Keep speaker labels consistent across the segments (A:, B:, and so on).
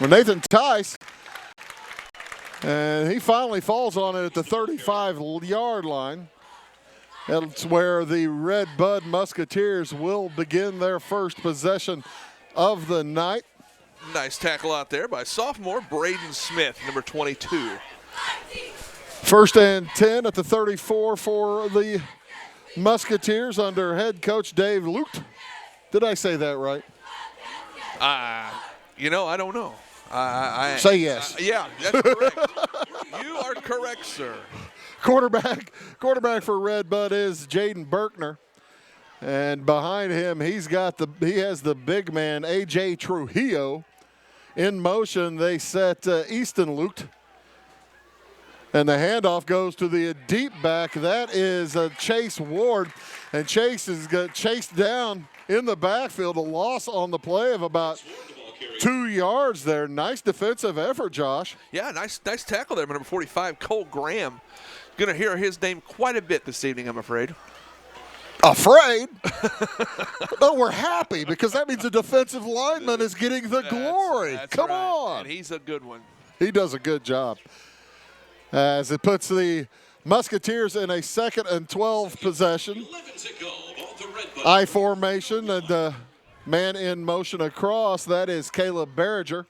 A: Well, Nathan Tice, and he finally falls on it at the 35-yard line. That's where the Red Bud Musketeers will begin their first possession of the night.
B: Nice tackle out there by sophomore Braden Smith, number 22.
A: First and 10 at the 34 for the Musketeers under head coach Dave Lute. Did I say that right?
B: I don't know.
A: Say yes.
B: Yeah, that's correct. You are correct, sir.
A: Quarterback for Red Bud is Jaden Berkner. And behind him, he has the big man, A.J. Trujillo. In motion, they set Easton Lute. And the handoff goes to the deep back. That is Chase Ward. And Chase is chased down in the backfield. A loss on the play of about 2 yards there. Nice defensive effort, Josh.
B: Yeah, nice tackle there, number 45, Cole Graham. Going to hear his name quite a bit this evening, I'm afraid.
A: Afraid? No, we're happy because that means the defensive lineman is getting the glory.
B: That's
A: Come
B: right.
A: on.
B: And he's a good one.
A: He does a good job. As it puts the Musketeers in a 2nd and 12 possession. I formation and man in motion across. That is Caleb Berringer.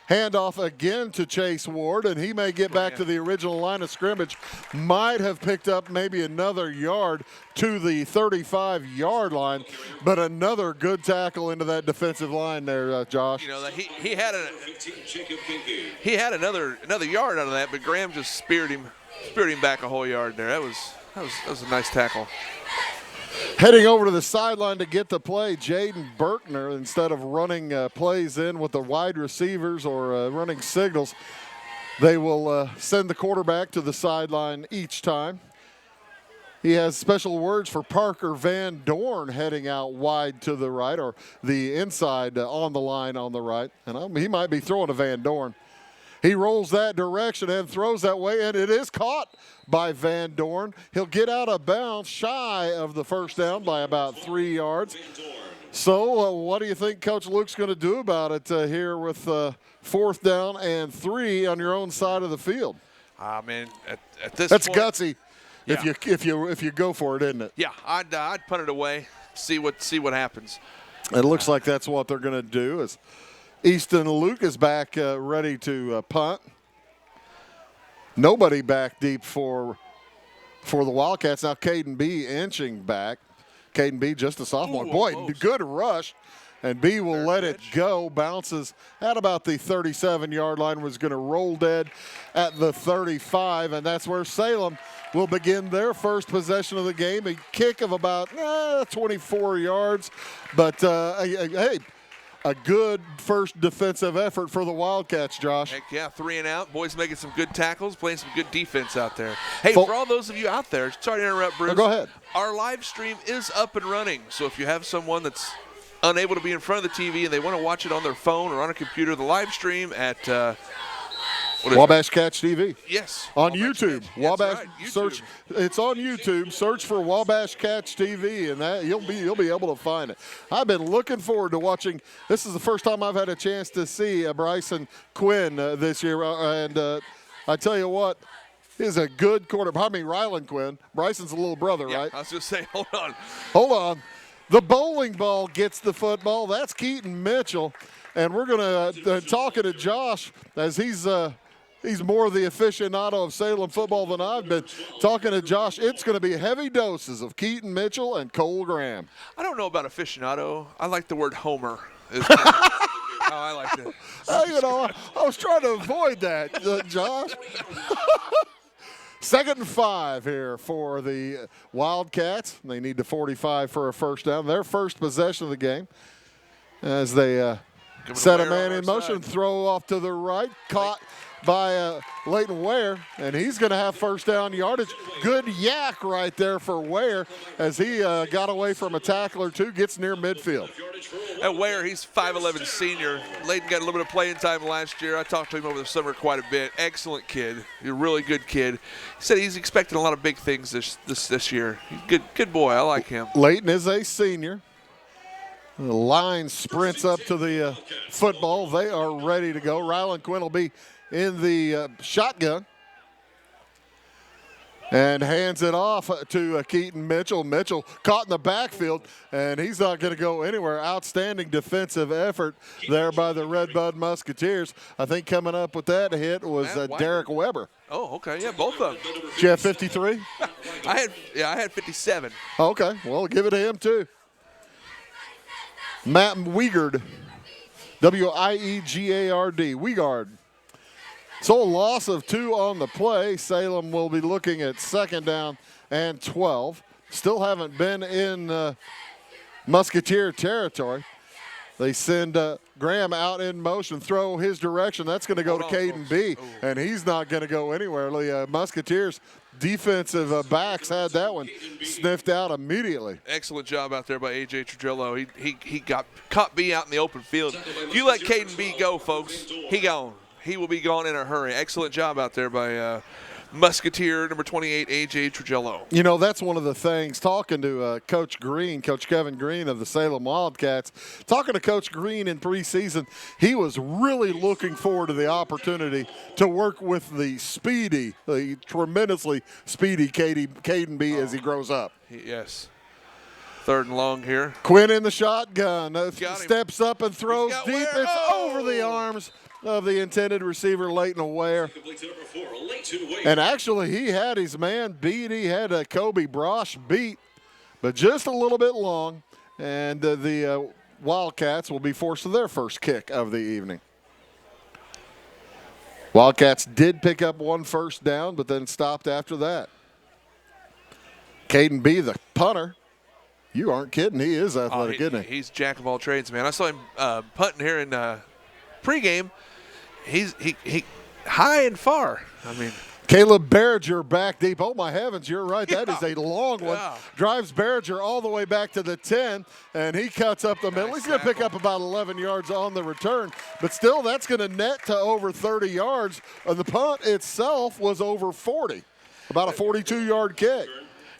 A: Handoff again to Chase Ward, and he may get back to the original line of scrimmage. Might have picked up maybe another yard to the 35-yard line, but another good tackle into that defensive line there, Josh.
B: You know, he had another yard out of that, but Graham just speared him back a whole yard there. That was a nice tackle.
A: Heading over to the sideline to get the play, Jaden Berkner, instead of running plays in with the wide receivers or running signals, they will send the quarterback to the sideline each time. He has special words for Parker Van Dorn heading out wide to the right, or the inside on the line on the right. And he might be throwing to Van Dorn. He rolls that direction and throws that way, and it is caught by Van Dorn. He'll get out of bounds shy of the first down by about 3 yards. So what do you think Coach Luke's going to do about it here with 4th down and 3 on your own side of the field?
B: Man, at this
A: That's
B: point,
A: gutsy.
B: Yeah.
A: If you go for it, isn't it?
B: Yeah, I'd punt it away, see what happens.
A: It looks like that's what they're going to do. Is Easton Luke is back ready to punt. Nobody back deep for the Wildcats. Now Caden B inching back. Caden B just a sophomore.
B: Ooh,
A: boy,
B: close.
A: good rush. And B will let it go. Bounces at about the 37-yard line. Was going to roll dead at the 35. And that's where Salem will begin their first possession of the game. A kick of about 24 yards. But, hey, a good first defensive effort for the Wildcats, Josh.
B: Heck yeah, 3 and out. Boys making some good tackles, playing some good defense out there. Hey, for all those of you out there, sorry to interrupt, Bruce.
A: Oh, go ahead.
B: Our live stream is up and running. So if you have someone that's unable to be in front of the TV and they want to watch it on their phone or on a computer, the live stream at
A: Wabash Catch TV.
B: Yes.
A: On
B: Wabash
A: YouTube.
B: Catch.
A: Wabash
B: Right, YouTube.
A: search. It's on YouTube. Search for Wabash Catch TV, and that you'll be able to find it. I've been looking forward to watching. This is the first time I've had a chance to see Bryson Quinn this year, and I tell you what, he's a good quarterback. I mean, Rylan Quinn. Bryson's a little brother,
B: Yeah,
A: right?
B: I was just saying, hold on.
A: Hold on. The bowling ball gets the football. That's Keaton Mitchell, and we're going to talking to Josh as he's more the aficionado of Salem football than I've been. Talking to Josh, it's going to be heavy doses of Keaton Mitchell and Cole Graham.
B: I don't know about aficionado. I like the word homer. Is how I like it.
A: I was trying to avoid that, Josh. 2nd and 5 here for the Wildcats. They need the 45 for a first down. Their first possession of the game as they set a man in motion, throw off to the right, caught by Leighton Ware, and he's going to have first down yardage. Good yak right there for Ware as he got away from a tackle or two, gets near midfield.
B: At Ware, he's 5'11" senior. Leighton got a little bit of playing time last year. I talked to him over the summer quite a bit. Excellent kid. He's a really good kid. He said he's expecting a lot of big things this year. He's good boy. I like him.
A: Leighton is a senior. The line sprints up to the football. They are ready to go. Rylan Quinn will be in the shotgun and hands it off to Keaton Mitchell. Mitchell caught in the backfield, and he's not going to go anywhere. Outstanding defensive effort there by the Red Bud Musketeers. I think coming up with that hit was Derek Weber.
B: Oh, okay. Yeah, both of them.
A: Did you have 53?
B: I had 57.
A: Okay, well, give it to him too. Matt Wiegard, W-I-E-G-A-R-D, Wiegard. So a loss of 2 on the play. Salem will be looking at 2nd down and 12. Still haven't been in Musketeer territory. They send Graham out in motion, throw his direction. That's going to go to Caden B, and he's not going to go anywhere. The Musketeers defensive backs had that one sniffed out immediately.
B: Excellent job out there by A.J. Trujillo. He caught B out in the open field. If you let Caden B go, folks, he gone. He will be gone in a hurry. Excellent job out there by Musketeer number 28, A.J. Trujillo.
A: You know, that's one of the things, talking to Coach Green, Coach Kevin Green of the Salem Wildcats, talking to Coach Green in preseason, he was really looking forward to the opportunity to work with the tremendously speedy Caden B as he grows up.
B: Yes. 3rd and long here.
A: Quinn in the shotgun, steps up and throws deep. It's over the arms of the intended receiver, Leighton Ware. And actually, he had his man beat. He had Kobe Brosh beat, but just a little bit long. And the Wildcats will be forced to their first kick of the evening. Wildcats did pick up 1 first down, but then stopped after that. Caden B, the punter. You aren't kidding. He is athletic, isn't he?
B: He's jack of all trades, man. I saw him punting here in pregame. He's high and far. I mean,
A: Caleb Berger back deep. Oh, my heavens, you're right. That is a long one.
B: Yeah.
A: Drives Berger all the way back to the 10, and he cuts up the middle. He's going to pick up about 11 yards on the return, but still that's going to net to over 30 yards. And the punt itself was over 40, about a 42-yard kick.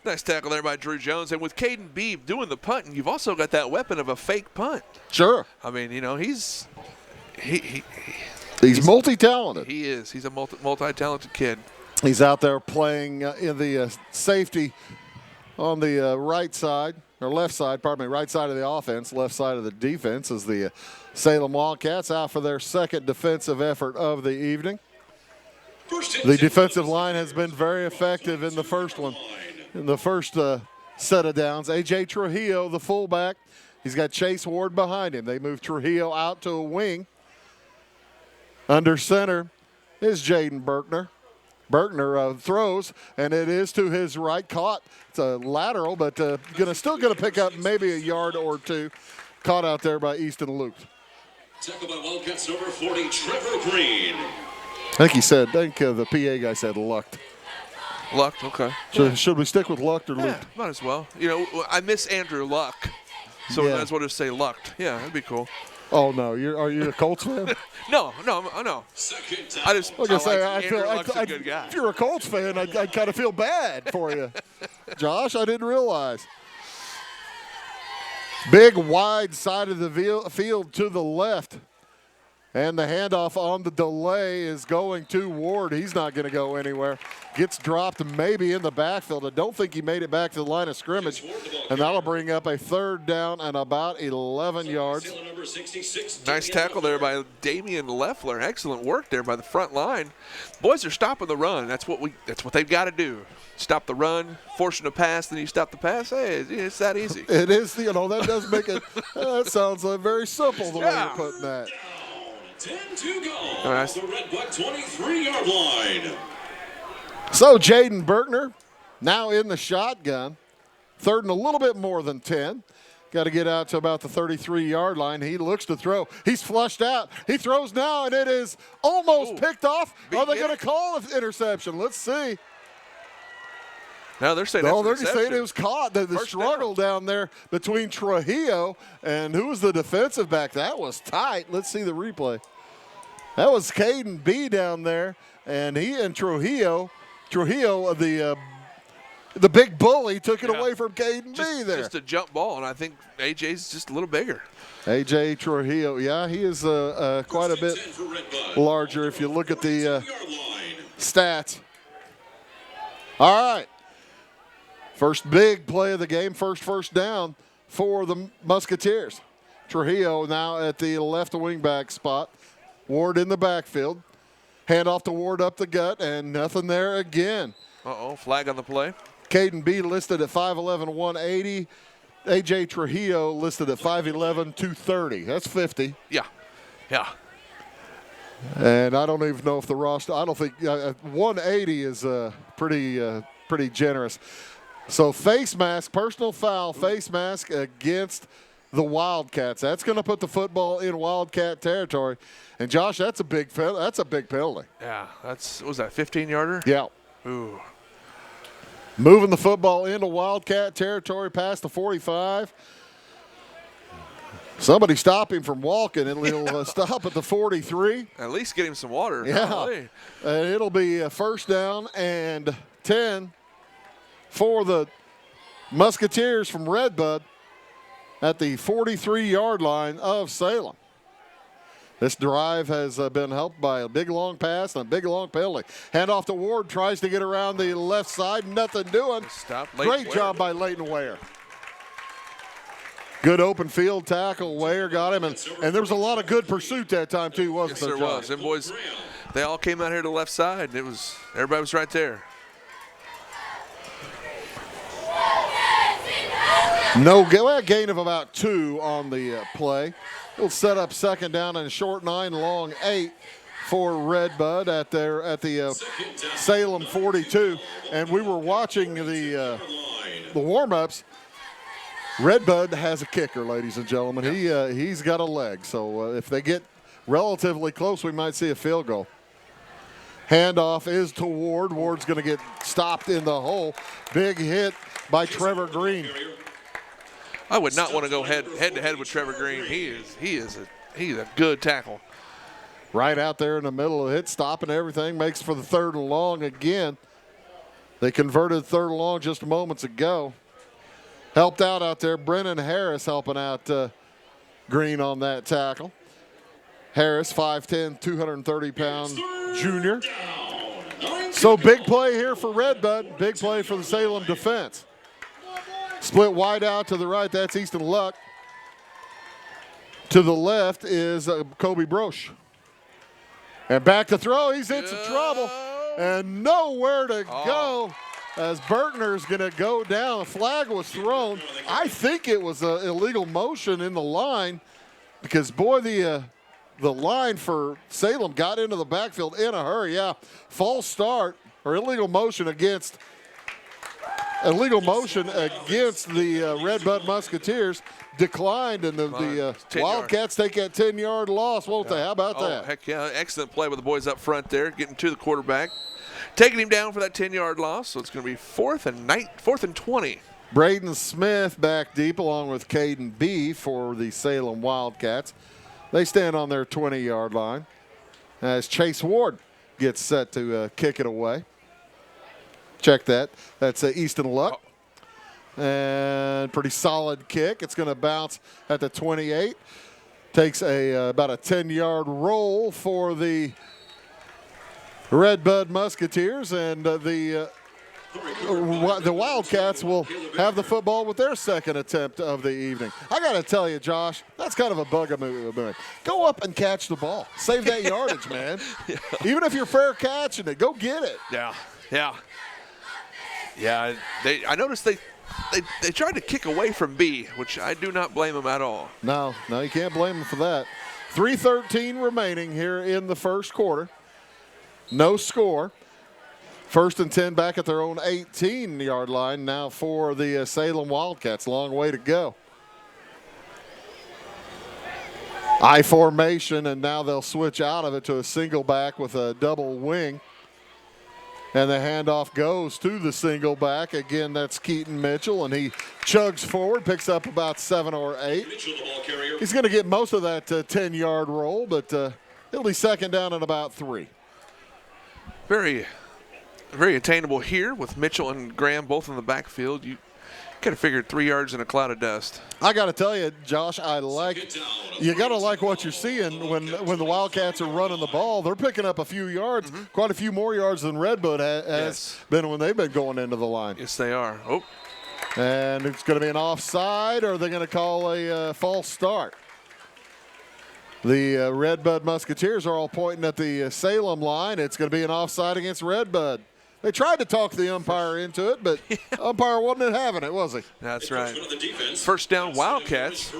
B: Nice tackle there by Drew Jones. And with Caden Beebe doing the punting, you've also got that weapon of a fake punt.
A: Sure.
B: I mean, you know, he's
A: multi-talented.
B: He is. He's a multi-talented kid.
A: He's out there playing in the safety on the right side, or left side, pardon me, right side of the offense, left side of the defense as the Salem Wildcats out for their 2nd defensive effort of the evening. The defensive line has been very effective in the first one. In the first set of downs, A.J. Trujillo, the fullback, he's got Chase Ward behind him. They move Trujillo out to a wing. Under center is Jaden Berkner. Berkner throws, and it is to his right. Caught. It's a lateral, but still going to pick up maybe a yard or 2. Caught out there by Easton Luke.
C: Tackled by Wildcats number 40, Trevor Green.
A: I think the PA guy said lucked.
B: Luck, okay.
A: Should we stick with Luck or Luke?
B: Yeah, might as well. You know, I miss Andrew Luck, so we might as well just say Lucked. Yeah, that'd be cool.
A: Oh no, are you a Colts fan?
B: No. I just
A: I good guy. If you're a Colts fan, I kind of feel bad for you, Josh. I didn't realize. Big wide side of the field to the left. And the handoff on the delay is going to Ward. He's not going to go anywhere. Gets dropped maybe in the backfield. I don't think he made it back to the line of scrimmage. And that'll bring up a 3rd down and about 11 yards.
B: Nice tackle there by Damian Leffler. Excellent work there by the front line. Boys are stopping the run. That's what they've got to do. Stop the run, force them to pass, then you stop the pass. Hey, it's that easy.
A: It is. That does make it. That sounds very simple the way you're putting that.
C: 10 to go. Nice. The Red Bud 23-yard line.
A: So Jaden Berkner now in the shotgun. 3rd and a little bit more than 10. Got to get out to about the 33-yard line. He looks to throw. He's flushed out. He throws now, and it is almost picked off. Are they going to call an interception? Let's see.
B: No, they're saying
A: they're saying it was caught. The struggle down there between Trujillo and who was the defensive back. That was tight. Let's see the replay. That was Caden B down there, and he and Trujillo, the The big bully took it away from Caden B there.
B: Just a jump ball, and I think AJ's just a little bigger.
A: AJ Trujillo, yeah, he is quite a bit larger if you look at the stats. All right. First big play of the game, first down for the Musketeers. Trujillo now at the left wingback spot. Ward in the backfield. Hand off to Ward up the gut, and nothing there again.
B: Flag on the play.
A: Caden B listed at 5'11", 180. AJ Trujillo listed at 5'11", 230. That's 50.
B: Yeah.
A: And I don't even know if the roster, I don't think, 180 is pretty generous. So face mask, personal foul, face mask against the Wildcats. That's going to put the football in Wildcat territory. And Josh, that's a big penalty.
B: Yeah, what was that, 15-yarder?
A: Yeah.
B: Ooh.
A: Moving the football into Wildcat territory past the 45. Somebody stop him from walking, and he'll stop at the 43.
B: At least get him some water.
A: Yeah. It'll be a first down and 10 for the Musketeers from Redbud at the 43-yard line of Salem. This drive has been helped by a big long pass and a big long penalty. Hand off to Ward, tries to get around the left side, nothing doing. Great job by Leighton Ware. Good open field tackle. Ware got him, and there was a lot of good pursuit that time too, wasn't there?
B: Yes, there was. Them boys, they all came out here to the left side, and everybody was right there.
A: No gain of about 2 on the play. We'll set up second down and short 9, long 8 for Redbud at the Salem 42. And we were watching the warm-ups. Redbud has a kicker, ladies and gentlemen. He's got a leg. So if they get relatively close, we might see a field goal. Handoff is to Ward. Ward's going to get stopped in the hole. Big hit by Trevor Green.
B: I would not want to go head to head with Trevor Green. He's a good tackle.
A: Right out there in the middle of the hit, stopping everything, makes for the 3rd and long again. They converted 3rd and long just moments ago. Helped out there. Brennan Harris helping out Green on that tackle. Harris, 5'10", 230-pound junior. So big play here for Redbud. Big play for the Salem defense. Split wide out to the right. That's Easton Luck. To the left is Kobe Broche. And back to throw. He's in some trouble. And nowhere to go as Bertner's going to go down. A flag was thrown. I think it was an illegal motion in the line because, boy, the line for Salem got into the backfield in a hurry. Yeah, false start or illegal motion against the Redbud Musketeers declined, and the Wildcats take that 10-yard loss, won't they? How about that?
B: Heck yeah. Excellent play with the boys up front there, getting to the quarterback, taking him down for that 10-yard loss. So it's going to be 4th and 20.
A: Braden Smith back deep along with Caden B for the Salem Wildcats. They stand on their 20-yard line as Chase Ward gets set to kick it away. Check that. That's Easton Luck. And pretty solid kick. It's going to bounce at the 28. Takes about a 10-yard roll for the Redbud Musketeers, and the Wildcats will have the football with their second attempt of the evening. I got to tell you, Josh, that's kind of a bugaboo. Go up and catch the ball. Save that yardage, man.
B: Yeah.
A: Even if you're fair catching it, go get it.
B: Yeah. I noticed they tried to kick away from B, which I do not blame them at all.
A: No, you can't blame them for that. 3:13 remaining here in the first quarter. No score. 1st and 10 back at their own 18-yard line now for the Salem Wildcats. Long way to go. I formation, and now they'll switch out of it to a single back with a double wing. And the handoff goes to the single back. Again, that's Keaton Mitchell, and he chugs forward, picks up about 7 or 8. He's going to get most of that 10-yard roll, but it'll be second down and about 3.
B: Very very attainable here with Mitchell and Graham both in the backfield. You could have figured 3 yards in a cloud of dust.
A: I got to tell you, Josh, you got to like what you're seeing when the Wildcats are running the ball. They're picking up a few yards, quite a few more yards than Redbud has been when they've been going into the line.
B: Yes, they are. Oh.
A: And it's going to be an offside, or are they going to call a false start? The Redbud Musketeers are all pointing at the Salem line. It's going to be an offside against Redbud. They tried to talk the umpire into it, but the umpire wasn't having it, was he?
B: That's right. First down, Wildcats.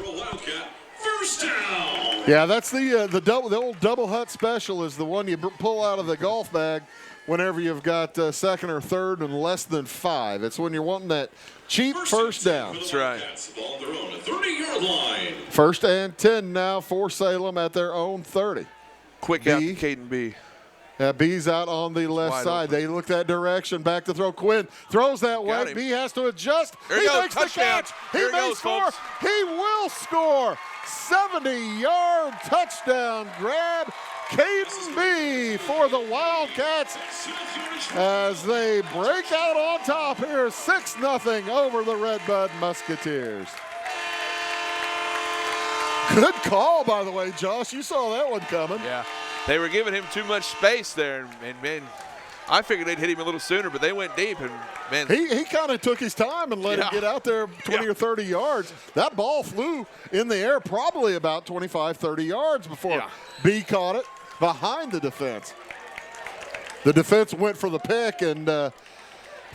C: First down.
A: Yeah, that's the old double hut special is the one you pull out of the golf bag whenever you've got second or third and less than 5. It's when you're wanting that cheap first down.
B: That's right.
C: 30-yard line.
A: First and 10 now for Salem at their own 30.
B: Quick out to Caden B.
A: B's out on the left side. They look that direction. Back to throw. Quinn throws that way. B has to adjust.
B: He
A: makes
B: touchdown.
A: the catch. He may score.
B: Folks.
A: He will score. 70-yard touchdown grab. Caden B for the Wildcats as they break out on top here, 6-0 over the Redbud Musketeers. Good call, by the way, Josh. You saw that one coming.
B: Yeah. They were giving him too much space there, and man, I figured they'd hit him a little sooner, but they went deep, and man.
A: He kind of took his time and let him get out there 20 or 30 yards. That ball flew in the air probably about 25, 30 yards before B caught it behind the defense. The defense went for the pick, and if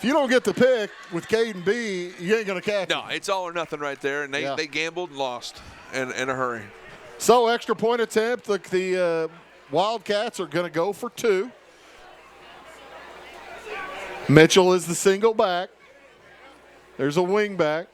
A: you don't get the pick with Caden B, you ain't going to catch it.
B: No, it's all or nothing right there, and they gambled and lost in a hurry.
A: So extra point attempt. The Wildcats are going to go for 2. Mitchell is the single back. There's a wing back.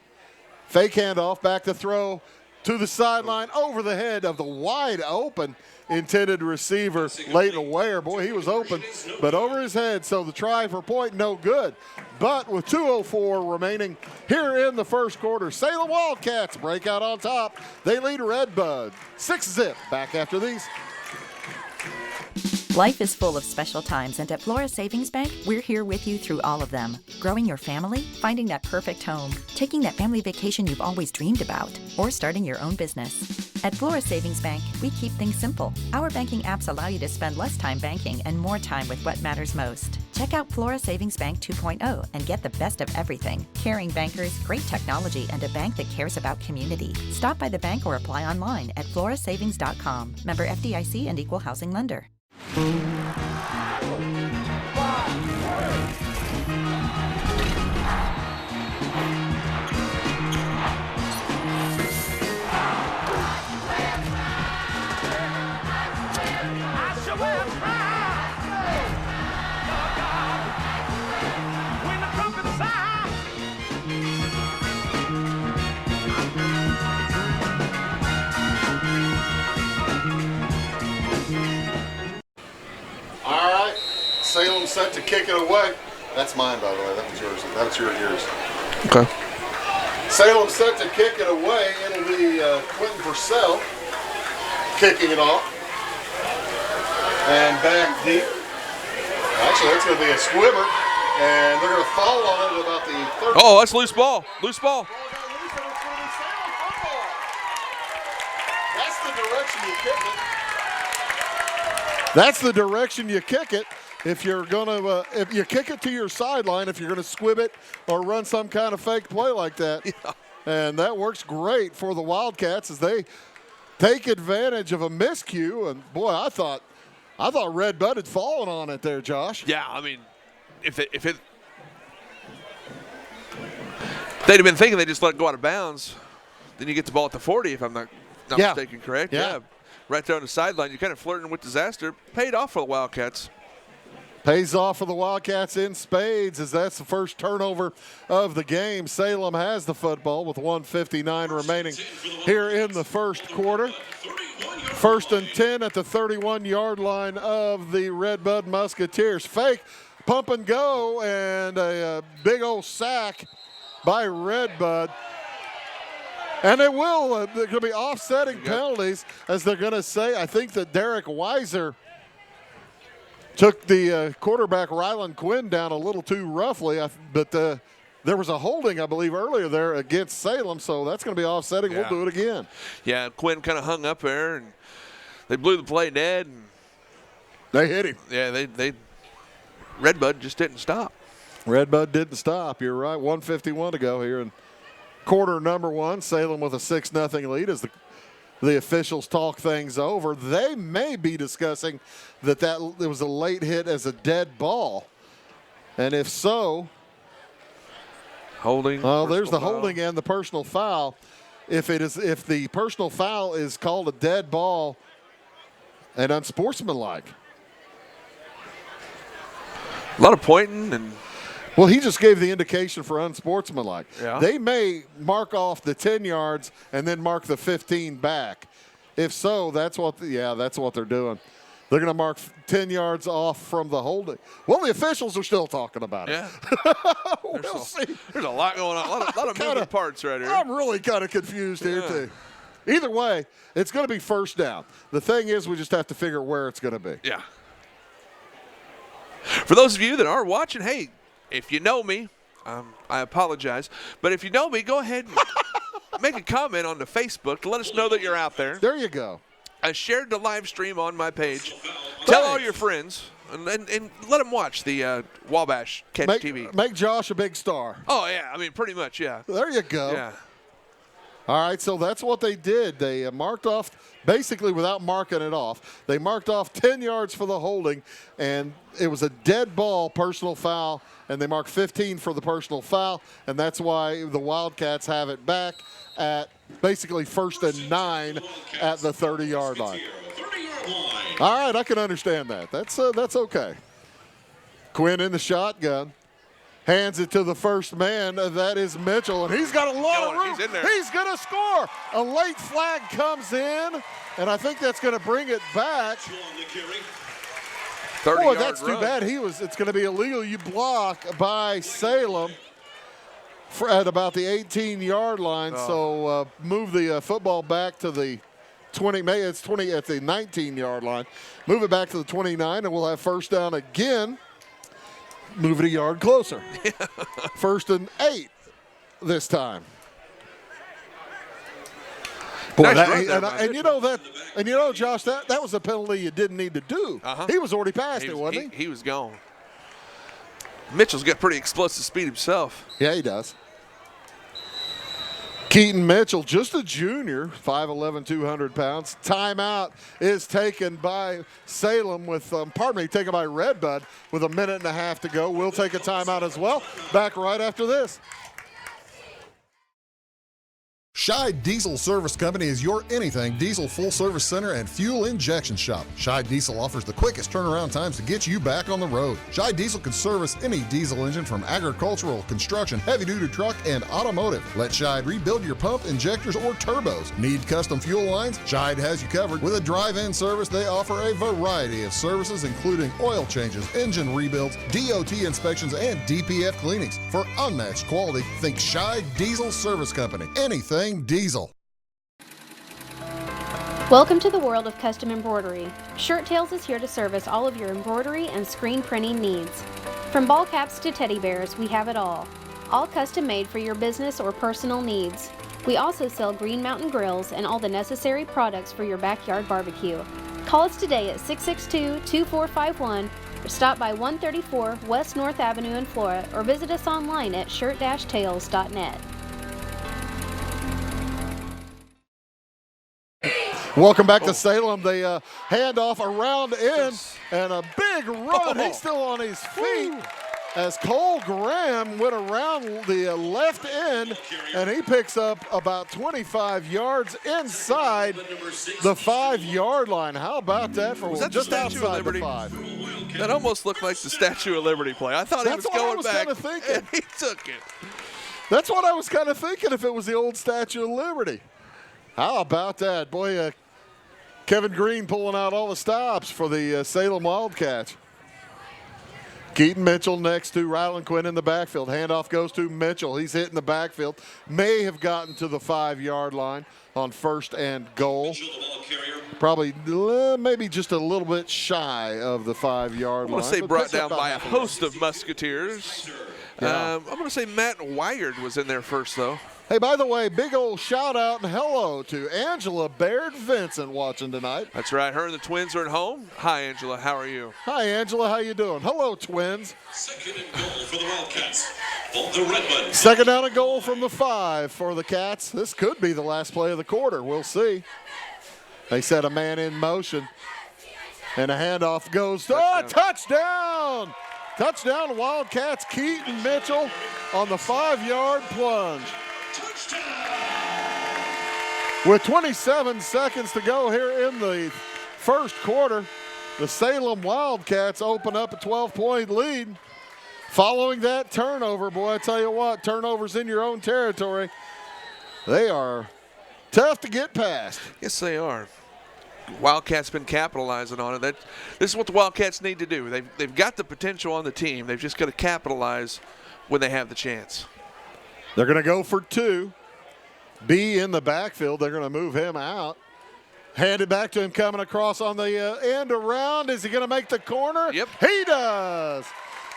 A: Fake handoff, back to throw to the sideline over the head of the wide open intended receiver, Leighton Ware. Boy, he was open, but over his head. So the try for point, no good. But with 2:04 remaining here in the first quarter, Salem Wildcats break out on top. They lead Redbud 6-0. Back after these.
D: Life is full of special times, and at Flora Savings Bank, we're here with you through all of them. Growing your family, finding that perfect home, taking that family vacation you've always dreamed about, or starting your own business. At Flora Savings Bank, we keep things simple. Our banking apps allow you to spend less time banking and more time with what matters most. Check out Flora Savings Bank 2.0 and get the best of everything. Caring bankers, great technology, and a bank that cares about community. Stop by the bank or apply online at florasavings.com. Member FDIC and Equal Housing Lender.
A: Salem set to kick it away. That's mine, by the way. That was yours. That was yours.
B: Okay.
A: Salem set to kick it away. It'll be Quentin Purcell kicking it off. And back deep. Actually, that's going to be a squibber. And they're going to fall on it at about the 30.
B: Oh, that's loose ball. Loose ball.
A: That's the direction you kick it. That's the direction you kick it. If you're gonna, if you kick it to your sideline, if you're gonna squib it or run some kind of fake play like that, and that works great for the Wildcats as they take advantage of a miscue. And boy, I thought Redbud had fallen on it there, Josh.
B: Yeah, I mean, if they'd have been thinking they just let it go out of bounds, then you get the ball at the 40, if I'm not mistaken, correct?
A: Yeah.
B: Right there on the sideline, you're kind of flirting with disaster. Paid off for the Wildcats.
A: Pays off for the Wildcats in spades as that's the first turnover of the game. Salem has the football with 1:59 remaining here in the first quarter. First and 10 at the 31-yard line of the Redbud Musketeers. Fake, pump and go, and a big old sack by Redbud. And it will, they're going to be offsetting penalties, as they're going to say. I think that Derek Weiser Took the quarterback, Rylan Quinn, down a little too roughly, but there was a holding, I believe, earlier there against Salem, so that's going to be offsetting.
B: Yeah.
A: We'll do it again.
B: Yeah, Quinn kind of hung up there, and they blew the play dead. And
A: they hit him.
B: Yeah, they Redbud just didn't stop.
A: Redbud didn't stop. You're right. 1:51 to go here in quarter number one. Salem with a 6-0 lead as the officials talk things over. They may be discussing that it was a late hit as a dead ball, and if so,
B: holding.
A: Oh, there's the
B: foul.
A: holding and the personal foul. If the personal foul is called a dead ball and unsportsmanlike.
B: A lot of pointing and.
A: Well, he just gave the indication for unsportsmanlike.
B: Yeah.
A: They may mark off the 10 yards and then mark the 15 back. If so, that's what they're doing. They're going to mark 10 yards off from the holding. Well, the officials are still talking about it.
B: Yeah.
A: We'll see.
B: There's a lot going on. A lot of moving parts right here.
A: I'm really kind of confused here, too. Either way, it's going to be first down. The thing is, we just have to figure where it's going to be.
B: Yeah. For those of you that are watching, hey, if you know me, I apologize. But if you know me, go ahead and make a comment on the Facebook to let us know that you're out there.
A: There you go.
B: I shared the live stream on my page. Tell all your friends and let them watch the Wabash Catch TV.
A: Make Josh a big star.
B: Oh, yeah. I mean, pretty much, yeah.
A: There you go.
B: Yeah.
A: All right, so that's what they did. They marked off, basically without marking it off, they marked off 10 yards for the holding, and it was a dead ball personal foul, and they marked 15 for the personal foul, and that's why the Wildcats have it back at basically 1st and 9 at the 30-yard line. All right, I can understand that. That's okay. Quinn in the shotgun. Hands it to the first man. That is Mitchell, and he's got a lot of room.
B: He's in there.
A: He's going to score. A late flag comes in, and I think that's going to bring it back.
B: 30-yard
A: Boy, that's
B: run.
A: too bad. It's going to be illegal. You block by Salem at about the 18-yard line. So move the football back to the 20. Maybe it's 20 at the 19-yard line. Move it back to the 29, and we'll have first down again. Move it a yard closer. 1st and 8 this time. Boy,
B: Nice
A: you know, Josh, that was a penalty you didn't need to do. He was already past it, wasn't he?
B: He was gone. Mitchell's got pretty explosive speed himself.
A: Yeah, he does. Keaton Mitchell, just a junior, 5'11", 200 pounds. Timeout is taken by Salem taken by Redbud with a minute and a half to go. We'll take a timeout as well. Back right after this.
E: Scheid Diesel Service Company is your anything diesel full service center and fuel injection shop. Scheid Diesel offers the quickest turnaround times to get you back on the road. Scheid Diesel can service any diesel engine from agricultural, construction, heavy-duty truck, and automotive. Let Scheid rebuild your pump, injectors, or turbos. Need custom fuel lines? Scheid has you covered. With a drive-in service, they offer a variety of services including oil changes, engine rebuilds, DOT inspections, and DPF cleanings. For unmatched quality, think Scheid Diesel Service Company. Anything diesel.
F: Welcome to the world of custom embroidery. Shirt Tales is here to service all of your embroidery and screen printing needs. From ball caps to teddy bears, we have it all. All custom made for your business or personal needs. We also sell Green Mountain grills and all the necessary products for your backyard barbecue. Call us today at 662-2451 or stop by 134 West North Avenue in Flora or visit us online at shirt-tales.net.
A: Welcome back to Salem. They hand off around in and a big run. He's still on his feet as Cole Graham went around the left end, and he picks up about 25 yards inside the 5-yard line. How about that for just outside the 5?
B: That almost looked like the Statue of Liberty play. I thought he was going back.
A: That's what I was kind of thinking.
B: And he took it.
A: That's what I was kind of thinking if it was the old Statue of Liberty. How about that? Boy, Kevin Green pulling out all the stops for the Salem Wildcats. Keaton Mitchell next to Ryland Quinn in the backfield. Handoff goes to Mitchell. He's hitting the backfield. May have gotten to the 5-yard line on 1st and goal. Probably maybe just a little bit shy of the 5-yard line.
B: I want to say brought down by a host of Musketeers.
A: Yeah.
B: I'm going to say Matt Wired was in there first, though.
A: Hey, by the way, big old shout out and hello to Angela Baird Vincent watching tonight.
B: That's right. Her and the twins are at home. Hi, Angela. How are you?
A: Hi, Angela. How you doing? Hello, twins.
C: 2nd and goal for the Wildcats. On the Redbud.
A: 2nd down and goal from the 5 for the Cats. This could be the last play of the quarter. We'll see. They set a man in motion. And a handoff goes to touchdown! Touchdown, Wildcats. Keaton Mitchell on the 5-yard plunge. With 27 seconds to go here in the first quarter, the Salem Wildcats open up a 12-point lead. Following that turnover, boy, I tell you what, turnovers in your own territory, they are tough to get past.
B: Yes, they are. Wildcats been capitalizing on it. This is what the Wildcats need to do. They've got the potential on the team. They've just got to capitalize when they have the chance.
A: They're going to go for 2. B in the backfield. They're going to move him out. Hand it back to him coming across on the end around. Is he going to make the corner?
B: Yep.
A: He does.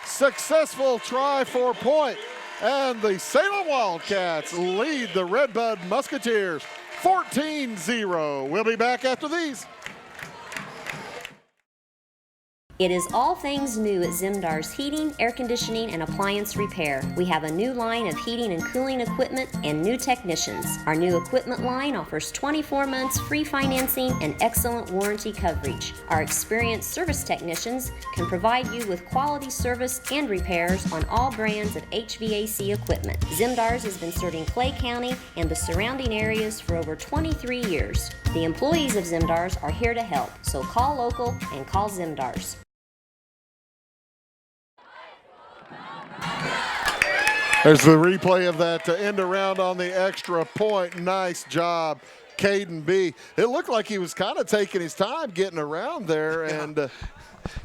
A: Successful try for a point. And the Salem Wildcats lead the Redbud Musketeers 14-0. We'll be back after these.
G: It is all things new at Zimdar's Heating, Air Conditioning, and Appliance Repair. We have a new line of heating and cooling equipment and new technicians. Our new equipment line offers 24 months free financing and excellent warranty coverage. Our experienced service technicians can provide you with quality service and repairs on all brands of HVAC equipment. Zimdar's has been serving Clay County and the surrounding areas for over 23 years. The employees of Zimdar's are here to help, so call local and call Zimdar's.
A: There's the replay of that end around on the extra point. Nice job, Caden B. It looked like he was kind of taking his time getting around there and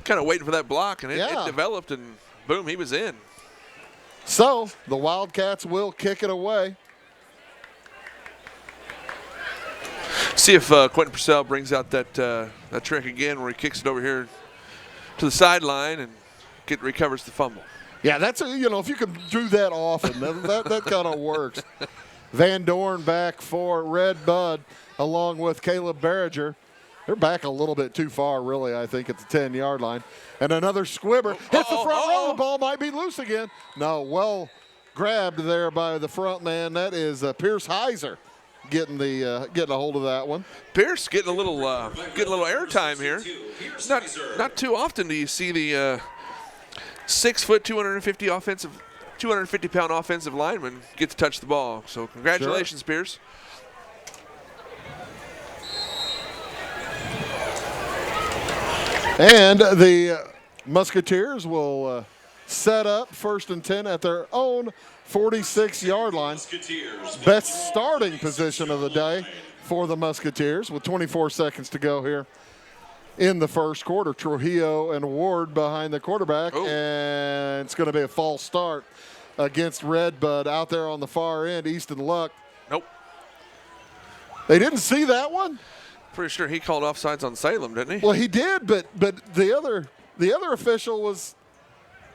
B: kind of waiting for that block, and it developed, and boom, he was in.
A: So the Wildcats will kick it away.
B: See if Quentin Purcell brings out that trick again where he kicks it over here to the sideline and recovers the fumble.
A: Yeah, that's if you can do that often, that kind of works. Van Dorn back for Red Bud along with Caleb Barringer. They're back a little bit too far, really, I think, at the 10-yard line. And another squibber hits the front row. The ball might be loose again. No, well grabbed there by the front man. That is Pierce Heiser getting a hold of that one.
B: Pierce getting a little airtime here. Not too often do you see the 6 foot, 250-pound offensive lineman get to touch the ball. So congratulations, sure. Pierce.
A: And the Musketeers will set up 1st and 10 at their own 46-yard line. Best starting position of the day for the Musketeers with 24 seconds to go here in the first quarter. Trujillo and Ward behind the quarterback, and it's going to be a false start against Redbud out there on the far end. Easton Luck.
B: Nope.
A: They didn't see that one?
B: Pretty sure he called offsides on Salem, didn't he?
A: Well, he did, but the other official was,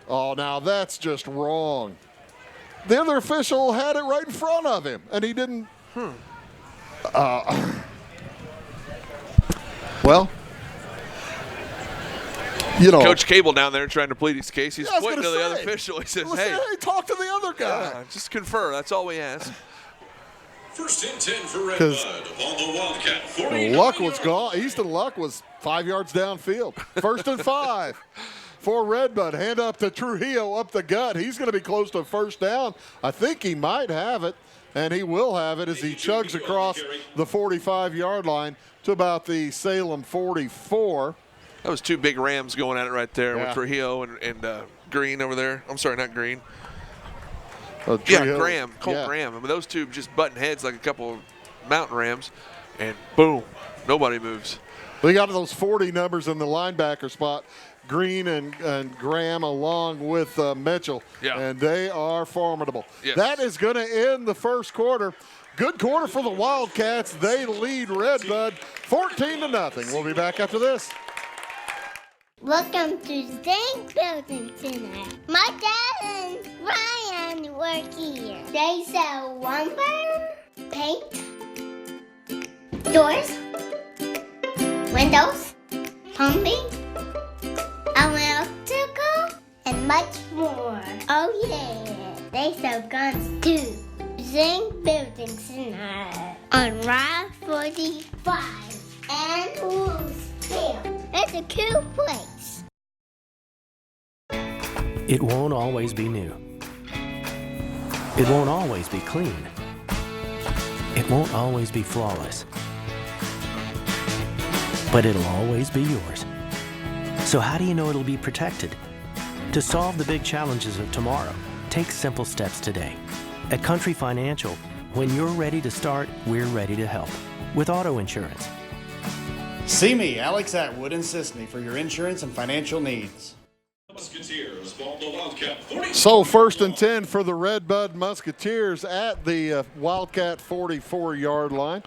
A: oh, now that's just wrong. The other official had it right in front of him, and he didn't. Well,
B: Coach Cable down there trying to plead his case. He's pointing to the other official. He says, hey,
A: talk to the other guy.
B: Just confer. That's all we ask.
C: 1st and 10 for Red Bud on the Wildcat.
A: Luck was gone. Easton Luck was 5 yards downfield. 1st and 5 for Red Bud. Hand up to Trujillo up the gut. He's going to be close to 1st down. I think he might have it, and he will have it as he chugs across the 45-yard line to about the Salem 44.
B: That was 2 big Rams going at it right there with Trujillo and Green over there. I'm sorry, not Green. Graham, Colt Graham. I mean, those 2 just butting heads like a couple of mountain Rams, and boom, nobody moves.
A: We got those 40 numbers in the linebacker spot. Green and Graham along with Mitchell.
B: Yeah.
A: And they are formidable.
B: Yes.
A: That is going to end the first quarter. Good quarter for the Wildcats. They lead Redbud 14-0. We'll be back after this.
H: Welcome to Zinc Building Center. My dad and Ryan work here. They sell lumber, paint, doors, windows, plumbing, electrical, and much more. Oh yeah, they sell guns too. Zinc Building Center on Route 45 and Roosevelt. It's a cool place.
I: It won't always be new. It won't always be clean. It won't always be flawless. But it'll always be yours. So how do you know it'll be protected? To solve the big challenges of tomorrow, take simple steps today. At Country Financial, when you're ready to start, we're ready to help. With auto insurance.
J: See me, Alex Atwood in Sisney, for your insurance and financial needs.
C: Musketeers ball the Wildcat 40.
A: So 1st and 10 for the Redbud Musketeers at the Wildcat 44-yard line.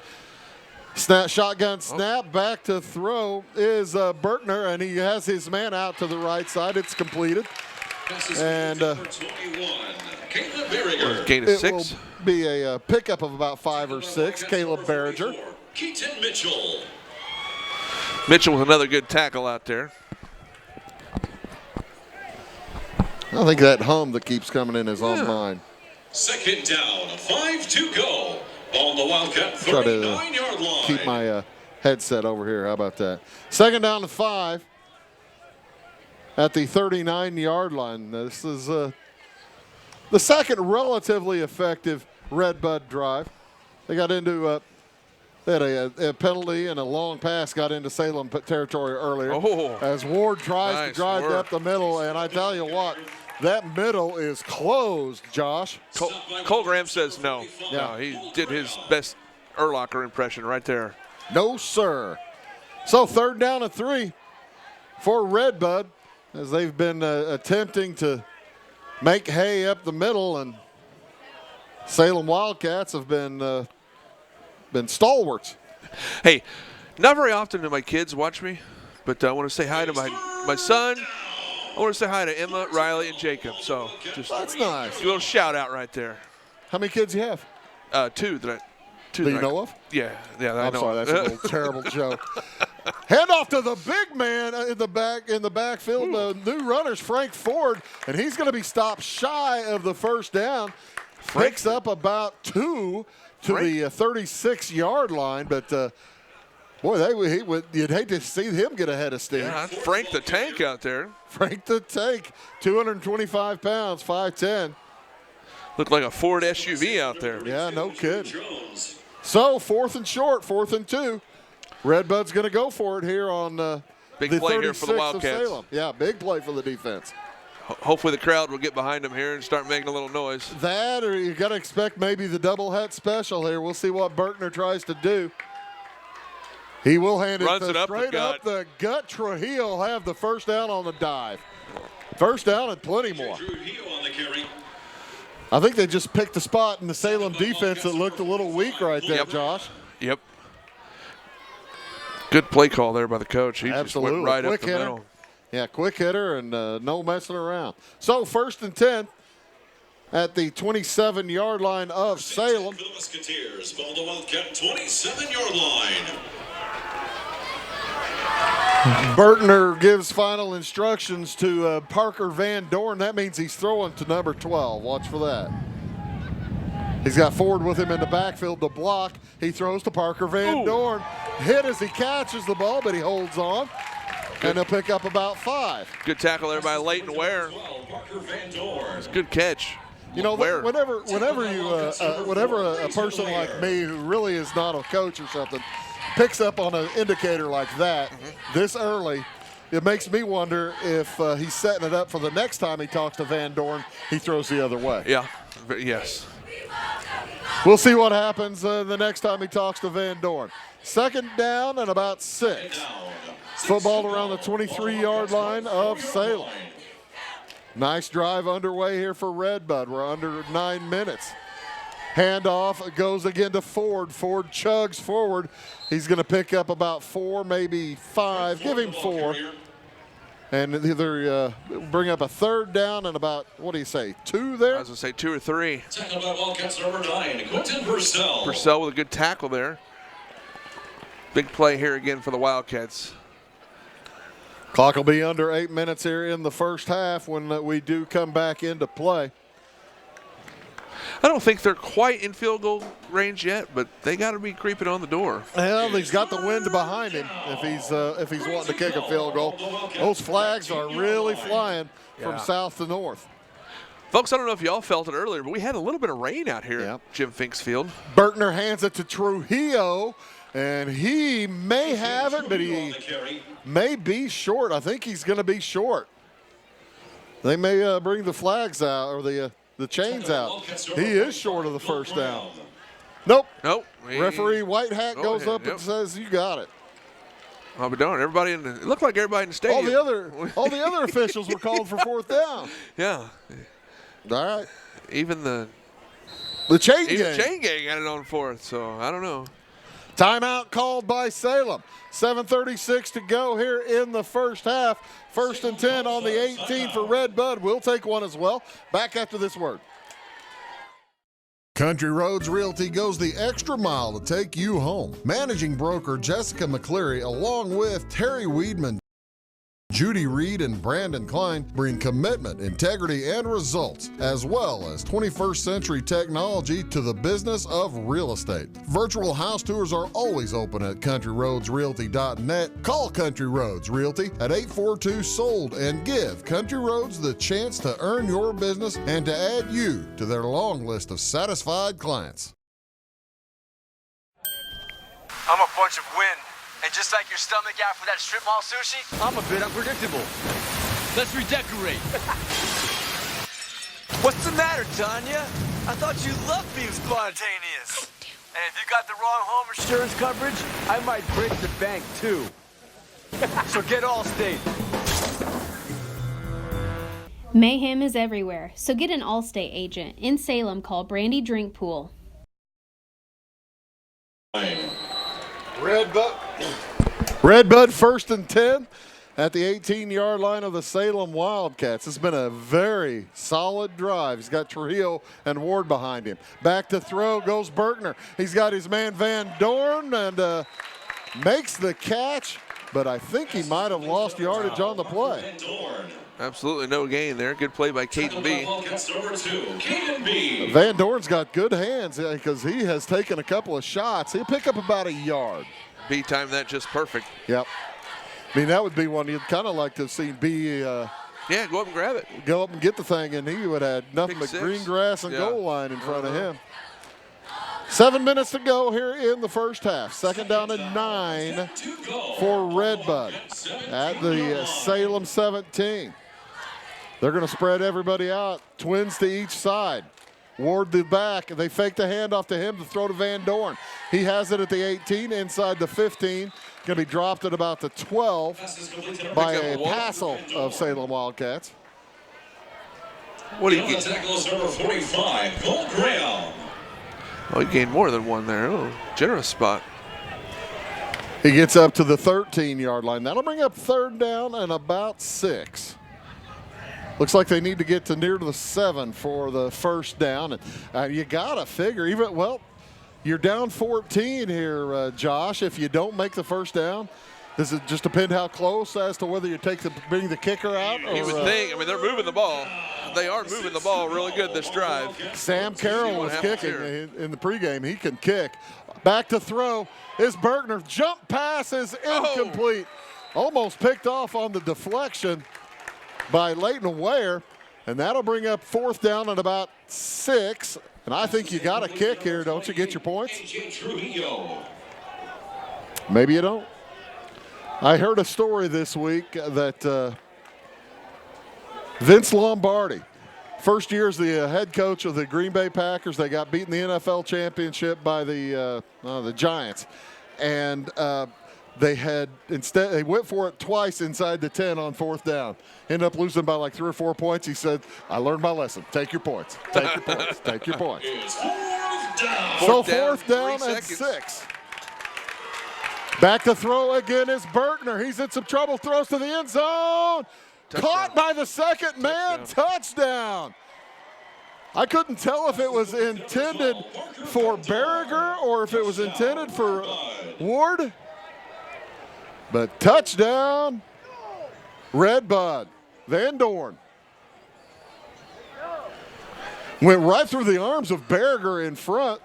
A: Shotgun snap, back to throw is Berkner, and he has his man out to the right side. It's completed. And
B: gain of
A: it
B: 6.
A: will be a pickup of about 5 or 6. Caleb Berringer.
C: Keaton Mitchell.
B: Mitchell with another good tackle out there.
A: I think that hum that keeps coming in is on mine.
C: 2nd down, 5 to go. On the Wildcat
A: Try to
C: 39-yard line.
A: keep my headset over here. How about that? 2nd down to 5 at the 39-yard line. This is the second relatively effective Redbud drive. They got into they had a penalty and a long pass got into Salem territory earlier. As Ward tries to drive up the middle, and I tell you what, that middle is closed, Josh.
B: Cole Graham says no.
A: Yeah.
B: No, he did his best Urlacher impression right there.
A: No, sir. So 3rd down and 3 for Redbud as they've been attempting to make hay up the middle, and Salem Wildcats have been stalwarts.
B: Hey, not very often do my kids watch me, but I want to say hi to my son. I want to say hi to Emma, Riley, and Jacob. So just
A: That's nice.
B: a little shout out right there.
A: How many kids you have?
B: 2 that
A: Do you know of?
B: Yeah, I
A: I'm
B: know.
A: sorry, that's a little terrible joke. Hand off to the big man in the backfield. The new runner's Frank Ford, and he's going to be stopped shy of the 1st down. Picks up about 2 to the 36-yard line, but boy, you'd hate to see him get ahead of steam.
B: Yeah, Frank the Tank out there.
A: Frank the Tank, 225 pounds, 5'10".
B: Looked like a Ford SUV out there.
A: Yeah, no kidding. So 4th and short, 4th and 2. Redbud's going to go for it here on
B: Big
A: the
B: play here for the
A: 36 of
B: Wildcats.
A: Salem. Yeah, big play for the defense.
B: Hopefully the crowd will get behind him here and start making a little noise.
A: That, or you got to expect maybe the double hat special here. We'll see what Berkner tries to do. He will hand it, straight up the gut. Trujillo have the 1st down on the dive. 1st down and plenty more. I think they just picked a spot in the Salem defense that looked a little weak right there, Josh.
B: Yep. Good play call there by the coach. He
A: Absolutely.
B: just went right
A: Quick
B: up the
A: hitter.
B: middle.
A: Yeah, quick hitter and no messing around. So 1st and 10 at the 27-yard line of Salem.
C: For the Musketeers, ball the Wildcat 27-yard line.
A: Berkner gives final instructions to Parker Van Dorn. That means he's throwing to number 12. Watch for that. He's got Ford with him in the backfield to block. He throws to Parker Van Dorn. Hit as he catches the ball, but he holds on. And they'll pick up about 5.
B: Good tackle there by Leighton Ware. It's a good catch.
A: You know, whenever a person like me who really is not a coach or something picks up on an indicator like that this early, it makes me wonder if he's setting it up for the next time he talks to Van Dorn, he throws the other way.
B: Yeah, yes.
A: We'll see what happens the next time he talks to Van Dorn. Second down and about 6. Football around the 23-yard line of Salem. Nice drive underway here for Redbud. We're under 9 minutes. Handoff goes again to Ford. Ford chugs forward. He's going to pick up about 4, maybe 5. Give him 4. And either bring up a third down and about, what do you say, 2 there?
B: I was going to say 2 or 3.
C: Tackle by Wildcats number 9, Quentin Purcell.
B: Purcell with a good tackle there. Big play here again for the Wildcats.
A: Clock will be under 8 minutes here in the first half when we do come back into play.
B: I don't think they're quite in field goal range yet, but they got to be creeping on the door.
A: Well, he's got the wind behind him if he's wanting to kick a field goal. Those flags are really flying from south to north.
B: Folks, I don't know if y'all felt it earlier, but we had a little bit of rain out here at Jim Fink's field.
A: Berkner hands it to Trujillo, and he may have it, but he may be short. I think he's going to be short. They may bring the flags out or the chains out. He is short of the first down. Nope. Referee White Hat goes up and says, "You got it."
B: I'll be darned. It looked like everybody in the stadium.
A: All the other officials were called for fourth down.
B: Yeah.
A: All right.
B: Even the
A: chain gang.
B: Chain gang got it on fourth, so I don't know.
A: Timeout called by Salem. 7:36 to go here in the first half. 1st and 10 on the 18 for Redbud. We'll take one as well. Back after this word.
E: Country Roads Realty goes the extra mile to take you home. Managing broker Jessica McCleary, along with Terry Weedman, Judy Reed, and Brandon Klein, bring commitment, integrity, and results, as well as 21st century technology to the business of real estate. Virtual house tours are always open at countryroadsrealty.net. Call Country Roads Realty at 842-SOLD and give Country Roads the chance to earn your business and to add you to their long list of satisfied clients.
K: I'm a bunch of wind. And just like your stomach after that strip mall sushi, I'm a bit unpredictable. Let's redecorate. What's the matter, Tanya? I thought you loved being spontaneous. And if you got the wrong home insurance coverage, I might break the bank too. So get Allstate.
F: Mayhem is everywhere, so get an Allstate agent. In Salem, call Brandy Drink Pool.
A: Redbud 1st and 10 at the 18-yard line of the Salem Wildcats. It's been a very solid drive. He's got Trujillo and Ward behind him. Back to throw goes Berkner. He's got his man Van Dorn and makes the catch, but I think he might have lost yardage on the play.
B: Absolutely no gain there. Good play by Caden B.
A: Van Dorn's got good hands because he has taken a couple of shots. He'll pick up about a yard.
B: B timed that just perfect.
A: Yep. I mean, that would be one you'd kind of like to see B.
B: Go up and grab it.
A: Go up and get the thing, and he would have nothing but green grass and goal line in front of him. 7 minutes to go here in the first half. 2nd down and 9 for Redbud at the Salem 17. They're going to spread everybody out, twins to each side. Ward the back. They fake the handoff to him to throw to Van Dorn. He has it at the 18, inside the 15. Going to be dropped at about the 12 by a passel of Salem Wildcats.
B: What do you get?
C: Tackles number 45, Cole Graham.
B: Oh, he gained more than one there. Oh, generous spot.
A: He gets up to the 13-yard line. That'll bring up 3rd down and about 6. Looks like they need to get to near to the 7 for the first down. And you got to figure, you're down 14 here, Josh. If you don't make the first down, does it just depend how close as to whether you bring the kicker out?
B: You would think. I mean, they're moving the ball. They are moving the ball really good this drive.
A: Sam Carroll was kicking in the pregame. He can kick. Back to throw is Berkner. Jump pass is incomplete. Almost picked off on the deflection by Leighton Ware, and that'll bring up 4th down at about 6. And I think you got a kick here, don't you? Get your points? Maybe you don't. I heard a story this week that Vince Lombardi, first year as the head coach of the Green Bay Packers, they got beat in the NFL championship by the Giants. and they went for it twice inside the 10 on 4th down. Ended up losing by like 3 or 4 points. He said, I learned my lesson. Take your points. Take your points. Take your points.
C: It's 4th down.
A: So 4th down and 6. Back to throw again is Berkner. He's in some trouble. Throws to the end zone.
B: Touchdown.
A: Caught by the second man. Touchdown. I couldn't tell if it was intended for Berger or if it was intended for Ward. But touchdown, Red Bud. Van Dorn. Went right through the arms of Berger in front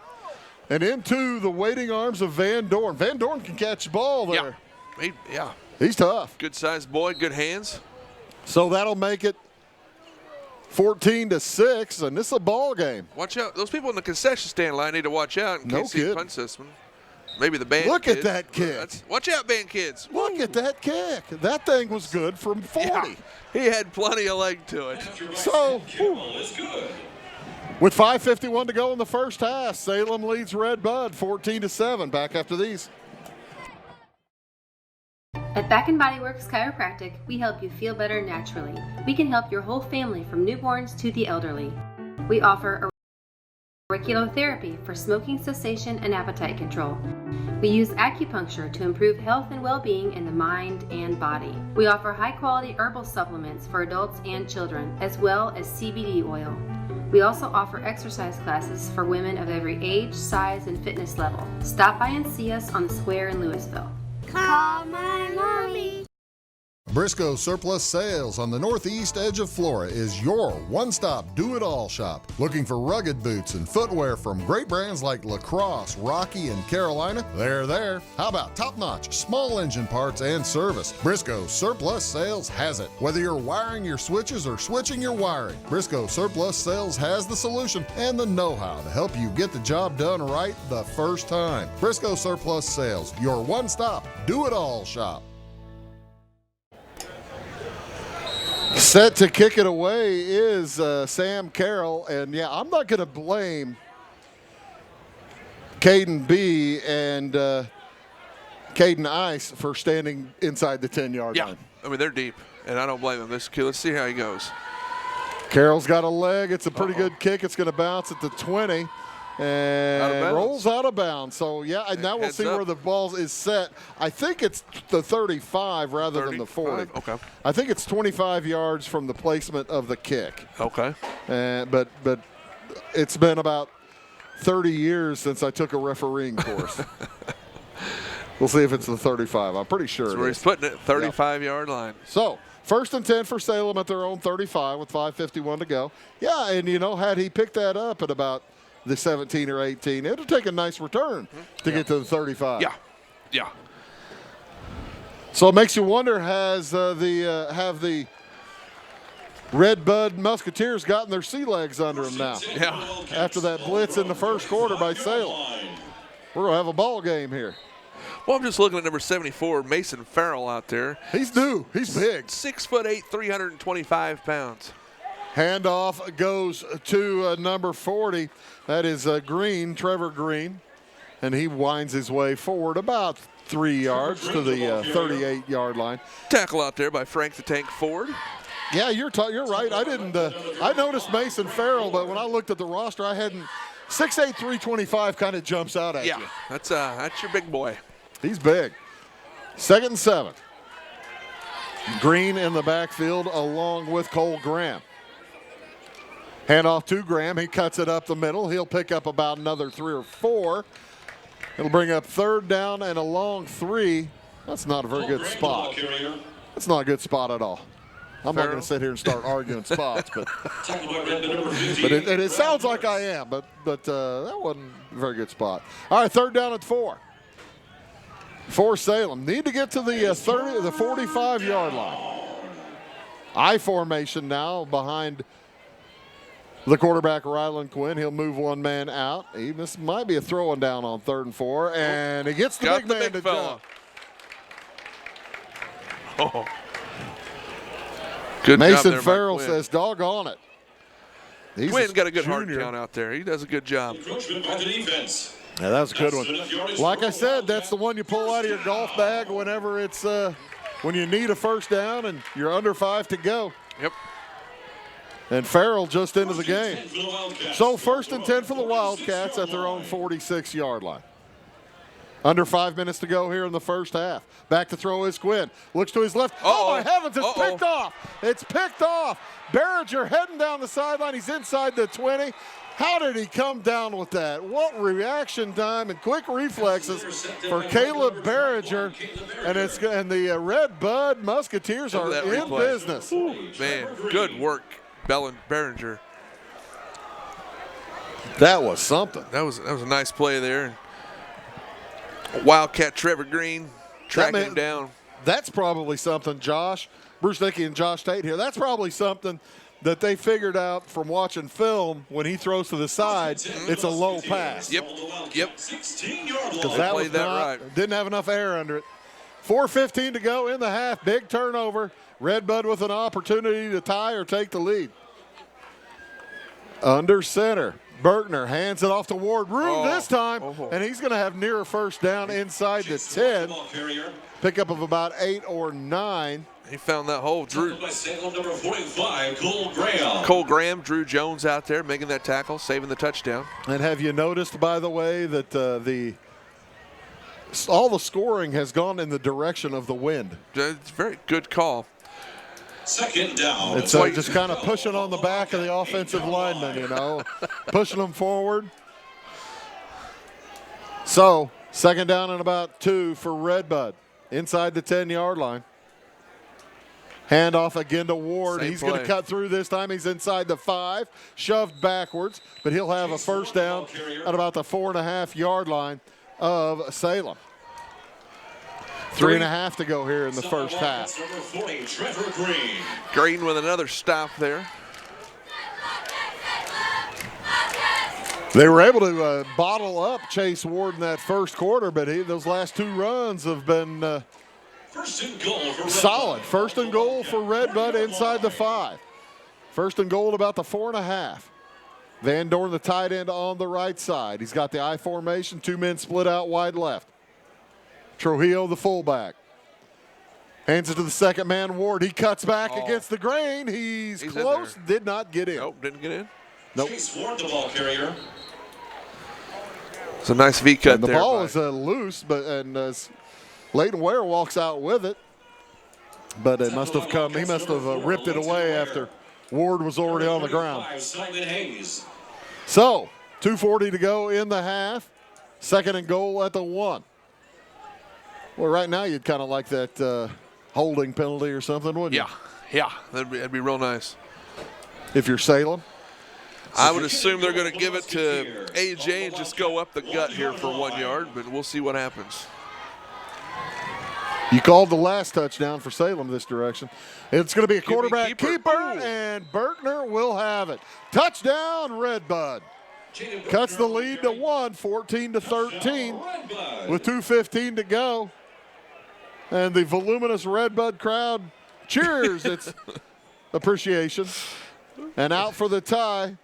A: and into the waiting arms of Van Dorn. Van Dorn can catch the ball there.
B: Yeah.
A: He's tough.
B: Good sized boy, good hands.
A: So that'll make it 14-6, and this is a ball game.
B: Watch out. Those people in the concession stand line need to watch out in
A: No
B: case he
A: kidding.
B: punts this one. Maybe the band
A: Look
B: kids.
A: at that kick.
B: Watch out, band kids.
A: Look at that kick. That thing was good from 40.
B: Yeah, he had plenty of leg to it.
A: So, with 5:51 to go in the first half, Salem leads Red Bud 14-7. Back after these.
L: At Back & Body Works Chiropractic, we help you feel better naturally. We can help your whole family from newborns to the elderly. We offer auriculotherapy for smoking cessation and appetite control. We use acupuncture to improve health and well-being in the mind and body. We offer high-quality herbal supplements for adults and children, as well as CBD oil. We also offer exercise classes for women of every age, size, and fitness level. Stop by and see us on the square in Louisville.
H: Call my mommy.
E: Briscoe Surplus Sales on the northeast edge of Flora is your one-stop do-it-all shop. Looking for rugged boots and footwear from great brands like Lacrosse, Rocky, and Carolina? They're there. How about top-notch small engine parts and service? Briscoe Surplus Sales has it. Whether you're wiring your switches or switching your wiring, Briscoe Surplus Sales has the solution and the know-how to help you get the job done right the first time. Briscoe Surplus Sales, your one-stop do-it-all shop.
A: Set to kick it away is Sam Carroll, and yeah, I'm not going to blame Caden B and Caden Ice for standing inside the 10-yard line.
B: I mean, they're deep, and I don't blame them. Let's see how he goes.
A: Carroll's got a leg. It's a pretty good kick. It's going to bounce at the 20 and rolls out of bounds. So, yeah, and now we'll see where the ball is set. I think it's the 35 rather than the 40.
B: Okay.
A: I think it's 25 yards from the placement of the kick.
B: Okay.
A: But it's been about 30 years since I took a refereeing course. We'll see if it's the 35. I'm pretty sure.
B: That's where he's putting it, 35-yard line.
A: So, 1st and 10 for Salem at their own 35 with 5:51 to go. Yeah, and, had he picked that up at about the 17 or 18, it'll take a nice return to get to the 35.
B: Yeah.
A: So it makes you wonder, have the Red Bud Musketeers gotten their sea legs under them now?
B: Yeah.
A: After that blitz in the first quarter by Salem. We're going to have a ball game here.
B: Well, I'm just looking at number 74, Mason Farrell out there.
A: He's new. He's big.
B: 6'8", 325 pounds.
A: Handoff goes to number 40. That is Green, Trevor Green. And he winds his way forward about 3 yards to the 38-yard line.
B: Tackle out there by Frank the Tank Ford.
A: Yeah, you're right. I didn't. I noticed Mason Farrell, but when I looked at the roster, I hadn't. 6'8", 325 kind of jumps out at you.
B: Yeah, that's your big boy.
A: He's big. 2nd and 7. Green in the backfield along with Cole Graham. Handoff to Graham. He cuts it up the middle. He'll pick up about another 3 or 4. It'll bring up 3rd down and a long 3. That's not a very good spot. That's not a good spot at all. I'm not going to sit here and start arguing spots, but it sounds like I am, but that wasn't a very good spot. All right, 3rd down and 4. For Salem, need to get to the 45-yard line. I formation now behind the quarterback, Rylan Quinn. He'll move one man out. This might be a throwing down on 3rd and 4, and he gets the big man to jump.
B: Oh. Good
A: Mason
B: job there,
A: Farrell
B: Quinn.
A: says, doggone it.
B: Quinn's got a good hard count out there. He does a good job.
C: Encroachment by the defense.
A: Yeah, that was a good one. Like I said, that's the one you pull out of your golf bag whenever it's when you need a first down and you're under 5 to go.
B: Yep.
A: And Farrell just into the game. So 1st and 10 for the Wildcats at their own 46-yard line. Under 5 minutes to go here in the first half. Back to throw is Quinn. Looks to his left. Oh, my heavens, it's picked off. It's picked off. Behringer heading down the sideline. He's inside the 20. How did he come down with that? What reaction time and quick reflexes for Caleb Behringer. And the Red Bud Musketeers are in business.
B: Man, good work, Behringer.
A: That was something.
B: That was a nice play there. Wildcat Trevor Green tracking him down.
A: That's probably something, Josh, Bruce Dickey and Josh Tate here. That's probably something that they figured out from watching film when he throws to the side. It's a low pass.
B: Yep.
A: Because that didn't have enough air under it. 4:15 to go in the half. Big turnover. Red Bud with an opportunity to tie or take the lead. Under center. Berkner hands it off to Ward. Room this time, and he's going to have near a first down inside the 10. Pickup of about 8 or 9.
B: He found that hole. Drew.
C: Number 45, Cole Graham.
B: Cole Graham, Drew Jones out there making that tackle, saving the touchdown.
A: And have you noticed, by the way, that all the scoring has gone in the direction of the wind?
B: It's a very good call.
C: 2nd down.
A: It's just kind of pushing on the back of the offensive linemen, pushing them forward. So, 2nd down and about 2 for Red Bud inside the 10-yard line. Handoff again to Ward. He's going to cut through this time. He's inside the 5, shoved backwards, but he'll have a first down at about the 4.5-yard line of Salem. 3.5 to go here in the first half.
C: Number 40, Trevor Green.
B: Green with another stop there.
A: They were able to bottle up Chase Ward in that first quarter, but those last 2 runs have been
C: First and goal for
A: solid. First and goal for Red Bud inside the 5. First and goal at about the 4.5. Van Dorn, the tight end, on the right side. He's got the I formation, 2 men split out wide left. Trujillo, the fullback. Hands it to the second man, Ward. He cuts back against the grain. He's close. Did not get in.
B: Nope, didn't get in.
A: Nope.
C: Chase Ward, the ball carrier.
B: It's a nice V cut there.
A: The ball is loose, as Leighton Ware walks out with it. But it must have come. He must have ripped it away after Ward was already on the ground. So, 2:40 to go in the half. 2nd and goal at the 1. Well, right now you'd kind of like that holding penalty or something, wouldn't you?
B: Yeah, that'd be real nice.
A: If you're Salem?
B: I would assume they're going to give it to AJ and just go up the gut here for 1 yard, but we'll see what happens.
A: You called the last touchdown for Salem this direction. It's going to be a quarterback keeper, and Berkner will have it. Touchdown, Red Bud. Cuts the lead to 1, 14-13, with 2:15 to go. And the voluminous Red Bud crowd cheers its appreciation. And out for the tie.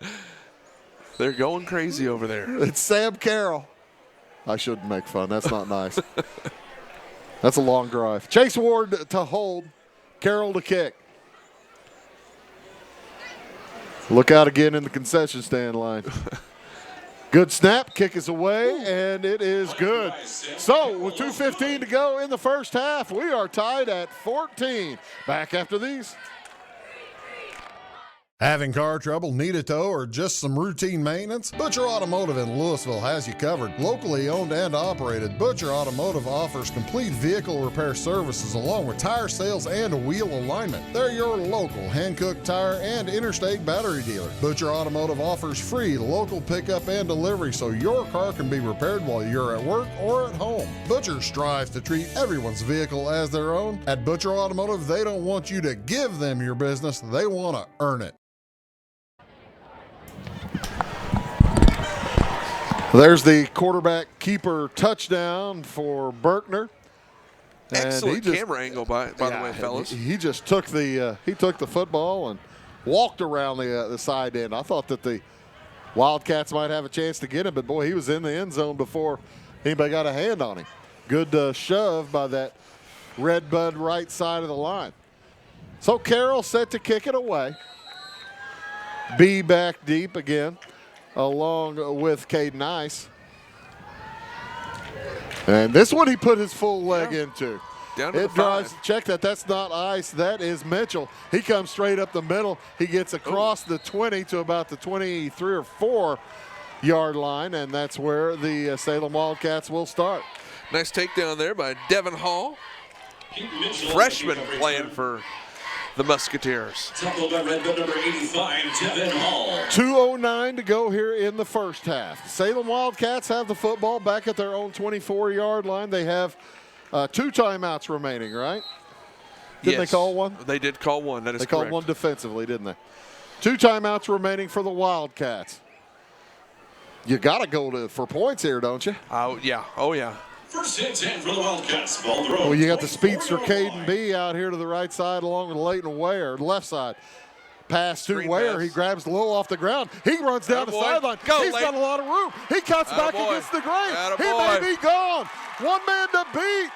B: They're going crazy over there.
A: It's Sam Carroll. I shouldn't make fun. That's not nice. That's a long drive. Chase Ward to hold. Carroll to kick. Look out again in the concession stand line. Good snap, kick is away, and it is good. So with 2:15 to go in the first half, we are tied at 14. Back after these.
E: Having car trouble, need a tow, or just some routine maintenance? Butcher Automotive in Louisville has you covered. Locally owned and operated, Butcher Automotive offers complete vehicle repair services along with tire sales and wheel alignment. They're your local Hankook tire and interstate battery dealer. Butcher Automotive offers free local pickup and delivery so your car can be repaired while you're at work or at home. Butcher strives to treat everyone's vehicle as their own. At Butcher Automotive, they don't want you to give them your business, they want to earn it.
A: There's the quarterback keeper touchdown for Berkner.
B: Excellent camera angle by the way, fellas.
A: He just took the football and walked around the side end. I thought that the Wildcats might have a chance to get him, but boy, he was in the end zone before anybody got a hand on him. Good shove by that Red Bud right side of the line. So Carroll set to kick it away. B back deep again, along with Caden Ice. And this one he put his full leg into.
B: Down to
A: it
B: the
A: drives.
B: 5.
A: Check that. That's not Ice. That is Mitchell. He comes straight up the middle. He gets across the 20 to about the 23 or 4 yard line, and that's where the Salem Wildcats will start.
B: Nice takedown there by Devin Hall. Freshman playing for the Musketeers.
C: Tackled by Red Bud number 85, Devin Hall.
A: 2:09 to go here in the first half. Salem Wildcats have the football back at their own 24-yard line. They have 2 timeouts remaining, right? Didn't they call one?
B: They did call one. That is
A: They
B: correct.
A: called one defensively, didn't they? 2 timeouts remaining for the Wildcats. You got to go for points here, don't you?
B: Oh, yeah. Oh, yeah.
C: First and 10 for the Wildcats. Ball the road.
A: Well, you got the speedster Caden B out here to the right side along with Leighton Ware, left side. Pass to
B: Screen
A: Ware.
B: pass.
A: He grabs low off the ground. He runs down the
B: Attaboy.
A: sideline.
B: Go,
A: He's
B: Leighton.
A: got a lot of room. He cuts back
B: Attaboy.
A: against the grain. He
B: Attaboy.
A: may be gone. One man to beat.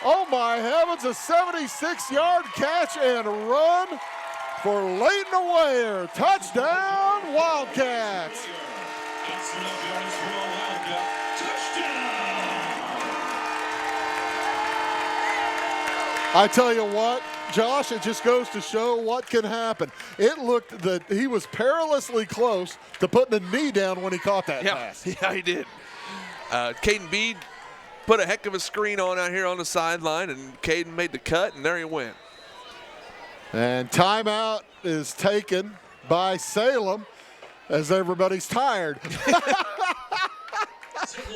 A: Oh, my heavens. A 76-yard catch and run for Leighton Ware. Touchdown, Wildcats.
C: Excellent yards for the Wildcat. Touchdown.
A: I tell you what, Josh, it just goes to show what can happen. It looked that he was perilously close to putting a knee down when he caught that pass.
B: Yeah, he did. Caden Bede put a heck of a screen on out here on the sideline, and Caden made the cut, and there he went.
A: And timeout is taken by Salem as everybody's tired.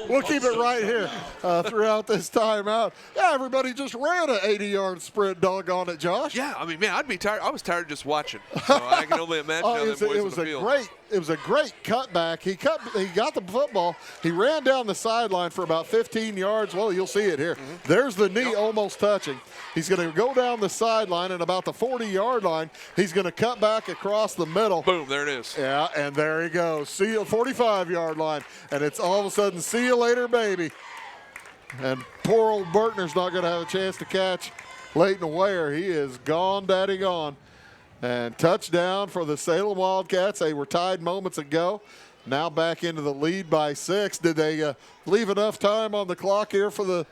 A: We'll keep it right here throughout this timeout. Yeah, everybody just ran an 80-yard sprint, doggone it, Josh.
B: Yeah, I mean, man, I'd be tired. I was tired just watching. So I can only imagine how them boys
A: It
B: on
A: was
B: the
A: a
B: field.
A: great cutback. He got the football. He ran down the sideline for about 15 yards. Well, you'll see it here. There's the knee almost touching. He's going to go down the sideline, and about the 40-yard line, he's going to cut back across the middle.
B: Boom, there it is.
A: Yeah, and there he goes. See you 45-yard line, and it's all of a sudden, see you later, baby. And poor old Berkner's not going to have a chance to catch Leighton Ware. He is gone, daddy gone. And touchdown for the Salem Wildcats. They were tied moments ago. Now back into the lead by 6. Did they leave enough time on the clock here for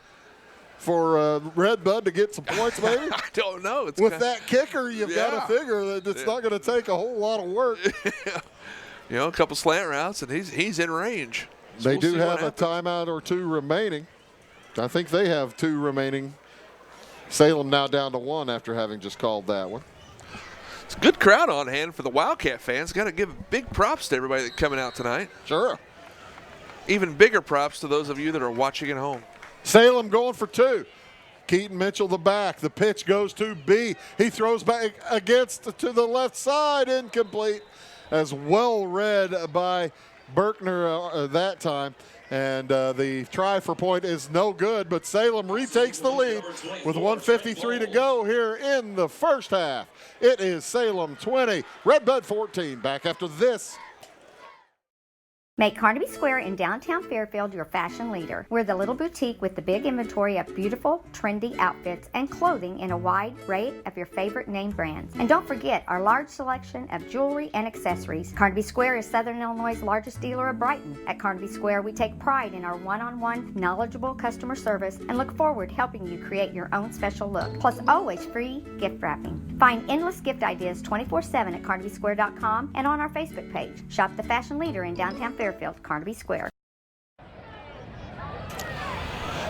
A: Red Bud to get some points, maybe?
B: I don't know.
A: With that kicker, you've got
B: Yeah.
A: to figure that it's not going to take a whole lot of work.
B: You know, a couple slant routes, and he's in range. So
A: They
B: we'll
A: do
B: see what
A: have a
B: happens.
A: timeout or 2 remaining. I think they have 2 remaining. Salem now down to 1 after having just called that one.
B: It's a good crowd on hand for the Wildcat fans. Got to give big props to everybody that's coming out tonight.
A: Sure.
B: Even bigger props to those of you that are watching at home.
A: Salem going for 2. Keaton Mitchell the back. The pitch goes to B. He throws back to the left side. Incomplete. As well read by Berkner that time. And the try for point is no good, but Salem retakes the lead with 1:53 to go here in the first half. It is Salem 20, Red Bud 14. Back after this.
M: Make Carnaby Square in downtown Fairfield your fashion leader. We're the little boutique with the big inventory of beautiful, trendy outfits and clothing in a wide array of your favorite name brands. And don't forget our large selection of jewelry and accessories. Carnaby Square is Southern Illinois' largest dealer of Brighton. At Carnaby Square, we take pride in our one-on-one, knowledgeable customer service and look forward to helping you create your own special look. Plus, always free gift wrapping. Find endless gift ideas 24/7 at CarnabySquare.com and on our Facebook page. Shop the fashion leader in downtown Fairfield. Carnaby Square.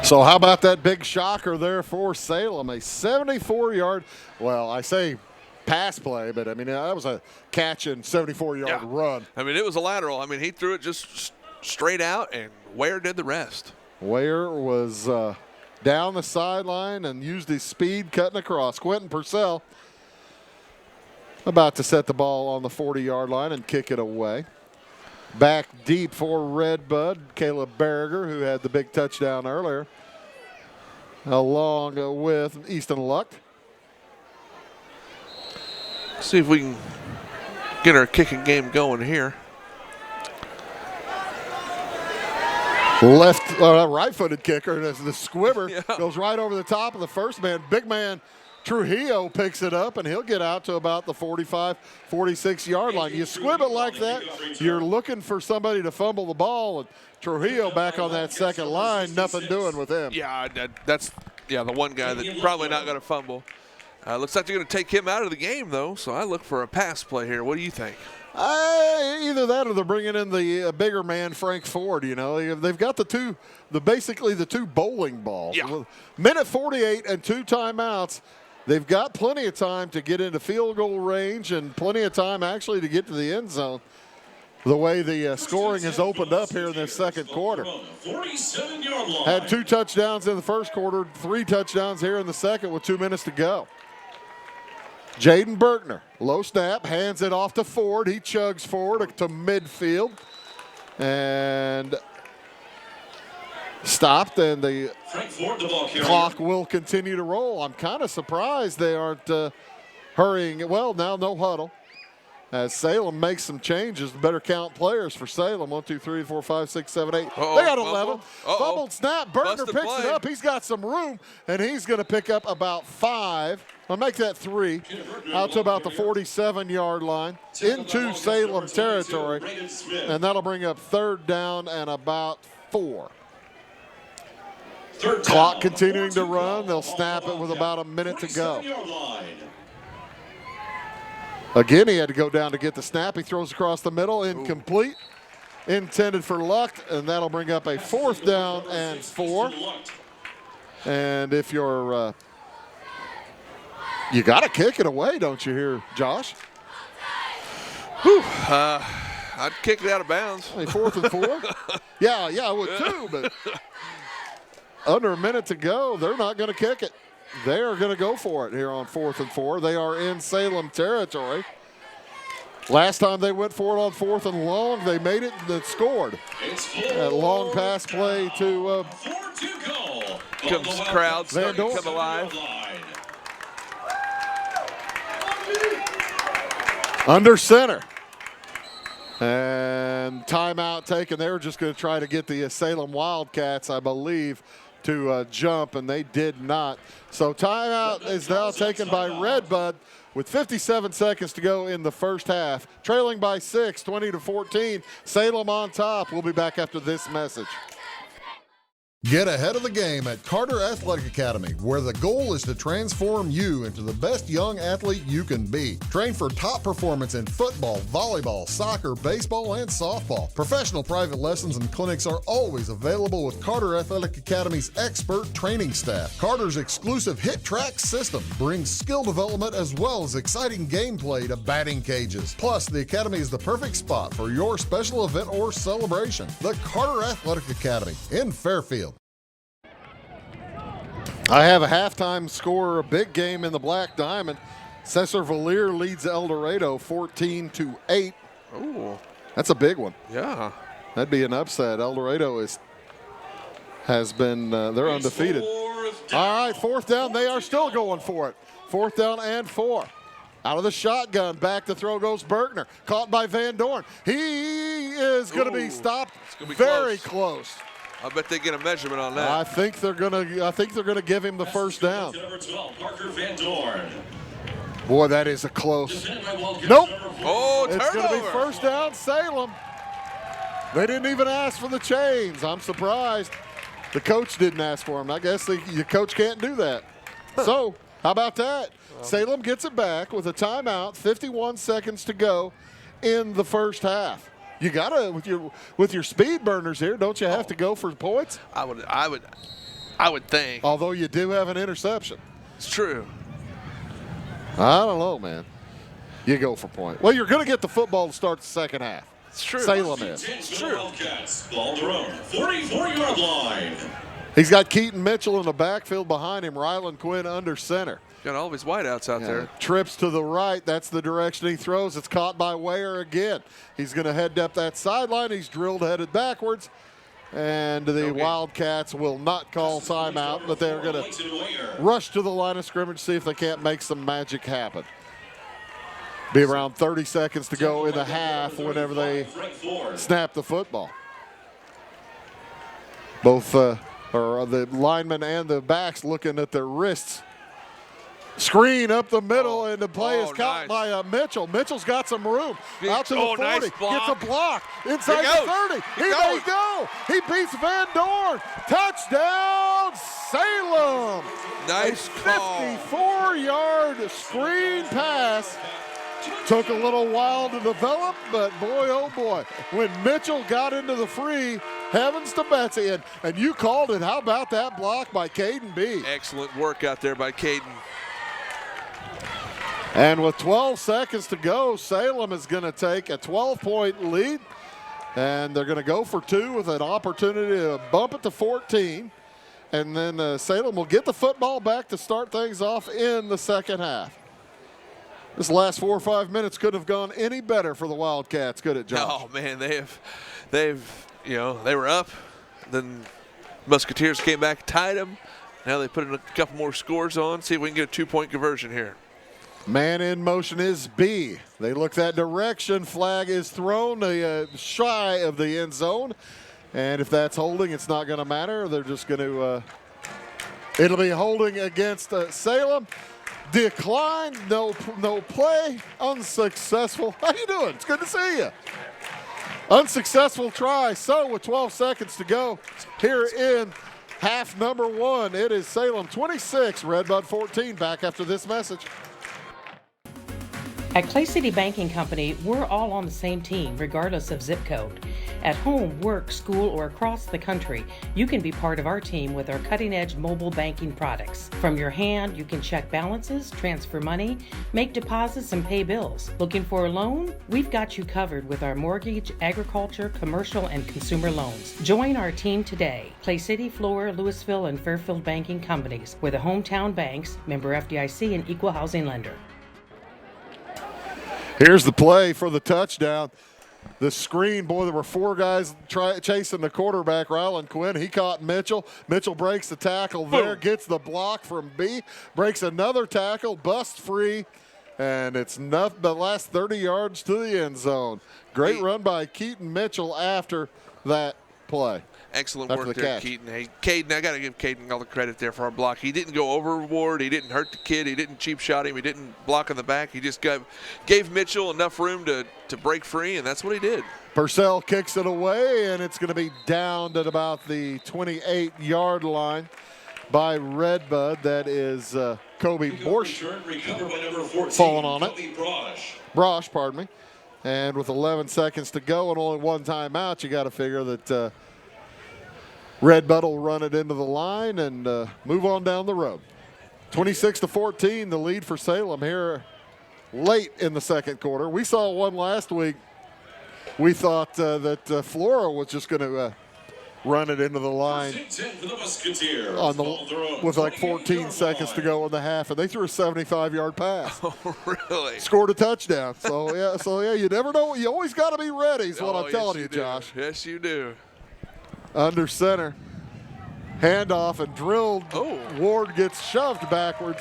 A: So how about that big shocker there for Salem? A 74-yard, well, I say pass play, but I mean, that was a catch and 74-yard run.
B: I mean, it was a lateral. I mean, he threw it just straight out, and Ware did the rest.
A: Ware was down the sideline and used his speed cutting across. Quentin Purcell about to set the ball on the 40-yard line and kick it away. Back deep for Red Bud, Caleb Berger, who had the big touchdown earlier, along with Easton Luck.
B: See if we can get our kicking game going here.
A: Right-footed kicker. The squibber goes right over the top of the first man. Big man Trujillo picks it up, and he'll get out to about the 45, 46-yard line. You squib it like that, you're looking for somebody to fumble the ball, and Trujillo back on that second line, nothing doing with him.
B: Yeah, that's the one guy that's probably not going to fumble. Looks like they're going to take him out of the game, though, so I look for a pass play here. What do you think?
A: Either that or they're bringing in the bigger man, Frank Ford. You know, they've got basically the two bowling balls.
B: Yeah.
A: Minute 48 and 2 timeouts. They've got plenty of time to get into field goal range and plenty of time actually to get to the end zone. The way the scoring has opened up here in this second quarter. Had 2 touchdowns in the first quarter, 3 touchdowns here in the second with 2 minutes to go. Jaden Berkner, low snap, hands it off to Ford. He chugs forward to midfield and stopped, and the clock will continue to roll. I'm kind of surprised they aren't hurrying. Well, now no huddle. As Salem makes some changes, better count players for Salem. 1, 2, 3, 4, 5, 6, 7, 8. They got 11. Fumbled snap. Berkner picks it up. He's got some room, and he's going to pick up about 5. I'll make that 3. Out to about the 47-yard line into Salem territory, and that'll bring up 3rd down and about 4. Clock continuing to run. They'll snap it with about a minute to go. Again, he had to go down to get the snap. He throws across the middle, incomplete. Intended for Luck, and that'll bring up a 4th down and 4. And if you're, you got to kick it away, don't you hear, Josh?
B: Whew. I'd kick it out of bounds.
A: Hey, 4th and 4? Yeah, I would too, but under a minute to go, they're not going to kick it. They are going to go for it here on 4th and 4. They are in Salem territory. Last time they went for it on 4th and long, they made it and scored. That long pass play to
B: comes crowd starting to come alive.
A: Under center. And timeout taken. They were just going to try to get the Salem Wildcats, I believe, to jump, and they did not. So timeout is now taken by Redbud with 57 seconds to go in the first half. Trailing by 6, 20-14. Salem on top. We'll be back after this message.
E: Get ahead of the game at Carter Athletic Academy, where the goal is to transform you into the best young athlete you can be. Train for top performance in football, volleyball, soccer, baseball, and softball. Professional private lessons and clinics are always available with Carter Athletic Academy's expert training staff. Carter's exclusive Hit Track system brings skill development as well as exciting gameplay to batting cages. Plus, the Academy is the perfect spot for your special event or celebration. The Carter Athletic Academy in Fairfield.
A: I have a halftime score, a big game in the Black Diamond. Cesar Valier leads El Dorado 14-8.
B: Ooh,
A: that's a big one.
B: Yeah,
A: that'd be an upset. El Dorado has been they're undefeated. All right, 4th down. They are still going for it. 4th down and 4. Out of the shotgun, back to throw goes Berkner. Caught by Van Dorn. He is going to be stopped. Very close.
B: I bet they get a measurement on that.
A: I think they're gonna give him the first down. Boy, that is a close. Nope.
B: Oh,
A: it's gonna be first down, Salem. They didn't even ask for the chains. I'm surprised. The coach didn't ask for them. I guess the coach can't do that. So how about that? Salem gets it back with a timeout. 51 seconds to go in the first half. You gotta with your speed burners here. Don't you have to go for points?
B: I would think.
A: Although you do have an interception.
B: It's true.
A: I don't know, man. You go for point. Well, you're going to get the football to start the second half.
B: It's true.
A: Salem is.
B: It's true.
C: Ball their own 44-yard line.
A: He's got Keaton Mitchell in the backfield behind him. Ryland Quinn under center.
B: Got all of his wideouts out there.
A: Trips to the right. That's the direction he throws. It's caught by Weyer again. He's going to head up that sideline. He's drilled headed backwards. And the Wildcats will not call timeout, but they're going to rush to the line of scrimmage, see if they can't make some magic happen. Be around 30 seconds to go in the half whenever they snap the football. Both or the linemen and the backs looking at their wrists. Screen up the middle, and the play is caught by Mitchell. Mitchell's got some room. Out to the 40.
B: Nice
A: Gets a block. Inside the 30. He may go. He beats Van Dorn. Touchdown, Salem.
B: Nice call.
A: 54-yard screen pass. Took a little while to develop, but boy, oh boy, when Mitchell got into the free, heavens to Betsy, and you called it. How about that block by Caden B?
B: Excellent work out there by Caden.
A: And with 12 seconds to go, Salem is going to take a 12-point lead, and they're going to go for 2 with an opportunity to bump it to 14. And then Salem will get the football back to start things off in the second half. This last 4 or 5 minutes couldn't have gone any better for the Wildcats, could it, Josh?
B: Oh man, they've they were up, then Musketeers came back, tied them. Now they put in a couple more scores on. See if we can get a 2-point conversion here.
A: Man in motion is B. They look that direction. Flag is thrown shy of the end zone, and if that's holding, it's not going to matter. They're just going to. It'll be holding against Salem. Decline, no play, unsuccessful. How you doing? It's good to see you. Unsuccessful try. So with 12 seconds to go here in half number 1, it is Salem 26, Redbud 14. Back after this message.
N: At Clay City Banking Company, we're all on the same team, regardless of zip code. At home, work, school, or across the country, you can be part of our team with our cutting-edge mobile banking products. From your hand, you can check balances, transfer money, make deposits, and pay bills. Looking for a loan? We've got you covered with our mortgage, agriculture, commercial, and consumer loans. Join our team today. Clay City, Flora, Louisville, and Fairfield Banking Companies. We're the hometown banks, member FDIC, and equal housing lender.
A: Here's the play for the touchdown. The screen, boy, there were 4 guys chasing the quarterback, Rylan Quinn. He caught Mitchell. Mitchell breaks the tackle there, gets the block from B, breaks another tackle, busts free, and it's nothing but last 30 yards to the end zone. Great run by Keaton Mitchell after that play.
B: Excellent work there, Keaton. Hey, Caden, I got to give Caden all the credit there for our block. He didn't go overboard. He didn't hurt the kid. He didn't cheap shot him. He didn't block in the back. He just gave Mitchell enough room to break free, and that's what he did.
A: Purcell kicks it away, and it's going to be down at about the 28-yard line by Redbud. That is Kobe Borsch falling on it. Brosh, pardon me. And with 11 seconds to go and only 1 timeout, you got to figure that Redbud will run it into the line and move on down the road. 26-14, the lead for Salem here late in the second quarter. We saw one last week. We thought that Flora was just going to run it into the line with like 14 seconds to go in the half, and they threw a 75-yard pass.
B: Oh, really?
A: Scored a touchdown. So yeah, you never know. You always got to be ready is what I'm telling you, Josh.
B: Yes, you do.
A: Under center. Handoff and drilled. Ward gets shoved backwards,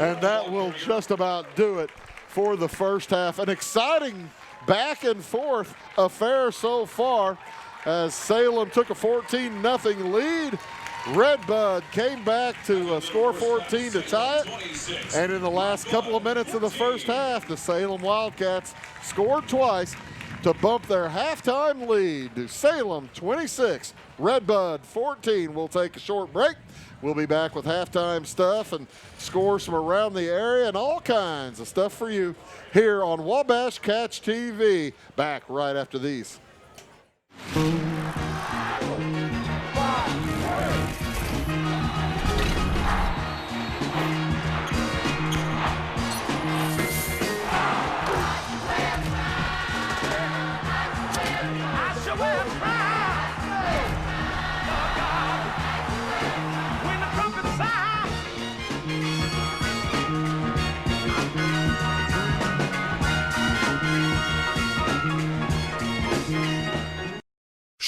A: and that will just about do it for the first half. An exciting back and forth affair so far as Salem took a 14-0 lead. Redbud came back to score 14 to tie it. And in the last couple of minutes of the first half, the Salem Wildcats scored twice to bump their halftime lead to Salem 26, Redbud 14. We'll take a short break. We'll be back with halftime stuff and scores from around the area and all kinds of stuff for you here on Wabash Catch TV. Back right after these.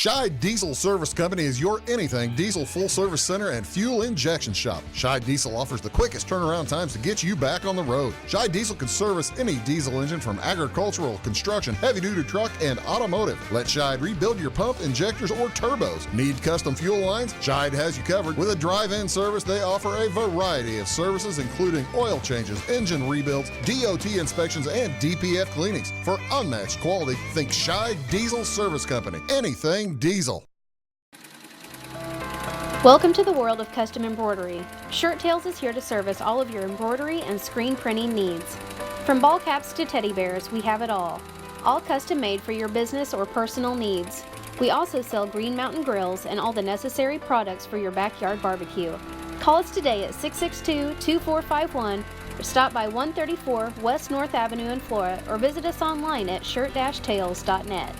E: Scheid Diesel Service Company is your anything diesel full-service center and fuel injection shop. Scheid Diesel offers the quickest turnaround times to get you back on the road. Scheid Diesel can service any diesel engine from agricultural, construction, heavy-duty truck, and automotive. Let Scheid rebuild your pump, injectors, or turbos. Need custom fuel lines? Scheid has you covered. With a drive-in service, they offer a variety of services including oil changes, engine rebuilds, DOT inspections, and DPF cleanings. For unmatched quality, think Scheid Diesel Service Company. Anything diesel.
F: Welcome to the world of custom embroidery. Shirt Tails is here to service all of your embroidery and screen printing needs. From ball caps to teddy bears, we have it all. All custom made for your business or personal needs. We also sell Green Mountain grills and all the necessary products for your backyard barbecue. Call us today at 662-2451 or stop by 134 West North Avenue in Flora or visit us online at shirt-tails.net.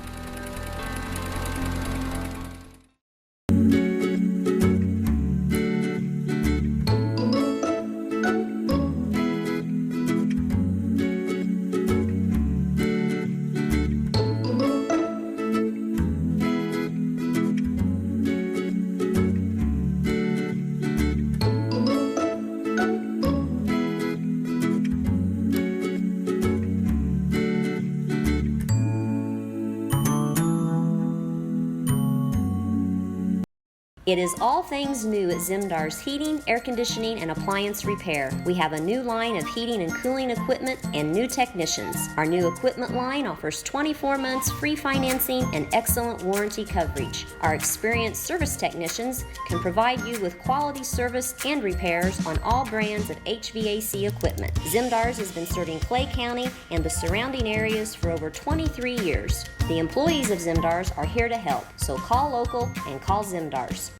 G: It is all things new at Zimdar's Heating, Air Conditioning, and Appliance Repair. We have a new line of heating and cooling equipment and new technicians. Our new equipment line offers 24 months free financing and excellent warranty coverage. Our experienced service technicians can provide you with quality service and repairs on all brands of HVAC equipment. Zimdar's has been serving Clay County and the surrounding areas for over 23 years. The employees of Zimdar's are here to help, so call local and call Zimdar's.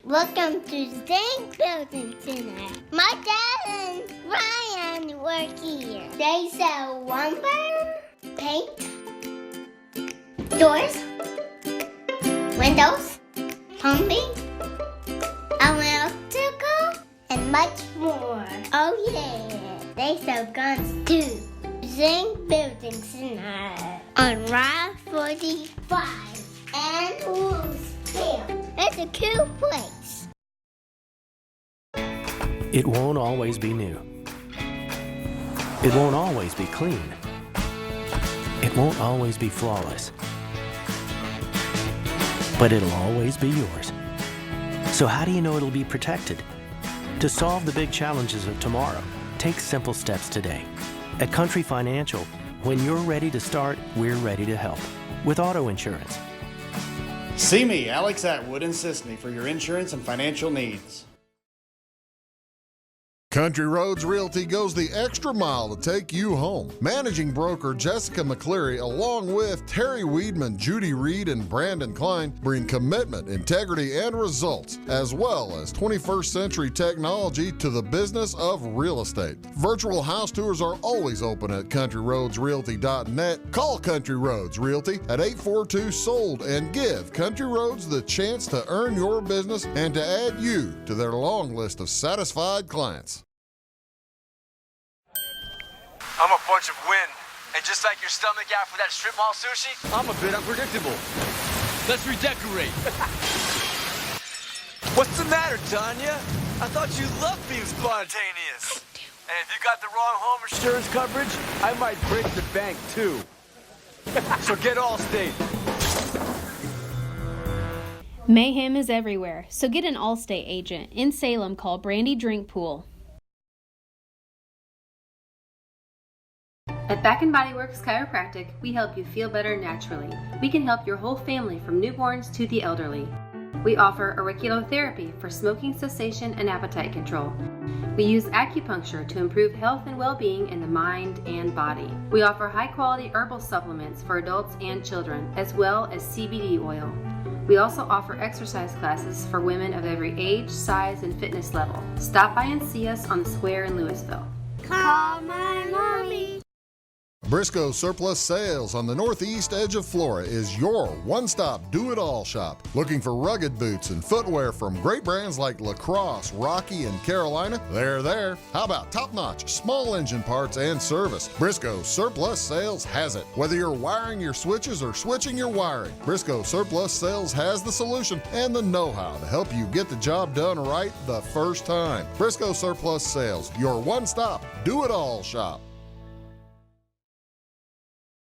H: Welcome to Zinc Building Center. My dad and Ryan work here. They sell lumber, paint, doors, windows, plumbing, electrical, and much more. Oh yeah, they sell guns too. Zinc Building Center on Route 45 and Louisville. It's a cool place.
I: It won't always be new. It won't always be clean. It won't always be flawless. But it'll always be yours. So how do you know it'll be protected? To solve the big challenges of tomorrow, take simple steps today. At Country Financial, when you're ready to start, we're ready to help. With auto insurance.
J: See me, Alex Atwood in Sisney, for your insurance and financial needs.
E: Country Roads Realty goes the extra mile to take you home. Managing broker Jessica McCleary, along with Terry Weedman, Judy Reed, and Brandon Klein, bring commitment, integrity, and results, as well as 21st century technology to the business of real estate. Virtual house tours are always open at CountryRoadsRealty.net. Call Country Roads Realty at 842-SOLD and give Country Roads the chance to earn your business and to add you to their long list of satisfied clients.
K: I'm a bunch of wind. And just like your stomach after that strip mall sushi, I'm a bit unpredictable. Let's redecorate. What's the matter, Tanya? I thought you loved being spontaneous. And if you got the wrong home insurance coverage, I might break the bank too. So get Allstate.
F: Mayhem is everywhere, so get an Allstate agent. In Salem, call Brandy Drink Pool.
L: At Back & Body Works Chiropractic, we help you feel better naturally. We can help your whole family from newborns to the elderly. We offer auriculotherapy for smoking cessation and appetite control. We use acupuncture to improve health and well-being in the mind and body. We offer high-quality herbal supplements for adults and children, as well as CBD oil. We also offer exercise classes for women of every age, size, and fitness level. Stop by and see us on the square in Louisville.
H: Call my mommy.
E: Briscoe Surplus Sales on the northeast edge of Flora is your one-stop do-it-all shop. Looking for rugged boots and footwear from great brands like Lacrosse, Rocky, and Carolina? They're there. How about top-notch small engine parts and service? Briscoe Surplus Sales has it. Whether you're wiring your switches or switching your wiring, Briscoe Surplus Sales has the solution and the know-how to help you get the job done right the first time. Briscoe Surplus Sales, your one-stop do-it-all shop.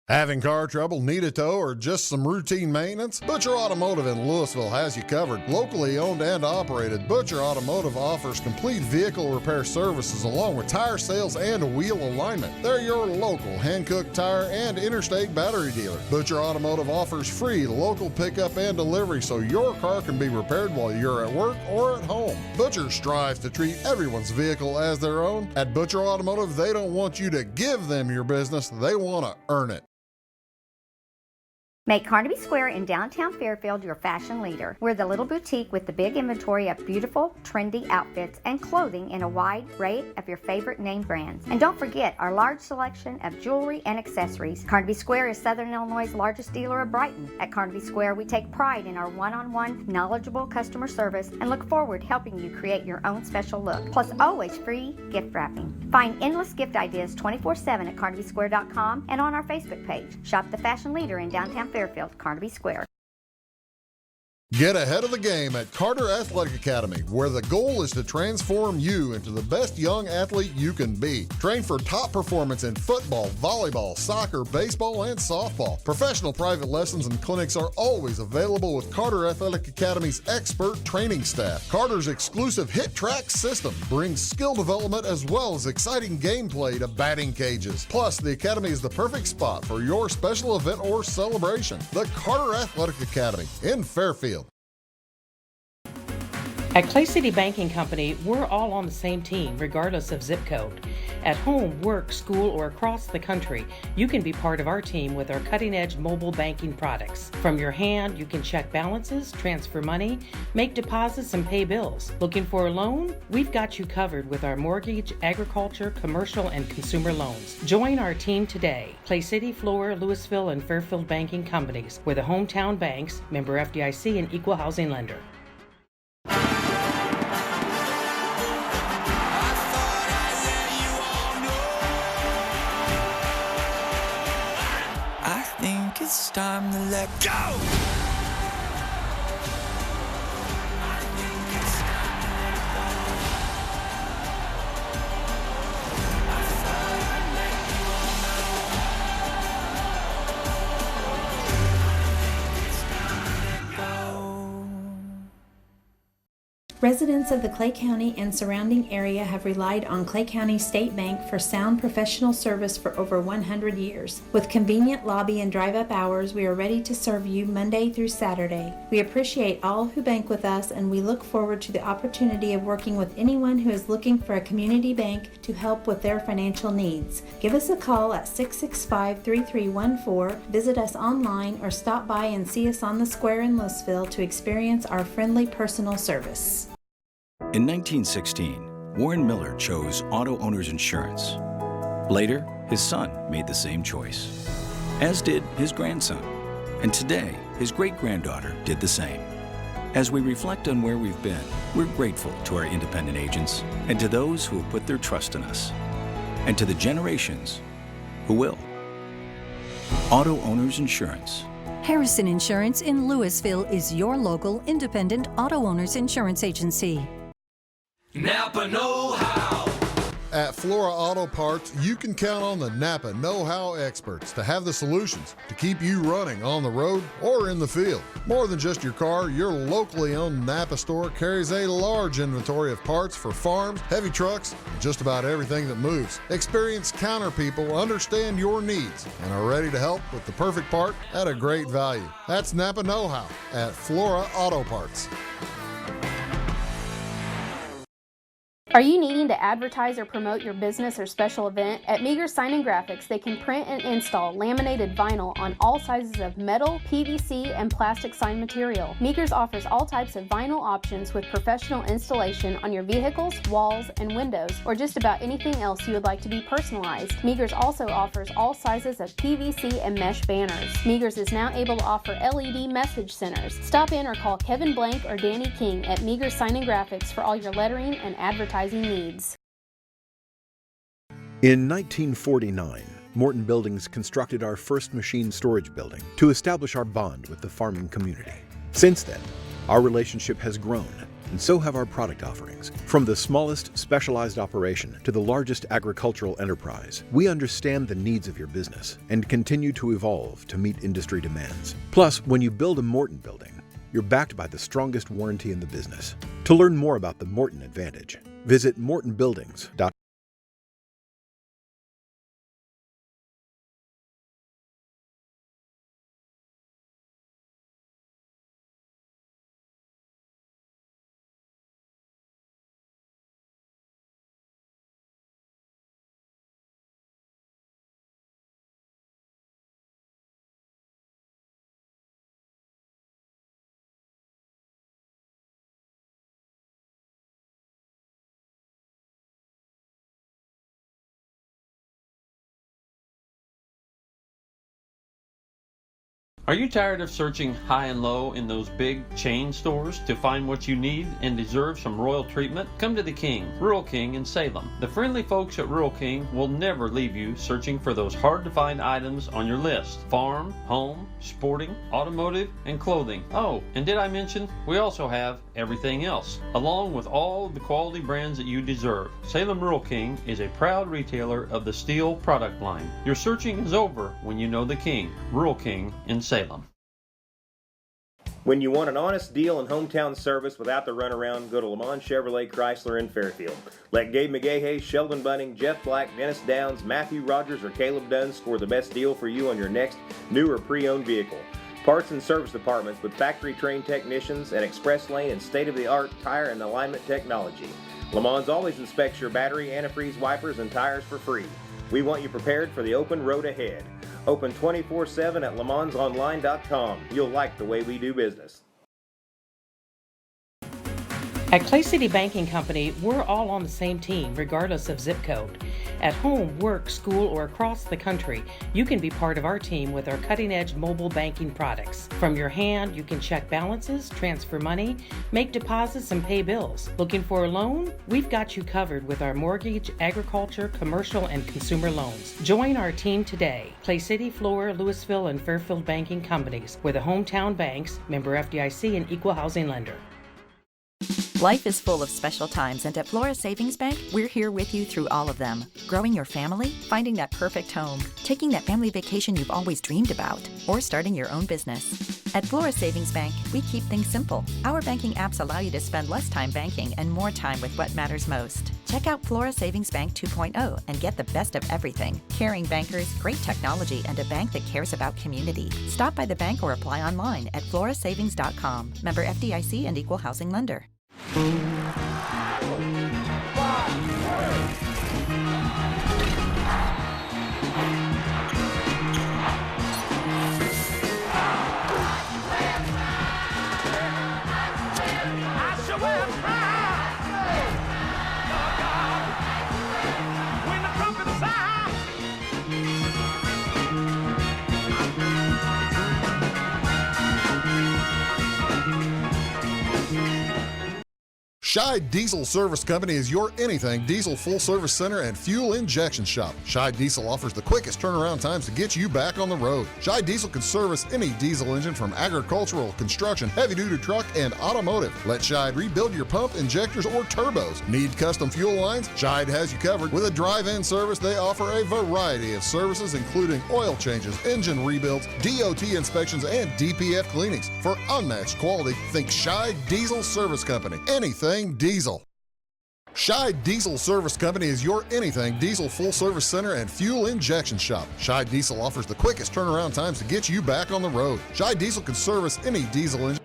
E: Having car trouble, need a tow, or just some routine maintenance? Butcher Automotive in Louisville has you covered. Locally owned and operated, Butcher Automotive offers complete vehicle repair services along with tire sales and wheel alignment. They're your local Hankook tire and interstate battery dealer. Butcher Automotive offers free local pickup and delivery so your car can be repaired while you're at work or at home. Butcher strives to treat everyone's vehicle as their own. At Butcher Automotive, they don't want you to give them your business, they want to earn it.
M: Make Carnaby Square in downtown Fairfield your fashion leader. We're the little boutique with the big inventory of beautiful, trendy outfits and clothing in a wide array of your favorite name brands. And don't forget our large selection of jewelry and accessories. Carnaby Square is Southern Illinois' largest dealer of Brighton. At Carnaby Square, we take pride in our one-on-one, knowledgeable customer service and look forward to helping you create your own special look. Plus, always free gift wrapping. Find endless gift ideas 24/7 at CarnabySquare.com and on our Facebook page. Shop the fashion leader in downtown Fairfield, Carnaby Square.
E: Get ahead of the game at Carter Athletic Academy, where the goal is to transform you into the best young athlete you can be. Train for top performance in football, volleyball, soccer, baseball, and softball. Professional private lessons and clinics are always available with Carter Athletic Academy's expert training staff. Carter's exclusive Hit Track system brings skill development as well as exciting gameplay to batting cages. Plus, the Academy is the perfect spot for your special event or celebration. The Carter Athletic Academy in Fairfield.
N: At Clay City Banking Company, we're all on the same team, regardless of zip code. At home, work, school, or across the country, you can be part of our team with our cutting-edge mobile banking products. From your hand, you can check balances, transfer money, make deposits, and pay bills. Looking for a loan? We've got you covered with our mortgage, agriculture, commercial, and consumer loans. Join our team today. Clay City, Flora, Louisville, and Fairfield Banking Companies. We're the hometown banks, member FDIC, and equal housing lender.
O: It's time to let go!
P: Residents of the Clay County and surrounding area have relied on Clay County State Bank for sound professional service for over 100 years. With convenient lobby and drive-up hours, we are ready to serve you Monday through Saturday. We appreciate all who bank with us, and we look forward to the opportunity of working with anyone who is looking for a community bank to help with their financial needs. Give us a call at 665-3314, visit us online, or stop by and see us on the square in Louisville to experience our friendly personal service.
Q: In 1916, Warren Miller chose Auto Owners Insurance. Later, his son made the same choice, as did his grandson. And today, his great-granddaughter did the same. As we reflect on where we've been, we're grateful to our independent agents and to those who have put their trust in us, and to the generations who will. Auto Owners Insurance.
R: Harrison Insurance in Louisville is your local independent auto owners insurance agency.
O: Napa know-how.
E: At Flora Auto Parts, you can count on the Napa know-how experts to have the solutions to keep you running on the road or in the field. More than just your car, your locally owned Napa store carries a large inventory of parts for farms, heavy trucks, and just about everything that moves. Experienced counter people understand your needs and are ready to help with the perfect part at a great value. That's Napa know-how at Flora Auto Parts.
F: Are you needing to advertise or promote your business or special event? At Meagher's Sign and Graphics, they can print and install laminated vinyl on all sizes of metal, PVC, and plastic sign material. Meagher's offers all types of vinyl options with professional installation on your vehicles, walls, and windows, or just about anything else you would like to be personalized. Meagher's also offers all sizes of PVC and mesh banners. Meagher's is now able to offer LED message centers. Stop in or call Kevin Blank or Danny King at Meagher's Sign and Graphics for all your lettering and advertising needs.
S: In 1949, Morton Buildings constructed our first machine storage building to establish our bond with the farming community. Since then, our relationship has grown, and so have our product offerings. From the smallest specialized operation to the largest agricultural enterprise, we understand the needs of your business and continue to evolve to meet industry demands. Plus, when you build a Morton building, you're backed by the strongest warranty in the business. To learn more about the Morton Advantage, visit mortonbuildings.com.
T: Are you tired of searching high and low in those big chain stores to find what you need and deserve some royal treatment? Come to the King, Rural King in Salem. The friendly folks at Rural King will never leave you searching for those hard to find items on your list. Farm, home, sporting, automotive, and clothing. Oh, and did I mention we also have everything else, along with all the quality brands that you deserve. Salem Rural King is a proud retailer of the steel product line. Your searching is over when you know the King, Rural King in Salem.
U: When you want an honest deal and hometown service without the runaround, go to Lamont Chevrolet Chrysler in Fairfield. Let Gabe McGahey, Sheldon Bunning, Jeff Black, Dennis Downs, Matthew Rogers, or Caleb Dunn score the best deal for you on your next new or pre-owned vehicle. Parts and service departments with factory-trained technicians, and express lane and state-of-the-art tire and alignment technology. Lamont always inspects your battery, antifreeze, wipers, and tires for free. We want you prepared for the open road ahead. Open 24/7 at LeMansOnline.com. You'll like the way we do business.
N: At Clay City Banking Company, we're all on the same team, regardless of zip code. At home, work, school, or across the country, you can be part of our team with our cutting-edge mobile banking products. From your hand, you can check balances, transfer money, make deposits, and pay bills. Looking for a loan? We've got you covered with our mortgage, agriculture, commercial, and consumer loans. Join our team today. Clay City, Flora, Louisville, and Fairfield Banking Companies. We're the hometown banks, member FDIC, and equal housing lender.
D: Life is full of special times, and at Flora Savings Bank, we're here with you through all of them. Growing your family, finding that perfect home, taking that family vacation you've always dreamed about, or starting your own business. At Flora Savings Bank, we keep things simple. Our banking apps allow you to spend less time banking and more time with what matters most. Check out Flora Savings Bank 2.0 and get the best of everything. Caring bankers, great technology, and a bank that cares about community. Stop by the bank or apply online at florasavings.com. Member FDIC and equal housing lender.
E: Scheid Diesel Service Company is your anything diesel full service center and fuel injection shop. Scheid Diesel offers the quickest turnaround times to get you back on the road. Scheid Diesel can service any diesel engine from agricultural, construction, heavy-duty truck, and automotive. Let Scheid rebuild your pump, injectors, or turbos. Need custom fuel lines? Scheid has you covered. With a drive-in service, they offer a variety of services including oil changes, engine rebuilds, DOT inspections, and DPF cleanings. For unmatched quality, think Scheid Diesel Service Company. Anything diesel. Scheid Diesel Service Company is your anything diesel full service center and fuel injection shop. Scheid Diesel offers the quickest turnaround times to get you back on the road. Scheid Diesel can service any diesel engine.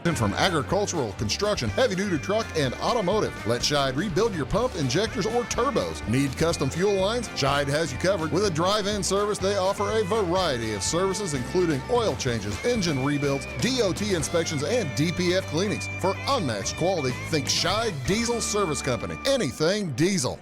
E: From agricultural, construction, heavy-duty truck, and automotive. Let Scheid rebuild your pump, injectors, or turbos. Need custom fuel lines? Scheid has you covered. With a drive-in service, they offer a variety of services, including oil changes, engine rebuilds, DOT inspections, and DPF cleanings. For unmatched quality, think Scheid Diesel Service Company. Anything diesel.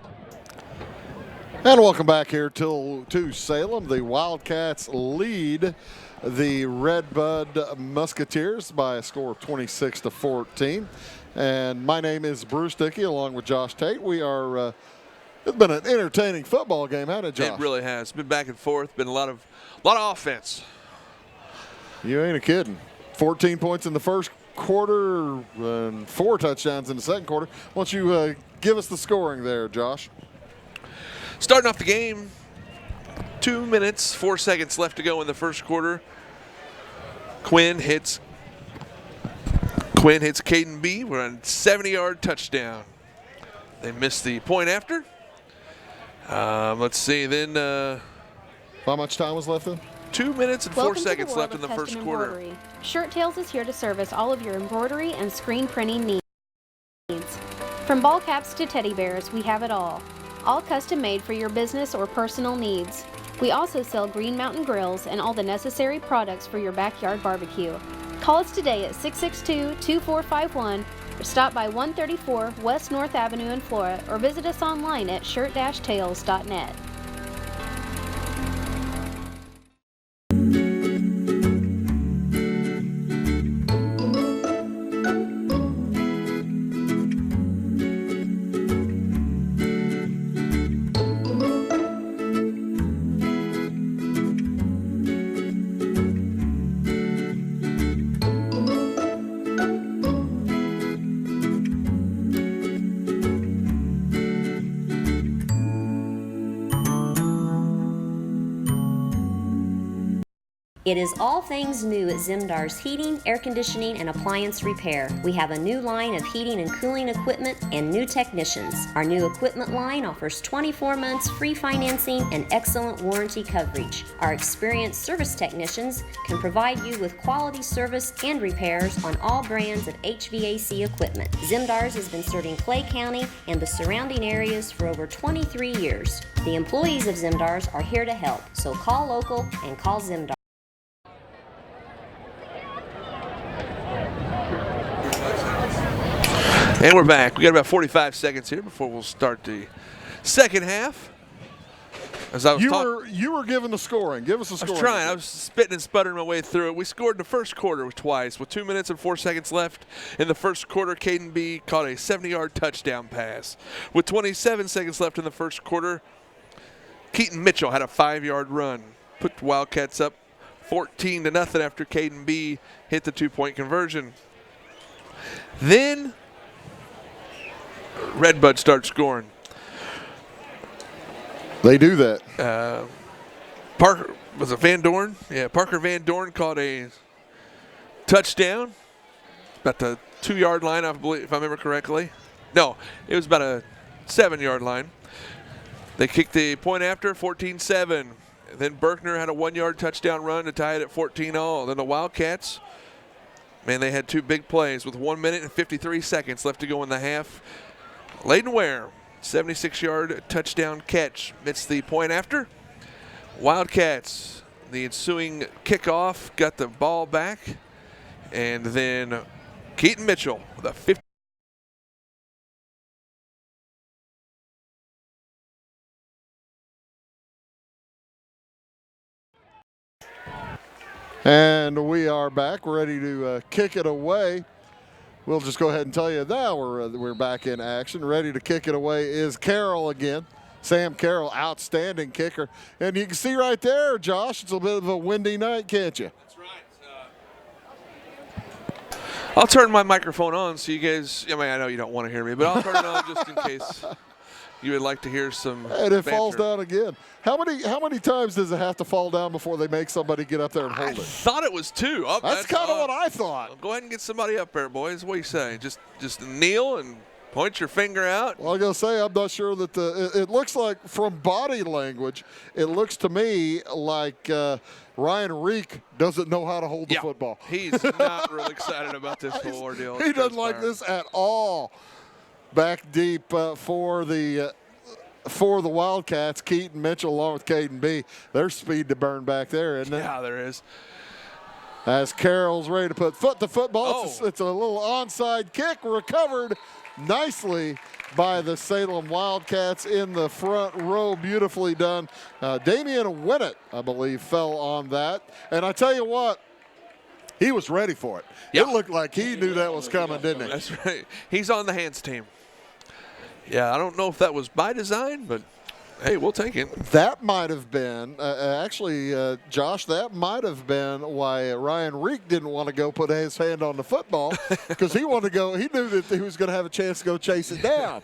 A: And welcome back here to Salem. The Wildcats lead the Red Bud Musketeers by a score of 26-14. And my name is Bruce Dickey, along with Josh Tate. We are, it's been an entertaining football game, hasn't it, Josh?
B: It really has. It's been back and forth, been a lot of offense.
A: You ain't a kidding. 14 points in the first quarter and 4 touchdowns in the second quarter. Why don't you give us the scoring there, Josh?
B: Starting off the game, 2 minutes, 4 seconds left to go in the first quarter. Quinn hits Caden B. We're on a 70-yard touchdown. They missed the point after. Let's see, then.
A: How much time was left then?
B: 2 minutes and 4 seconds left in the first quarter.
F: Shirt Tales is here to service all of your embroidery and screen printing needs. From ball caps to teddy bears, we have it all. All custom made for your business or personal needs. We also sell Green Mountain grills and all the necessary products for your backyard barbecue. Call us today at 662-2451 or stop by 134 West North Avenue in Flora or visit us online at shirt-tales.net.
G: It is all things new at Zimdar's Heating, Air Conditioning, and Appliance Repair. We have a new line of heating and cooling equipment and new technicians. Our new equipment line offers 24 months free financing and excellent warranty coverage. Our experienced service technicians can provide you with quality service and repairs on all brands of HVAC equipment. Zimdar's has been serving Clay County and the surrounding areas for over 23 years. The employees of Zimdar's are here to help, so call local and call Zimdar's.
B: And we're back. We got about 45 seconds here before we'll start the second half. As I was
A: you were given the scoring. Give us a scoring.
B: I was trying. I was spitting and sputtering my way through it. We scored in the first quarter twice with 2 minutes and 4 seconds left. In the first quarter, Caden B caught a 70-yard touchdown pass. With 27 seconds left in the first quarter, Keaton Mitchell had a 5-yard run. Put the Wildcats up 14-0 after Caden B hit the 2-point conversion. Then Red Bud starts scoring.
A: They do that.
B: Parker was it Van Dorn? Yeah, Parker Van Dorn caught a touchdown about the 2-yard line, I believe, if I remember correctly. No, it was about a 7-yard line. They kicked the point after, 14-7. Then Berkner had a 1-yard touchdown run to tie it at 14-all. Then the Wildcats, man, they had 2 big plays with 1 minute and 53 seconds left to go in the half. Layden Ware, 76-yard touchdown catch, missed the point after. Wildcats, the ensuing kickoff, got the ball back. And then Keaton Mitchell, the 50.
A: And we are back, ready to kick it away. We'll just go ahead and tell you now we're back in action. Ready to kick it away is Carroll again. Sam Carroll, outstanding kicker. And you can see right there, Josh, it's a bit of a windy night, can't you?
B: That's right. I'll turn my microphone on so you guys, I mean, I know you don't want to hear me, but I'll turn it on just in case you would like to hear some
A: And it
B: banter.
A: falls down again. How many times does it have to fall down before they make somebody get up there and hold
B: I
A: it?
B: thought it was 2. Oh,
A: That's kind of what I thought.
B: Go ahead and get somebody up there, boys. What do you say? Just kneel and Point your finger out.
A: Well, I gotta say, I'm not sure that it looks like from body language, it looks to me like Ryan Reek doesn't know how to hold the football.
B: He's not real excited about this whole ordeal.
A: He doesn't like this at all. Back deep for the Wildcats, Keaton Mitchell along with Caden B. There's speed to burn back there, isn't it?
B: Yeah, there is.
A: As Carroll's ready to put foot to football, it's a little onside kick, recovered nicely by the Salem Wildcats in the front row. Beautifully done. Damian Winnett, I believe, fell on that. And I tell you what, he was ready for it. It looked like he knew that was coming, didn't he?
B: That's right. He's on the hands team. Yeah, I don't know if that was by design, but hey, we'll take it.
A: That might have been, Josh, that might have been why Ryan Reek didn't want to go put his hand on the football, because he wanted to go. He knew that he was going to have a chance to go chase it down.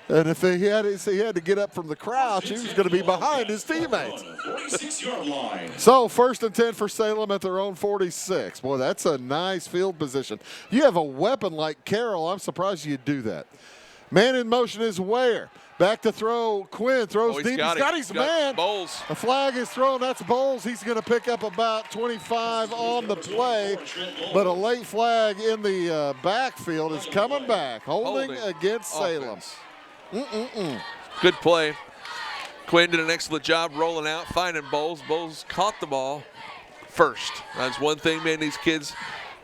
A: And if he had to get up from the crouch, he was going to be behind his teammates. So 1st and 10 for Salem at their own 46. Boy, that's a nice field position. You have a weapon like Carroll. I'm surprised you do that. Man in motion is Ware. Back to throw. Quinn throws deep. He's got his man.
B: Bowles.
A: A flag is thrown. That's Bowles. He's going to pick up about 25 on the play. But a late flag in the backfield is coming back. Holding against Salem.
B: Good play. Quinn did an excellent job rolling out, finding Bowles. Bowles caught the ball first. That's one thing, man, these kids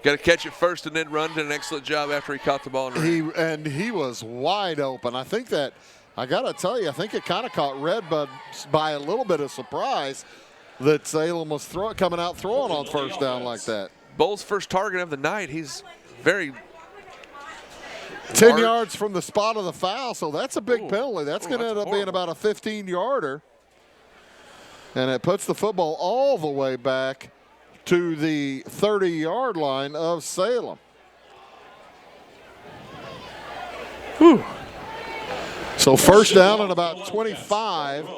B: got to catch it first and then run. Did an excellent job after he caught the ball.
A: He was wide open. I think that, I got to tell you, I think it kind of caught Redbud by a little bit of surprise that Salem was coming out throwing on first down like that.
B: Bowles' first target of the night. He's very
A: 10 yards from the spot of the foul, so that's a big penalty. That's going to end up being about a 15-yarder. And it puts the football all the way back to the 30-yard line of Salem. Whew. So first down at about 25,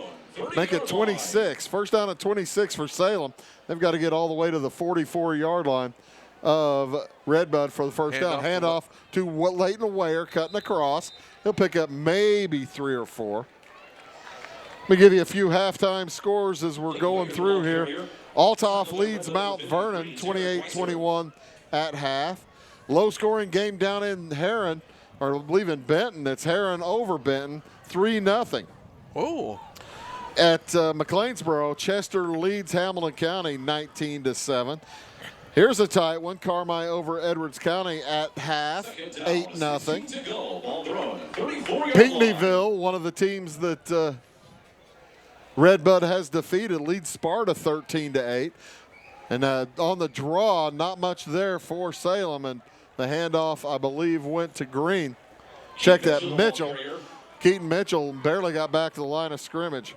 A: make it 26. First down at 26 for Salem. They've got to get all the way to the 44-yard line of Redbud for the first down. Handoff to Leighton Ware, cutting across. He'll pick up maybe 3 or 4. Let me give you a few halftime scores as we're going through here. Althoff leads Mount Vernon 28-21 at half. Low-scoring game down in Heron, or I believe in Benton. It's Heron over Benton, 3-0.
B: Oh.
A: At McLeansboro, Chester leads Hamilton County 19-7. Here's a tight one. Carmi over Edwards County at half, 8-0. Pinckneyville, one of the teams that Redbud has defeated, leads Sparta 13-8. And on the draw, not much there for Salem. And the handoff, I believe, went to Green. Check that, Mitchell. Keaton Mitchell barely got back to the line of scrimmage.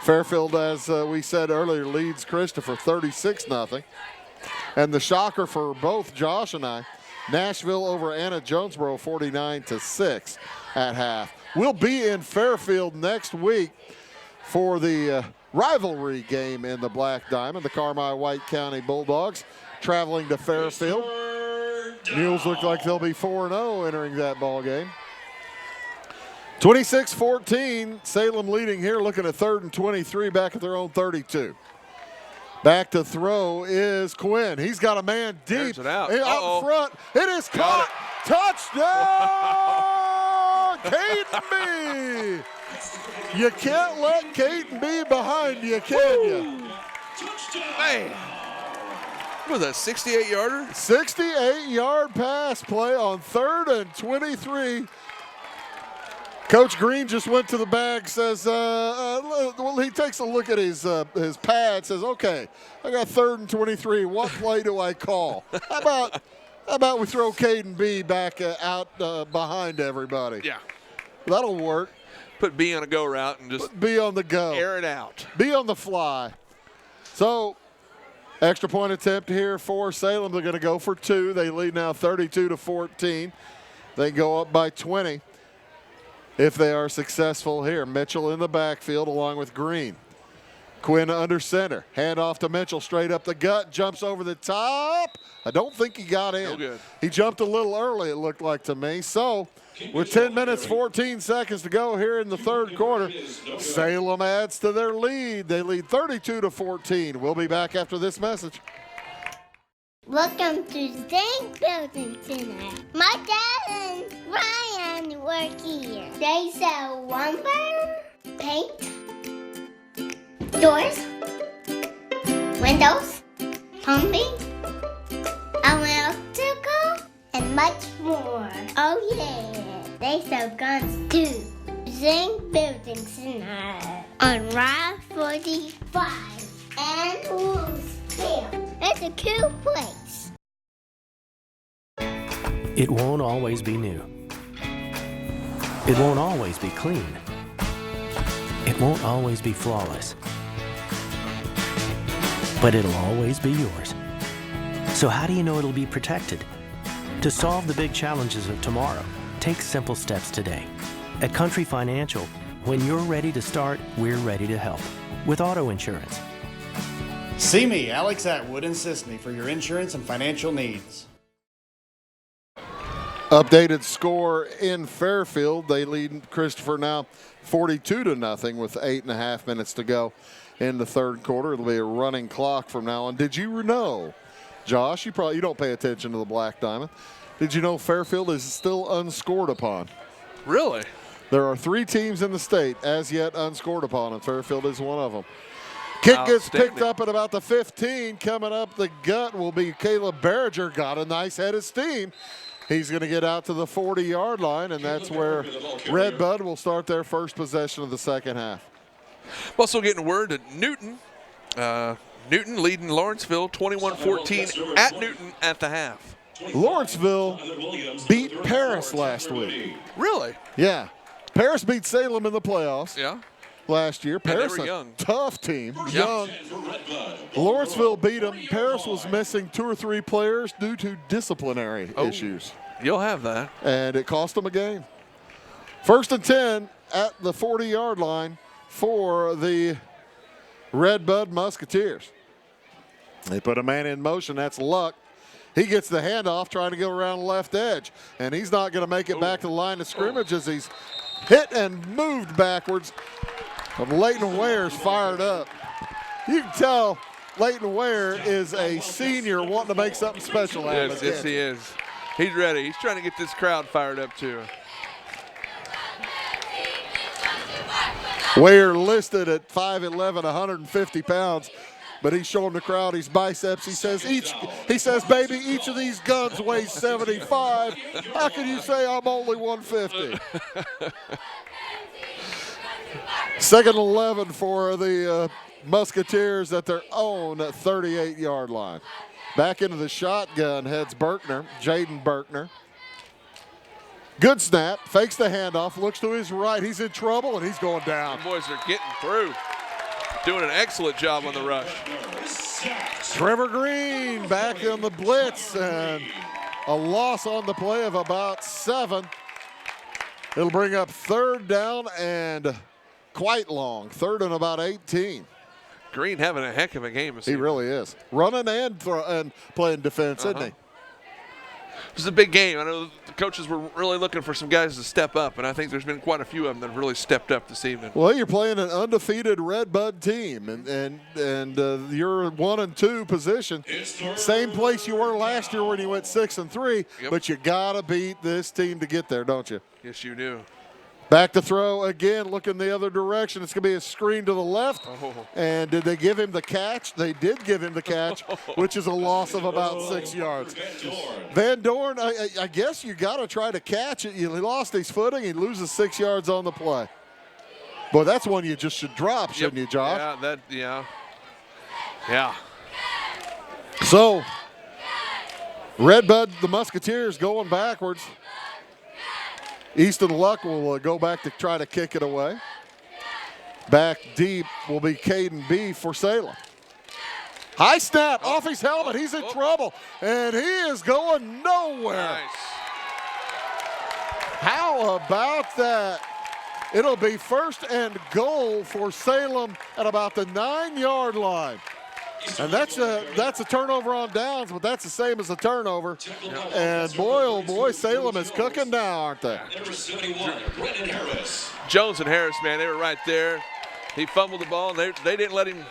A: Fairfield, as we said earlier, leads Christopher 36-0. And the shocker for both Josh and I, Nashville over Anna Jonesboro 49-6 at half. We'll be in Fairfield next week for the rivalry game in the Black Diamond. The Carmi White County Bulldogs traveling to Fairfield. Mules look like they'll be 4-0 entering that ball game. 26-14, Salem leading here, looking at 3rd and 23 back at their own 32. Back to throw is Quinn. He's got a man deep out in front. It is caught. Touchdown, Caden B. You can't let Caden B behind you, can you?
B: Man. What was that, 68-yarder?
A: 68-yard pass play on 3rd and 23. Coach Green just went to the bag, says, well, he takes a look at his pad, says, okay, I got 3rd and 23. What play do I call? How about we throw Caden B back out behind everybody?
B: Yeah.
A: That'll work.
B: Put B on a go route and just
A: be on the go.
B: Air it out.
A: Be on the fly. So, extra point attempt here for Salem. They're going to go for 2. They lead now 32-14. They go up by 20. If they are successful here. Mitchell in the backfield along with Green. Quinn under center. Hand off to Mitchell, straight up the gut, jumps over the top. I don't think he got in.
B: No good.
A: He jumped a little early, it looked like to me. So With 10 minutes, 14 seconds to go here in the third quarter, Salem adds to their lead. They lead 32-14. We'll be back after this message.
H: Welcome to Zinc Building Center. My dad and Ryan work here. They sell lumber, paint, doors, windows, plumbing, electrical, and much more. Oh yeah, they sell guns too. Zinc Building Center on Route 45 and Louisville. It's a cool place.
I: It won't always be new. It won't always be clean. It won't always be flawless. But it'll always be yours. So how do you know it'll be protected? To solve the big challenges of tomorrow, take simple steps today. At Country Financial, when you're ready to start, we're ready to help. With auto insurance.
J: See me, Alex Atwood in Sisney, for your insurance and financial needs.
A: Updated score in Fairfield. They lead Christopher now 42-0 with 8.5 minutes to go in the third quarter. It'll be a running clock from now on. Did you know, Josh, you don't pay attention to the Black Diamond. Did you know Fairfield is still unscored upon?
B: Really?
A: There are 3 teams in the state as yet unscored upon, and Fairfield is one of them. Kick gets picked up at about the 15. Coming up the gut will be Caleb Berger. Got a nice head of steam. He's going to get out to the 40-yard line, and that's where Red Bud will start their first possession of the second half.
B: Also getting word that Newton leading Lawrenceville 21-14 at Newton at the half.
A: Lawrenceville beat Paris last week.
B: Really?
A: Yeah. Paris beat Salem in the playoffs.
B: Yeah.
A: Last year. Paris,
B: they were
A: a
B: young.
A: tough team, young. Lawrenceville beat them. Paris was missing 2 or 3 players due to disciplinary issues.
B: You'll have that.
A: And it cost them a game. 1st and 10 at the 40-yard line for the Red Bud Musketeers. They put a man in motion. That's Luck. He gets the handoff trying to go around the left edge, and he's not going to make it back to the line of scrimmage as he's hit and moved backwards. But Leighton Ware's fired up. You can tell Leighton Ware is a senior wanting to make something special out of it.
B: Yes, he is. He's ready. He's trying to get this crowd fired up too.
A: Ware listed at 5'11", 150 pounds. But he's showing the crowd his biceps. He says, baby, each of these guns weighs 75. How can you say I'm only 150? 2nd and 11 for the Musketeers at their own 38-yard line. Back into the shotgun heads Berkner, Jaden Berkner. Good snap, fakes the handoff, looks to his right. He's in trouble, and he's going down.
B: The boys are getting through. Doing an excellent job on the rush.
A: Trevor Green back on the blitz, and a loss on the play of about 7. It'll bring up 3rd down and quite long. 3rd and about 18.
B: Green having a heck of a game.
A: He really is. Running and playing defense, isn't he?
B: This is a big game. I know the coaches were really looking for some guys to step up, and I think there's been quite a few of them that have really stepped up this evening.
A: Well, you're playing an undefeated Red Bud team, and you're 1-2 position. Same place you were last year when you went 6-3, but you got to beat this team to get there, don't you?
B: Yes, you do.
A: Back to throw again, looking the other direction. It's going to be a screen to the left. And did they give him the catch? They did give him the catch, which is a loss of about 6 yards. Van Dorn, I guess you got to try to catch it. He lost his footing. He loses 6 yards on the play. Boy, that's one you just should drop, shouldn't you, Josh?
B: Yeah.
A: So, Red Bud, the Musketeers going backwards. Easton Luck will go back to try to kick it away. Back deep will be Caden B for Salem. High snap off his helmet. He's in trouble, and he is going nowhere.
B: Nice.
A: How about that? It'll be 1st and goal for Salem at about the 9-yard line. And that's a turnover on downs, but that's the same as a turnover. And boy, oh boy, Salem is cooking now, aren't they?
B: Jones and Harris, man, they were right there. He fumbled the ball, and they didn't let him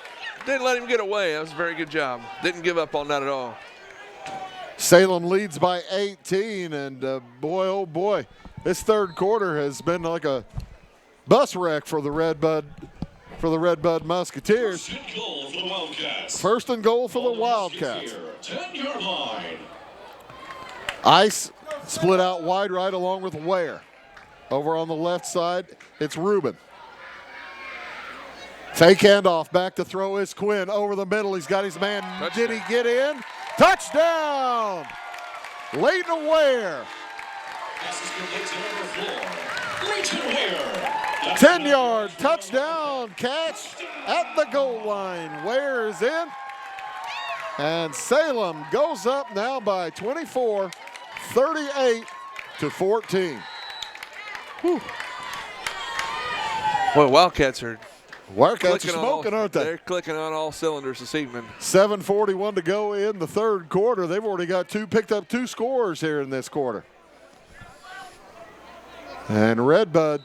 B: get away. That was a very good job. Didn't give up on that at all.
A: Salem leads by 18, and boy, oh boy, this third quarter has been like a bus wreck for the Red Bud Musketeers. First and goal for the Wildcats.
C: 10-yard line.
A: Ice split out wide right along with Ware. Over on the left side, it's Rubin. Fake handoff, back to throw is Quinn. Over the middle, he's got his man. Touchdown. Did he get in? Touchdown! Leighton Ware. 10-yard touchdown catch at the goal line. Ware is in. And Salem goes up now by 24, 38-14. Whew.
B: Boy, Wildcats are
A: smoking, aren't they?
B: They're clicking on all cylinders this evening.
A: 7:41 to go in the third quarter. They've already picked up two scores here in this quarter. And Redbud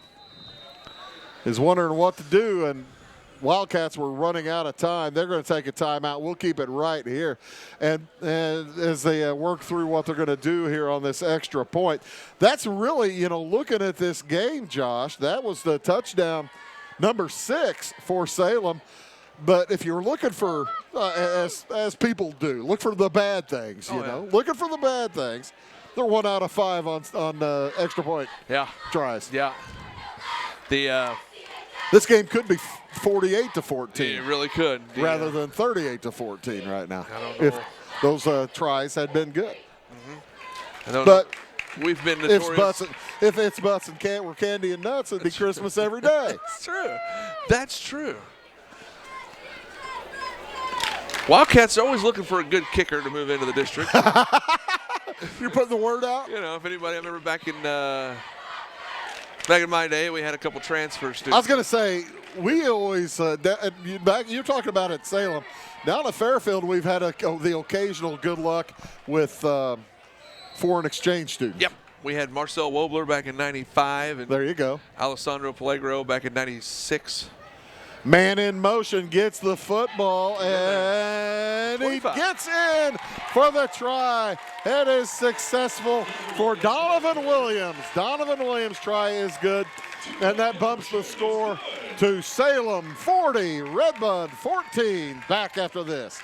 A: is wondering what to do, and Wildcats were running out of time. They're going to take a timeout. We'll keep it right here. And as they work through what they're going to do here on this extra point, that's really, looking at this game, Josh, that was the touchdown number 6 for Salem. But if you're looking for, as people do, look for the bad things, looking for the bad things, they're 1 out of 5 on extra point tries.
B: Yeah.
A: This game could be 48-14.
B: It really could.
A: Rather than 38-14 right now.
B: I don't know.
A: If those tries had been good.
B: Mm-hmm.
A: But
B: we've been notorious.
A: If it's butts and were candy and nuts, it'd be Christmas every day.
B: That's true. That's true. Wildcats are always looking for a good kicker to move into the district.
A: You're putting the word out?
B: If anybody, I remember back in my day, we had a couple transfers.
A: I was going to say, we always, you're talking about at Salem. Down at Fairfield, we've had the occasional good luck with foreign exchange students.
B: Yep. We had Marcel Wobler back in 95. And
A: there you go.
B: Alessandro Pellegro back in 96.
A: Man in motion gets the football, and 25. He gets in for the try. It is successful for Donovan Williams. Donovan Williams' try is good, and that bumps the score to Salem 40, Redbud 14. Back after this.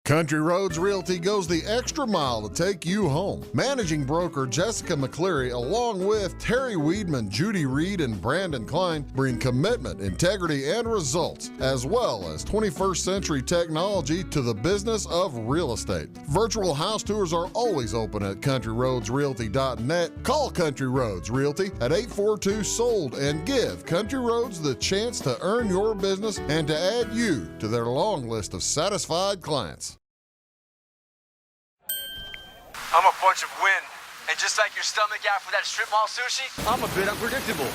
A: Country Roads Realty goes the extra mile to take you home. Managing broker Jessica McCleary, along with Terry Weedman, Judy Reed, and Brandon Klein, bring commitment, integrity, and results, as well as 21st century technology to the business of real estate. Virtual house tours are always open at countryroadsrealty.net. Call Country Roads Realty at 842-SOLD and give Country Roads the chance to earn your business and to add you to their long list of satisfied clients.
K: I'm a bunch of wind. And just like your stomach after that strip mall sushi, I'm a bit unpredictable.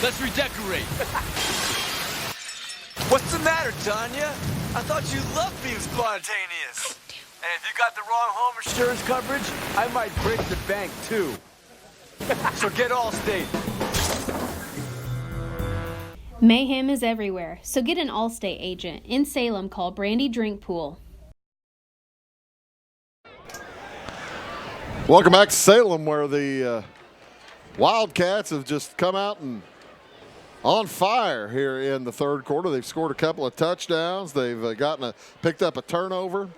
K: Let's redecorate. What's the matter, Tanya? I thought you loved being spontaneous. And if you got the wrong home insurance coverage, I might break the bank too. So get Allstate.
F: Mayhem is everywhere, so get an Allstate agent. In Salem, call Brandy Drink Pool.
A: Welcome back to Salem, where the Wildcats have just come out and on fire here in the third quarter. They've scored a couple of touchdowns. They've picked up a turnover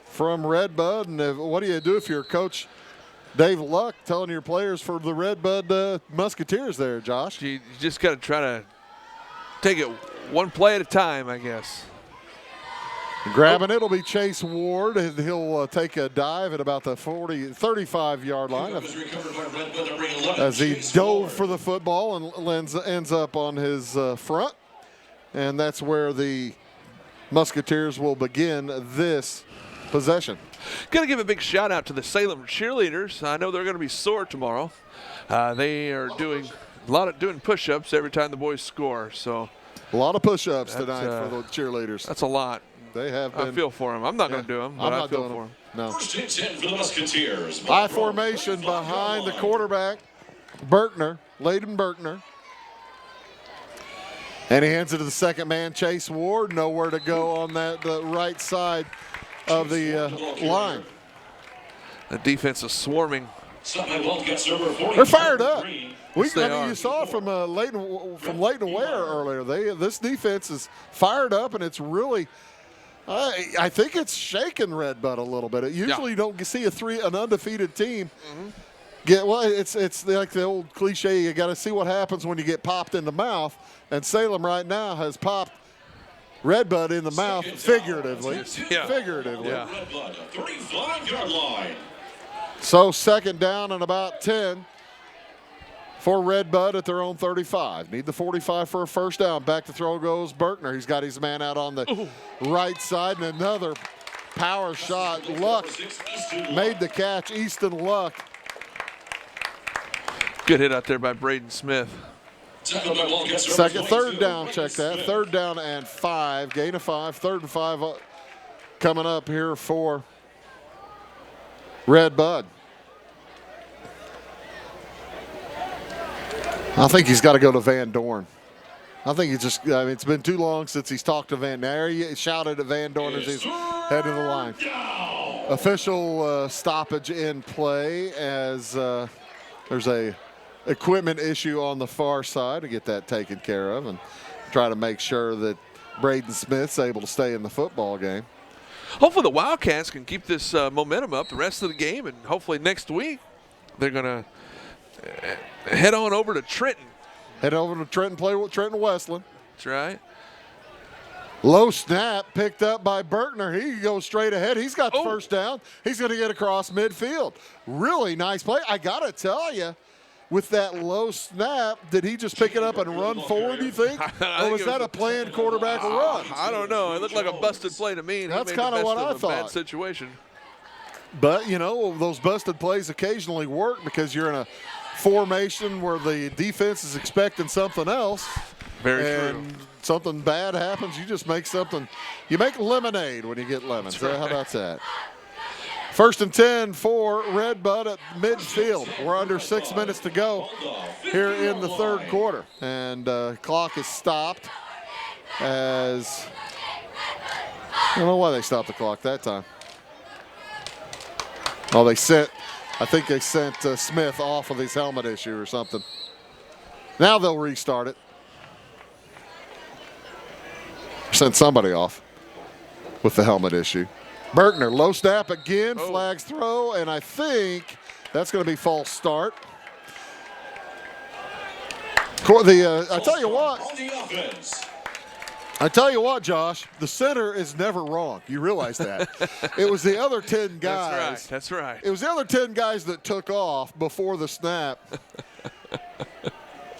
A: from Redbud. And what do you do if you're Coach Dave Luck telling your players for the Redbud Musketeers there, Josh?
B: You just got to try to take it one play at a time, I guess.
A: Grabbing it'll be Chase Ward, and he'll take a dive at about the 35-yard line as he dove for the football and ends up on his front. And that's where the Musketeers will begin this possession.
B: Got to give a big shout out to the Salem cheerleaders. I know they're going to be sore tomorrow. They are doing push-ups every time the boys score. So
A: A lot of push-ups tonight for the cheerleaders.
B: That's a lot.
A: They have been.
B: I feel for them. I'm not going to do them, but I feel for them.
A: No.
C: First and 10 for the Musketeers.
A: High formation behind the quarterback, Berkner, Layden Berkner. And he hands it to the second man, Chase Ward. Nowhere to go on the right side of the line.
B: The defense is swarming.
A: They're fired up. You saw from Leighton Ware earlier. This defense is fired up, and it's really. I think it's shaken Red Bud a little bit. Usually you don't see an undefeated team get it's like the old cliche. You got to see what happens when you get popped in the mouth. And Salem right now has popped Red Bud in the mouth figuratively. Figuratively.
C: Red Bud, 35-yard line.
A: So second down and about 10 for Red Bud at their own 35. Need the 45 for a first down. Back to throw goes Berkner. He's got his man out on the right side, and another power shot. Luck made the catch. Easton Luck.
B: Good hit out there by Braden Smith.
A: Third down, check that. Third down and 5. Gain of 5. 3rd and 5 coming up here for Red Bud. I think he's got to go to Van Dorn. I think it's been too long since he's talked to Van. There he shouted at Van Dorn as he's heading the line. Official stoppage in play as there's a equipment issue on the far side to get that taken care of and try to make sure that Braden Smith's able to stay in the football game.
B: Hopefully the Wildcats can keep this momentum up the rest of the game, and hopefully next week they're going to head on over to Trenton.
A: Head over to Trenton, play with Trenton Westland.
B: That's right.
A: Low snap picked up by Berkner. He goes straight ahead. He's got the first down. He's going to get across midfield. Really nice play. I got to tell you, with that low snap, did he just pick it up and run forward, you think? Or was that a planned quarterback run?
B: I don't know. It looked like a busted play to me.
A: That's kind of what I thought.
B: Bad situation.
A: But, those busted plays occasionally work because you're in a formation where the defense is expecting something else.
B: Very
A: and
B: true.
A: Something bad happens, you just make something. You make lemonade when you get lemons.
B: Right.
A: How about that? First and 10 for Red Bud at midfield. We're under 6 minutes to go here in the third quarter. And clock is stopped as I don't know why they stopped the clock that time. Oh, I think they sent Smith off of his helmet issue or something. Now they'll restart it. Sent somebody off with the helmet issue. Berkner, low snap again, flags throw, and I think that's going to be false start. I tell you what, Josh, the center is never wrong. You realize that. It was the other 10 guys.
B: That's right.
A: It was the other 10 guys that took off before the snap.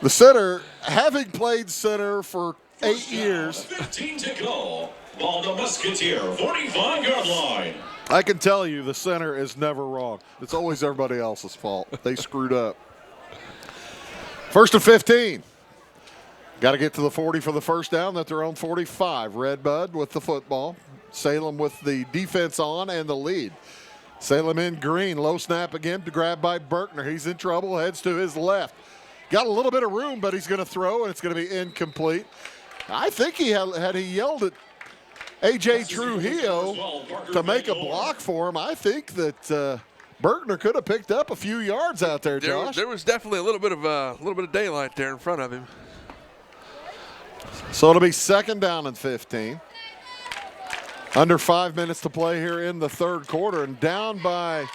A: The center, having played center for 8 years.
C: 15 to go. Ball to Musketeer, 45-yard line.
A: I can tell you the center is never wrong. It's always everybody else's fault. They screwed up. First and 15. Got to get to the 40 for the first down. That's their own 45. Red Bud with the football. Salem with the defense on and the lead. Salem in green. Low snap again to grab by Berkner. He's in trouble. Heads to his left. Got a little bit of room, but he's going to throw, and it's going to be incomplete. I think he had he yelled at A.J. Trujillo to make a block for him. I think that Berkner could have picked up a few yards out there, Josh.
B: There was definitely a little bit of daylight there in front of him.
A: So it'll be second down and 15. Under 5 minutes to play here in the third quarter, and down by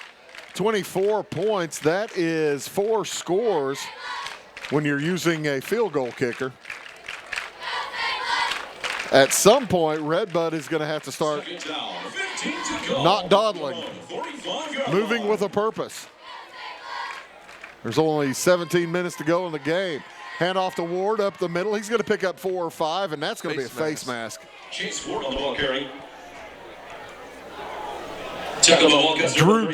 A: 24 points. That is 4 scores when you're using a field goal kicker. At some point, Red Bud is going to have to start not dawdling, moving with a purpose. There's only 17 minutes to go in the game. Hand off to Ward up the middle. He's going to pick up 4 or 5, and that's going to be a face mask.
C: Chase Ward on the ball carry.
A: Drew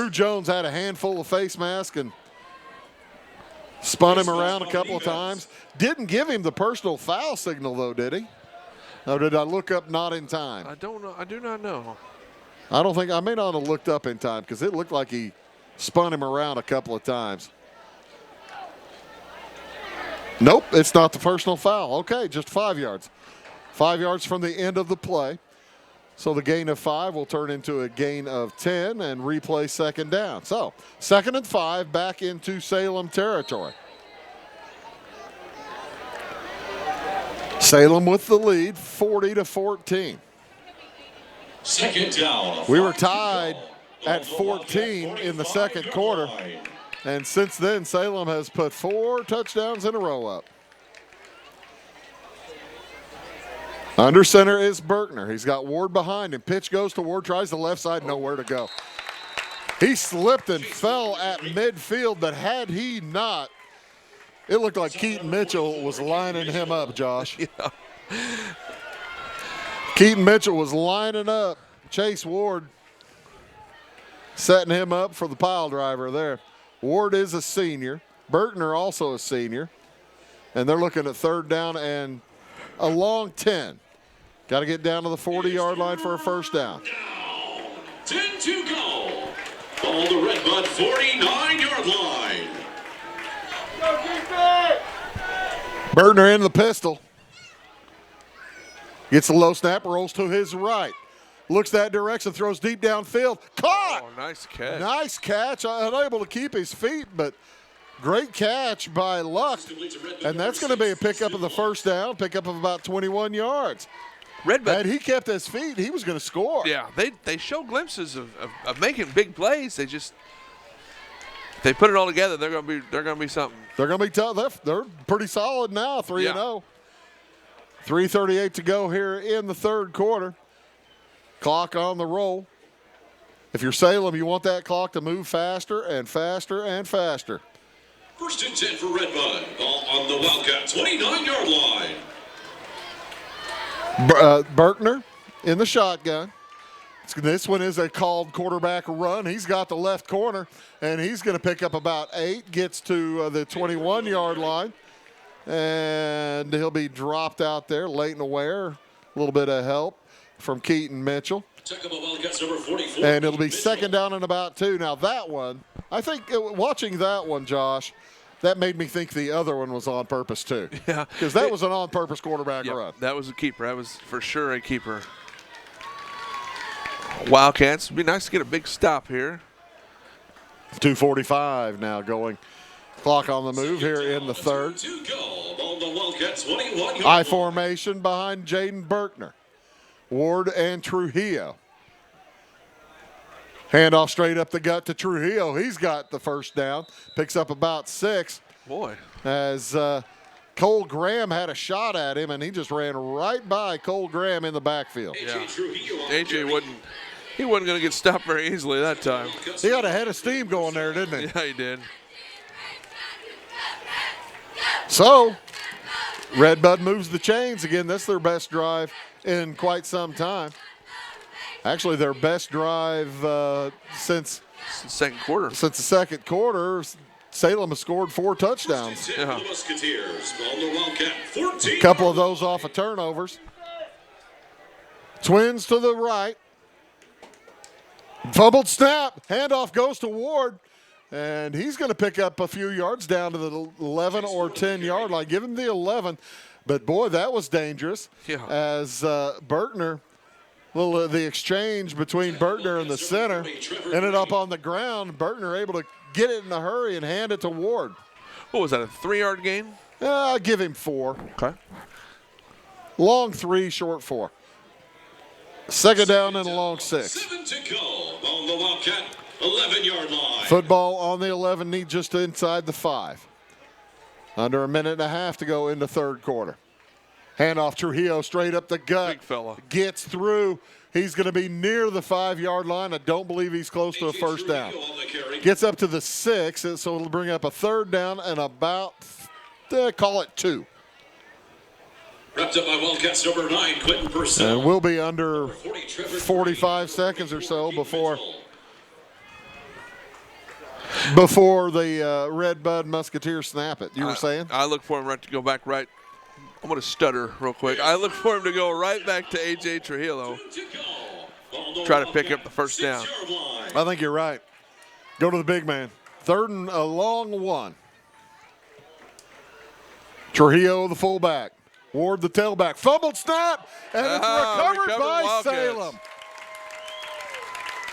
A: Jones had a handful of face masks, and Spun him around a couple of times. Didn't give him the personal foul signal, though, did he? Or did I look up not in time?
B: I don't know. I do not know.
A: I don't think – I may not have looked up in time because it looked like he spun him around a couple of times. Nope, it's not the personal foul. Okay, just 5 yards. 5 yards from the end of the play. So the gain of 5 will turn into a gain of 10 and replay second down. So 2nd and 5 back into Salem territory. Salem with the lead, 40-14.
C: Second down.
A: We were tied at 14 in the second quarter. And since then, Salem has put 4 touchdowns in a row up. Under center is Berkner. He's got Ward behind him. Pitch goes to Ward, tries the left side, nowhere to go. He slipped and fell at midfield, but had he not, it looked like Keaton Mitchell was lining him up, Josh.
B: Yeah.
A: Keaton Mitchell was lining up Chase Ward, setting him up for the pile driver there. Ward is a senior. Berkner also a senior. And they're looking at 3rd down and a long 10. Got to get down to the 40-yard line for a first down.
C: 10 to go. Ball the Red Bud 49-yard line.
A: Berkner in the pistol. Gets a low snap, rolls to his right. Looks that direction, throws deep downfield. Caught!
B: Oh, nice catch.
A: Nice catch. Unable to keep his feet, but great catch by Luck. And that's going to be a pickup of the first down, pickup of about 21 yards.
B: Redbud,
A: had he kept his feet, he was going to score.
B: Yeah, they show glimpses of making big plays. They just if they put it all together, they're going to be something.
A: They're going to be tough. They're pretty solid now, 3-0. 3:38 to go here in the third quarter. Clock on the roll. If you're Salem, you want that clock to move faster and faster and faster.
C: 1st and 10 for Red Bud. Ball on the Wildcat 29-yard line.
A: Berkner in the shotgun. This one is a called quarterback run. He's got the left corner, and he's going to pick up about 8. Gets to the 21-yard line, and he'll be dropped out there. Leighton Ware, a little bit of help from Keaton Mitchell. And it'll be 2nd down and about 2. Now that one, I think watching that one, Josh, that made me think the other one was on purpose too.
B: Yeah.
A: Because that was an on-purpose quarterback run.
B: That was a keeper. That was for sure a keeper. Wildcats, it'd be nice to get a big stop here.
A: 2:45 now going. Clock on the move here in the third. I formation behind Jaden Berkner. Ward and Trujillo. Handoff straight up the gut to Trujillo. He's got the first down. Picks up about 6.
B: Boy.
A: As Cole Graham had a shot at him, and he just ran right by Cole Graham in the backfield.
B: Yeah. AJ wasn't going to get stopped very easily that time.
A: He got a head of steam going there, didn't he?
B: Yeah, he did.
A: So, Red Bud moves the chains again. That's their best drive in quite some time. Actually, their best drive since
B: the second quarter.
A: Since the second quarter, Salem has scored 4 touchdowns.
B: Yeah.
A: A couple of those off of turnovers. Twins to the right. Fumbled snap. Handoff goes to Ward. And he's going to pick up a few yards down to the 11 or 10-yard line. Give him the 11. But, boy, that was dangerous.
B: Yeah.
A: As Berkner, the exchange between Berkner and the center ended up on the ground. Berkner able to get it in a hurry and hand it to Ward.
B: What was that, a 3-yard gain?
A: I'll give him 4.
B: Okay.
A: Long 3, short 4. 2nd down and a long 6.
C: 7 to go on the Wildcat 11-yard line.
A: Football on the 11, need just inside the 5. Under a minute and a half to go in the third quarter. Handoff Trujillo straight up the gut.
B: Big fella.
A: Gets through. He's going to be near the 5-yard line. I don't believe he's close to a first down. Gets up to the 6, so it'll bring up a 3rd down and about, call it 2.
C: Wrapped up by Wildcats number 9, Quentin Purcell.
A: And we'll be under 45 seconds or so before before the Red Bud Musketeers snap it. You were saying?
B: I look for him to go back right. I'm going to stutter real quick. I look for him to go right back to A.J. Trujillo. Try to pick up the first down.
A: I think you're right. Go to the big man. 3rd and a long 1. Trujillo, the fullback. Ward, the tailback. Fumbled snap, and it's recovered by
B: Wildcats.
A: Salem.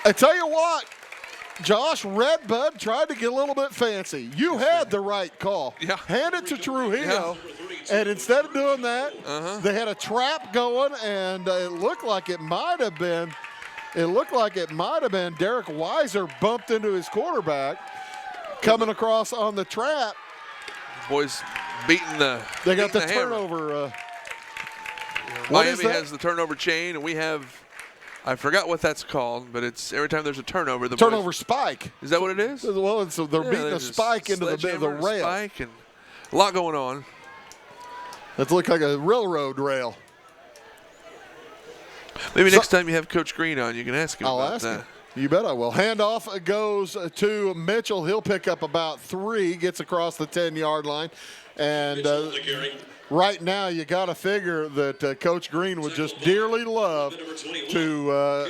A: I tell you what, Josh, Red Bud tried to get a little bit fancy. You had the right call.
B: Yeah.
A: Hand it to Trujillo, and instead of doing that, they had a trap going, and it looked like it might have been Derek Weiser bumped into his quarterback coming across on the trap.
B: Boys beating the
A: They got the
B: hammer.
A: turnover.
B: Miami has the turnover chain, and we have, I forgot what that's called, but it's every time there's a turnover. The
A: turnover
B: boys,
A: spike.
B: Is that what it is?
A: Well, they're beating a spike into the rail.
B: Spike and a lot going on.
A: That looks like a railroad rail.
B: Maybe next time you have Coach Green on, you can ask him
A: I'll
B: about
A: ask
B: that.
A: him. You bet I will. Handoff goes to Mitchell. He'll pick up about 3, gets across the 10-yard line. And right now you got to figure that Coach Green would just dearly love to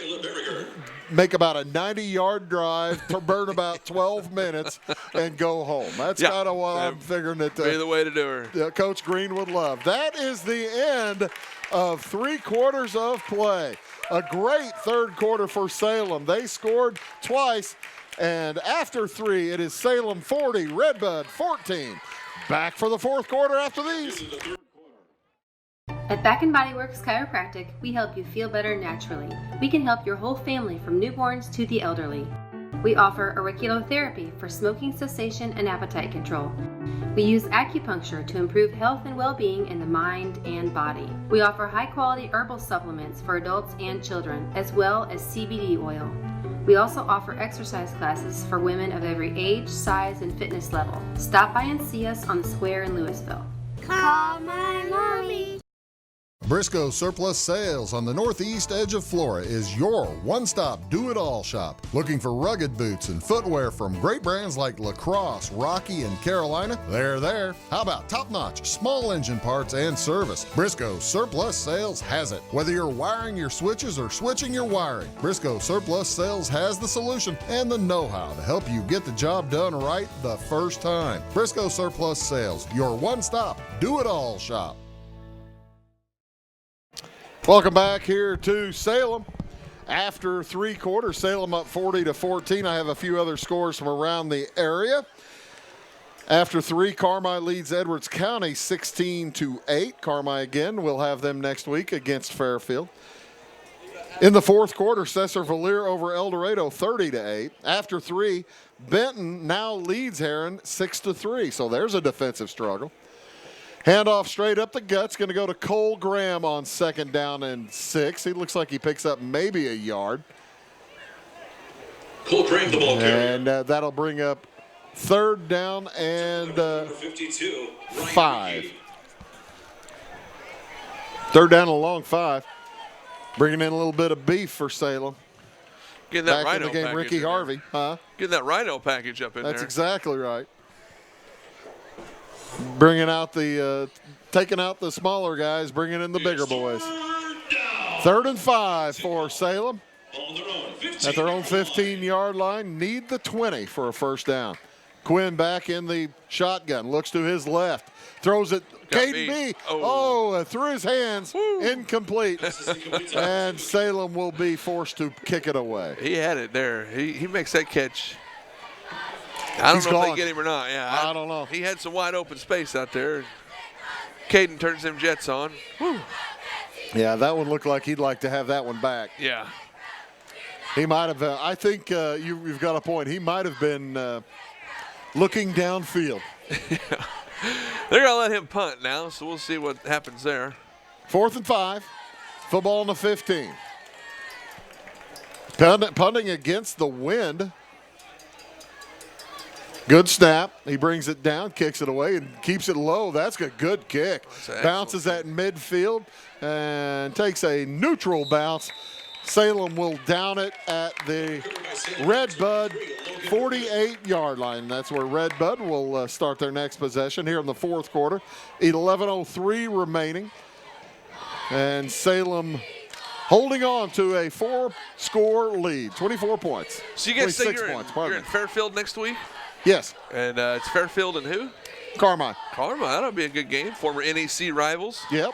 A: make about a 90-yard drive to burn about 12 minutes and go home. That's kind of what I'm figuring that
B: be the way to do her.
A: Coach Green would love. That is the end of 3 quarters of play. A great 3rd quarter for Salem. They scored twice, and after 3, it is Salem 40, Red Bud 14. Back for the 4th quarter after these.
F: At Back & Body Works Chiropractic, we help you feel better naturally. We can help your whole family from newborns to the elderly. We offer auriculotherapy for smoking cessation and appetite control. We use acupuncture to improve health and well-being in the mind and body. We offer high-quality herbal supplements for adults and children, as well as CBD oil. We also offer exercise classes for women of every age, size, and fitness level. Stop by and see us on the square in Louisville.
H: Call my mommy.
E: Briscoe Surplus Sales on the northeast edge of Flora is your one-stop do-it-all shop. Looking for rugged boots and footwear from great brands like Lacrosse, Rocky, and Carolina? They're there. How about top-notch small engine parts and service? Briscoe Surplus Sales has it. Whether you're wiring your switches or switching your wiring, Briscoe Surplus Sales has the solution and the know-how to help you get the job done right the first time. Briscoe Surplus Sales, your one-stop do-it-all shop.
A: Welcome back here to Salem. After 3 quarters, Salem up 40-14. I have a few other scores from around the area. After 3, Carmi leads Edwards County 16-8. Carmi again, we'll have them next week against Fairfield. In the 4th quarter, Cesar-Valier over El Dorado 30-8. After 3, Benton now leads Heron 6-3. So there's a defensive struggle. Handoff straight up the guts, going to go to Cole Graham on 2nd down and 6. He looks like he picks up maybe a yard.
C: Cole Graham, the ball carrier.
A: And that'll bring up 3rd down and 5. 3rd down and a long 5. Bringing in a little bit of beef for Salem.
B: Getting that
A: Back in
B: rhino
A: the game,
B: package
A: Ricky
B: in there.
A: Harvey.
B: Getting that rhino package up in there.
A: That's exactly right. Bringing out taking out the smaller guys, bringing in the bigger boys. 3rd and 5 for Salem. At their own 15-yard line, need the 20 for a first down. Quinn back in the shotgun, looks to his left, throws it. Caden B. Through his hands, incomplete. And Salem will be forced to kick it away.
B: He had it there. He makes that catch. I don't know if they get him or not. Yeah,
A: I don't know.
B: He had some wide open space out there. Caden turns them Jets on. Whew.
A: Yeah, that one looked like he'd like to have that one back.
B: Yeah.
A: He might have. I think you've got a point. He might have been looking downfield.
B: They're going to let him punt now, so we'll see what happens there.
A: 4th and 5. Football on the 15. Punting against the wind. Good snap. He brings it down, kicks it away, and keeps it low. That's a good kick. Bounces at midfield and takes a neutral bounce. Salem will down it at the Red Bud 48-yard line. That's where Red Bud will start their next possession here in the fourth quarter. 11:03 remaining. And Salem holding on to a 4-score lead, 24 points.
B: So you guys say you're
A: points,
B: in Fairfield next week?
A: Yes.
B: And it's Fairfield and who?
A: Carmine.
B: Carmine, that'll be a good game. Former NEC rivals.
A: Yep.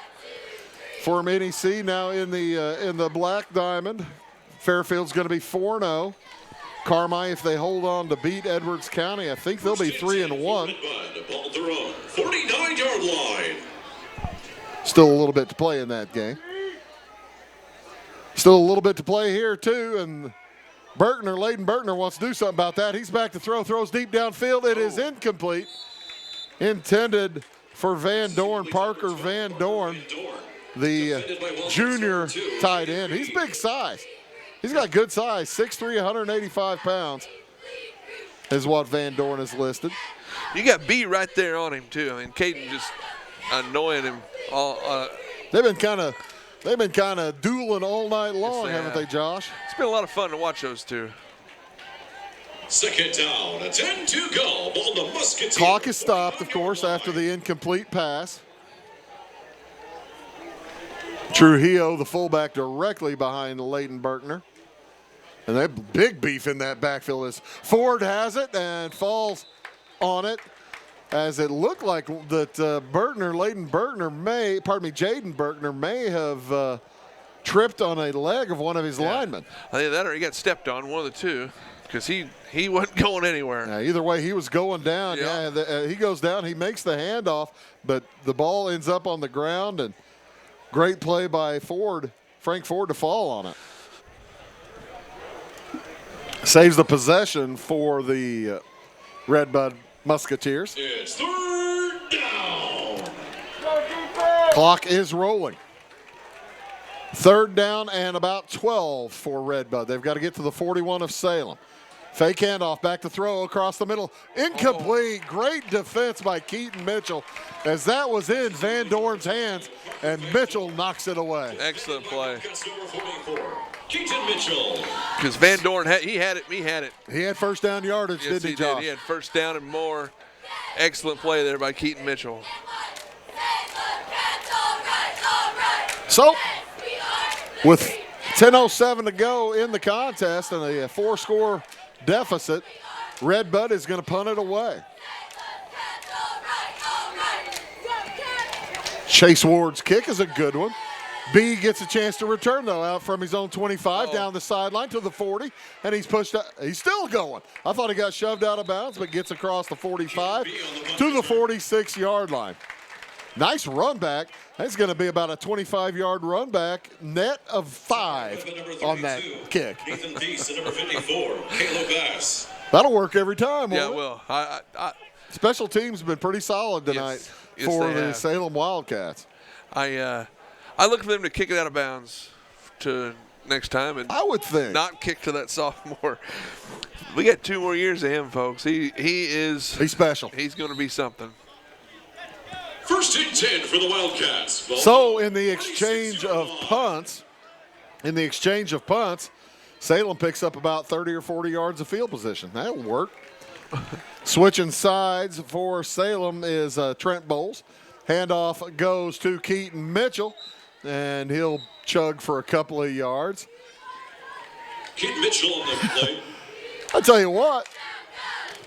A: Former NEC now in the Black Diamond. Fairfield's going to be 4-0. Carmine, if they hold on to beat Edwards County, I think they'll be 3-1.
C: Ball at their own 49-yard line.
A: Still a little bit to play in that game. Still a little bit to play here, too. And Leighton Bertner wants to do something about that. He's back to throw, throws deep downfield. It is incomplete. Intended for Van Dorn, Parker Van Dorn, the junior tight end. He's big size. He's got good size, 6'3", 185 pounds is what Van Dorn is listed.
B: You got B right there on him, too. I mean, Caden just annoying him all.
A: They've been kind of dueling all night long, haven't they, Josh?
B: It's been a lot of fun to watch those two.
C: Second down, a 10 to go. Ball to Musketeers.
A: Clock is stopped, of course, after the incomplete pass. Trujillo, the fullback, directly behind Leighton Berkner. And they have big beef in that backfield as Ford has it and falls on it, as it looked like that Jaden Berkner may have tripped on a leg of one of his linemen.
B: I think that or he got stepped on, one of the two, because he wasn't going anywhere.
A: Yeah, either way, he was going down. Yeah, he goes down. He makes the handoff, but the ball ends up on the ground, and great play by Frank Ford, to fall on it. Saves the possession for the Red Bud Musketeers.
C: It's third down.
A: Clock is rolling. Third down and about 12 for Red Bud. They've got to get to the 41 of Salem. Fake handoff, back to throw across the middle. Incomplete. Great defense by Keaton Mitchell, as that was in Van Dorn's hands, and Mitchell knocks it away.
B: Excellent play.
C: Keaton Mitchell.
B: Because Van Dorn, he had it.
A: He had first down yardage,
B: yes,
A: didn't he, Josh?
B: He had first down and more. Excellent play there by Keaton Mitchell.
A: So, with 10:07 to go in the contest and a 4-score deficit, Red Bud is going to punt it away. Chase Ward's kick is a good one. B gets a chance to return, though, out from his own 25 down the sideline to the 40, and he's pushed out. He's still going. I thought he got shoved out of bounds, but gets across the 45 to the 46-yard line. Nice run back. That's going to be about a 25-yard run back, net of 5 on that kick.
C: Nathan Deese, number 54, Caleb Bass.
A: That'll work every time,
B: Yeah,
A: won't it?
B: well,
A: Special teams have been pretty solid tonight for the Salem Wildcats.
B: I look for them to kick it out of bounds to next time, and
A: I would think
B: not kick to that sophomore. We got 2 more years of him, folks. He's
A: special.
B: He's going to be something.
C: First and 10 for the Wildcats.
A: So in the exchange of punts, Salem picks up about 30 or 40 yards of field position. That'll work. Switching sides for Salem is Trent Bowles. Handoff goes to Keaton Mitchell, and he'll chug for a couple of yards.
C: Keaton Mitchell on the play.
A: I tell you what.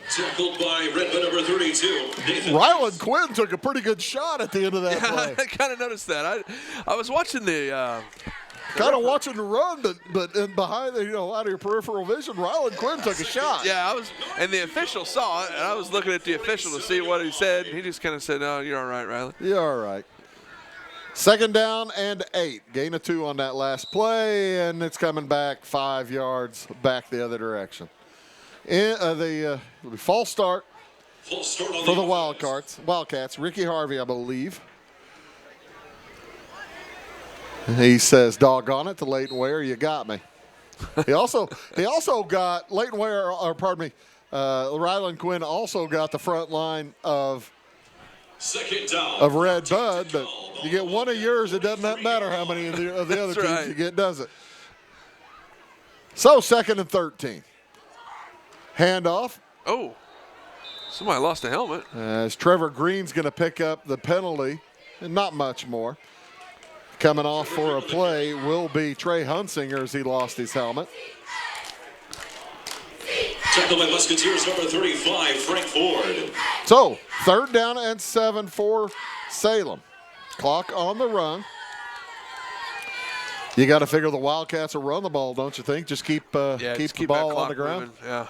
C: Tackled by Red Bud number 32, Nathan.
A: Ryland Quinn took a pretty good shot at the end of that play.
B: I kind of noticed that. I was watching the
A: watching the run, but in behind out of your peripheral vision, Ryland Quinn took a shot.
B: Yeah, and the official saw it, and I was looking at the official to see what he said. He just kind of said, "Oh, you're all right, Riley."
A: You're all right. Second down and 8. Gain of 2 on that last play, and it's coming back 5 yards back the other direction. The false start for the Wildcats. Ricky Harvey, I believe. He says, "Doggone it," to Leighton Ware. You got me. He also got Leighton Ware, or pardon me, Ryland Quinn also got the front line of Red Bud, but you get one of yours, it doesn't matter how many of the other teams you get, does it? So 2nd and 13. Handoff.
B: Oh, somebody lost a helmet.
A: As Trevor Green's going to pick up the penalty, and not much more. Coming off for a play will be Trey Hunsinger as he lost his helmet.
C: Tackled by Musketeers number 35, Frank Ford.
A: So 3rd down and 7 for Salem. Clock on the run. You got to figure the Wildcats will run the ball, don't you think? Just keep the ball on the ground.
B: Moving. Yeah.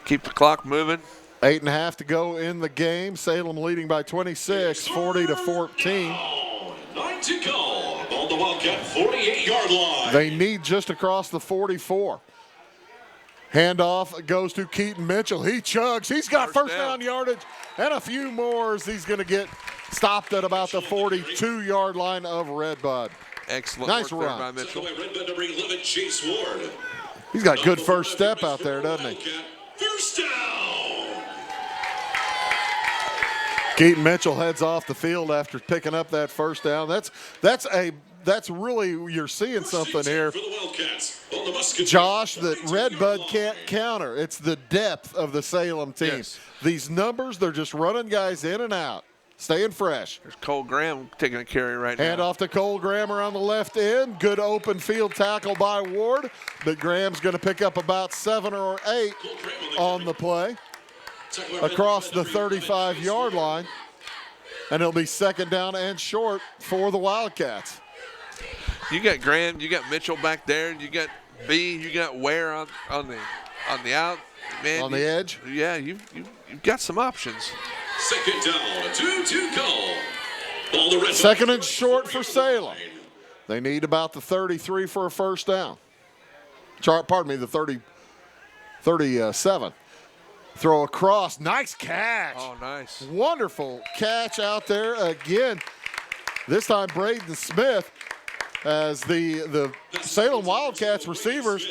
B: Keep the clock moving.
A: 8.5 to go in the game. Salem leading by 26, 40-14.
C: 9 to go on the Wildcat 48-yard line.
A: They need just across the 44. Handoff goes to Keaton Mitchell. He chugs. He's got first down yardage and a few more as he's going to get stopped at about the 42-yard line of Redbud.
B: Excellent
A: nice
B: work
A: run.
B: there by Mitchell.
C: Redbud number 11, Chase Ward.
A: He's got good first step out there, doesn't he?
C: First down.
A: Keaton Mitchell heads off the field after picking up that first down. That's really, you're seeing something here, Josh, that Redbud can't counter. It's the depth of the Salem team.
B: Yes.
A: These numbers, they're just running guys in and out, staying fresh.
B: There's Cole Graham taking a carry right now.
A: Hand off to Cole Graham around the left end. Good open field tackle by Ward, but Graham's going to pick up about 7 or 8 on the play across the 35-yard line, and it'll be 2nd down and short for the Wildcats.
B: You got Graham, you got Mitchell back there, you got B, you got Ware on the out. Man,
A: on the edge?
B: Yeah, you've got some options.
C: 2nd down, 2 to go. Ball the red
A: 2nd and short for Salem. They need about the 33 for a first down. Pardon me, the 37. Throw across. Nice catch.
B: Oh, nice.
A: Wonderful catch out there again. This time Braden Smith, as the Salem Wildcats receivers,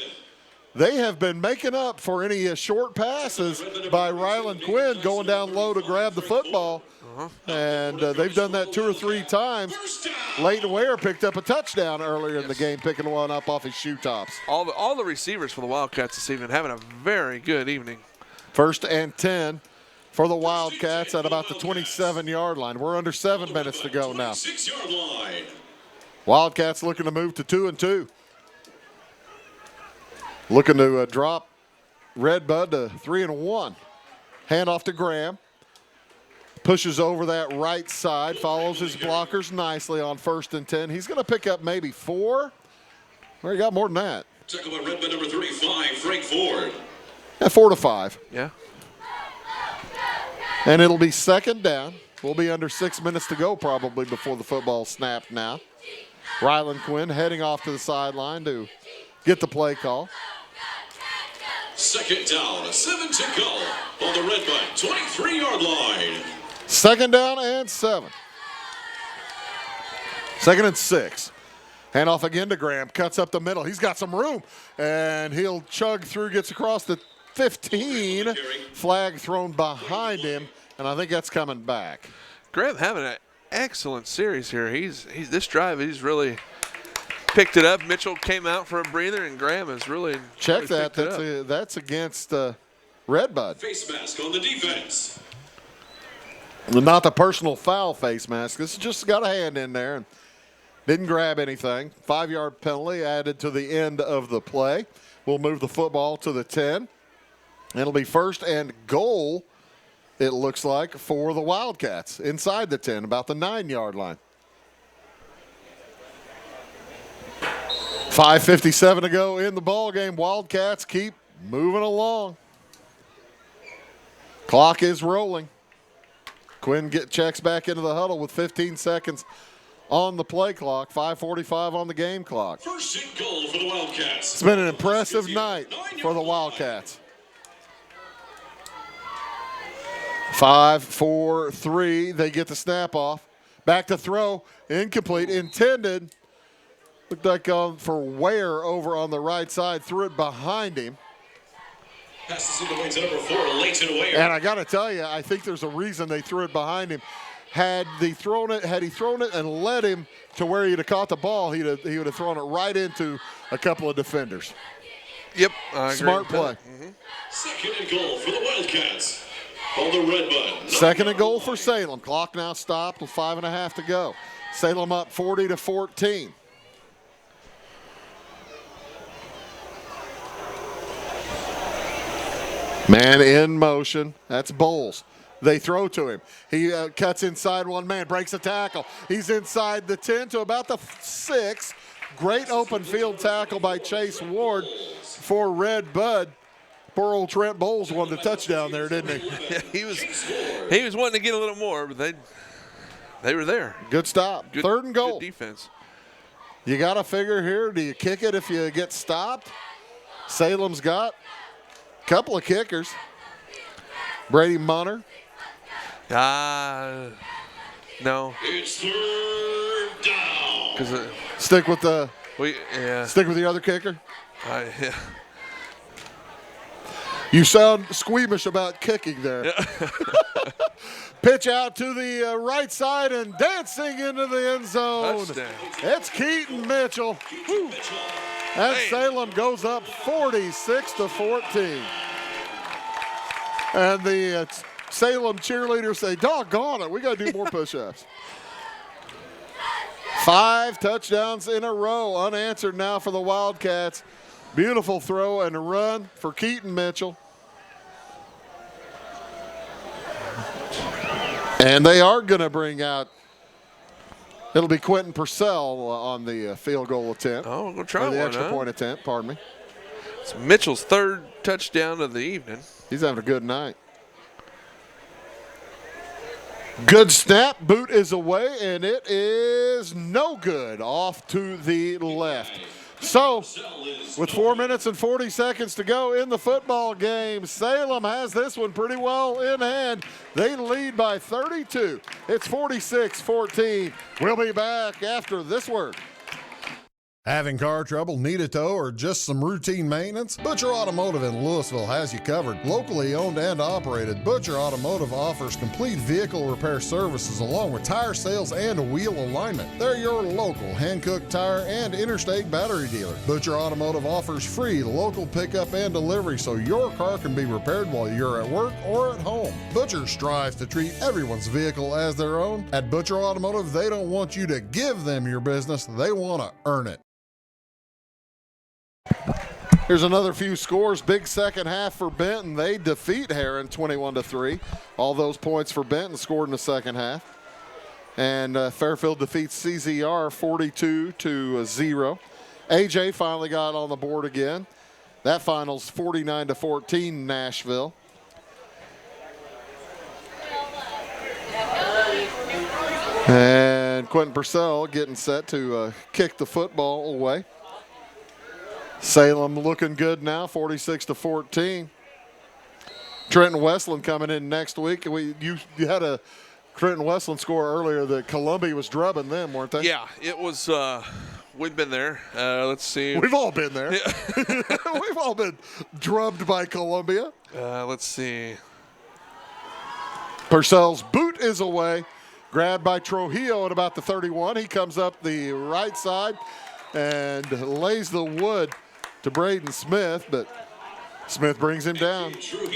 A: they have been making up for any short passes by Ryland Quinn going down low to grab the football. And they've done that 2 or 3 times. Leighton Ware picked up a touchdown earlier in the game, picking one up off his shoe tops.
B: All the receivers for the Wildcats this evening having a very good evening.
A: 1st and 10 for the Wildcats at about the 27-yard line. We're under 7 minutes to go now.
C: 6-yard line.
A: Wildcats looking to move to 2-2. Looking to drop Redbud to 3-1. Hand off to Graham. Pushes over that right side, follows his blockers nicely on 1st and 10. He's going to pick up maybe 4. Well, he got more than that.
C: Tackle by Redbud number 35, Frank Ford.
A: Yeah, 4 to 5.
B: Yeah.
A: And it'll be 2nd down. We'll be under 6 minutes to go probably before the football snapped now. Ryland Quinn heading off to the sideline to get the play call.
C: 2nd down, 7 to go on the Redbud 23-yard line.
A: 2nd down and 7. 2nd and 6. Hand off again to Graham. Cuts up the middle. He's got some room. And he'll chug through, gets across the 15. Flag thrown behind him. And I think that's coming back.
B: Graham having an excellent series here. He's this drive, he's really picked it up. Mitchell came out for a breather, and Graham has really
A: check that.
B: Really
A: that's against Redbud.
C: Face mask on the defense.
A: Not the personal foul face mask. This just got a hand in there and didn't grab anything. 5-yard penalty added to the end of the play. We'll move the football to the 10. It'll be 1st and goal, it looks like, for the Wildcats inside the 10, about the 9-yard line. 5:57 to go in the ball game. Wildcats keep moving along. Clock is rolling. Quinn checks back into the huddle with 15 seconds on the play clock. 5:45 on the game clock.
C: 1st and goal for the Wildcats.
A: It's been an impressive night for the Wildcats. 5, 4, 3. They get the snap off. Back to throw. Incomplete. Intended. Looked like for Ware over on the right side. Threw it behind him.
C: Passes in the way to number 4, Leighton Ware.
A: And I got to tell you, I think there's a reason they threw it behind him. Had he thrown it and led him to where he'd have caught the ball, he would have thrown it right into a couple of defenders.
B: Yep, I agree
A: Smart
B: with
A: play.
B: that.
C: Second and goal for the Wildcats. On the red button.
A: Second and goal for Salem. Clock now stopped with 5.5 to go. Salem up 40-14. Man in motion. That's Bowles. They throw to him. He cuts inside one man, breaks a tackle. He's inside the 10 to about the 6. Great open field tackle by Chase Ward for Red Bud. Poor old Trent Bowles wanted a touchdown there, didn't he?
B: Yeah, he was wanting to get a little more, but they were there.
A: Good stop.
B: Good,
A: third and goal.
B: Good defense.
A: You got to figure here, do you kick it if you get stopped? Salem's got a couple of kickers. Brady Munner.
B: No.
C: It's third down.
A: Stick with the other kicker.
B: Yeah.
A: You sound squeamish about kicking there.
B: Yeah.
A: Pitch out to the right side and dancing into the end zone.
B: Touchdown.
A: It's Keaton Mitchell. Woo. And Salem goes up 46-14. And the Salem cheerleaders say, doggone it, we got to do more push-ups. 5 touchdowns in a row, unanswered now for the Wildcats. Beautiful throw and a run for Keaton Mitchell. And they are going to bring out, it'll be Quentin Purcell on the field goal attempt.
B: Oh, we'll try
A: the
B: one,
A: extra point attempt, pardon me.
B: It's Mitchell's third touchdown of the evening.
A: He's having a good night. Good snap, boot is away, and it is no good, off to the left. So, with 4 minutes and 40 seconds to go in the football game, Salem has this one pretty well in hand. They lead by 32. It's 46-14. We'll be back after this word.
E: Having car trouble, need a tow, or just some routine maintenance? Butcher Automotive in Louisville has you covered. Locally owned and operated, Butcher Automotive offers complete vehicle repair services along with tire sales and wheel alignment. They're your local Hankook tire and interstate battery dealer. Butcher Automotive offers free local pickup and delivery so your car can be repaired while you're at work or at home. Butcher strives to treat everyone's vehicle as their own. At Butcher Automotive, they don't want you to give them your business, they want to earn it.
A: Here's another few scores. Big second half for Benton. They defeat Heron 21-3. All those points for Benton scored in the second half. And Fairfield defeats CZR 42-0. AJ finally got on the board again. That finals 49-14 Nashville. And Quentin Purcell getting set to kick the football away. Salem looking good now, 46-14. Trenton Westland coming in next week. You had a Trenton Westland score earlier that Columbia was drubbing them, weren't they?
B: Yeah, it was. We've been there. Let's see.
A: We've all been there. Yeah. We've all been drubbed by Columbia.
B: Let's see.
A: Purcell's boot is away. Grabbed by Trujillo at about the 31. He comes up the right side and lays the wood to Braden Smith, but Smith brings him down.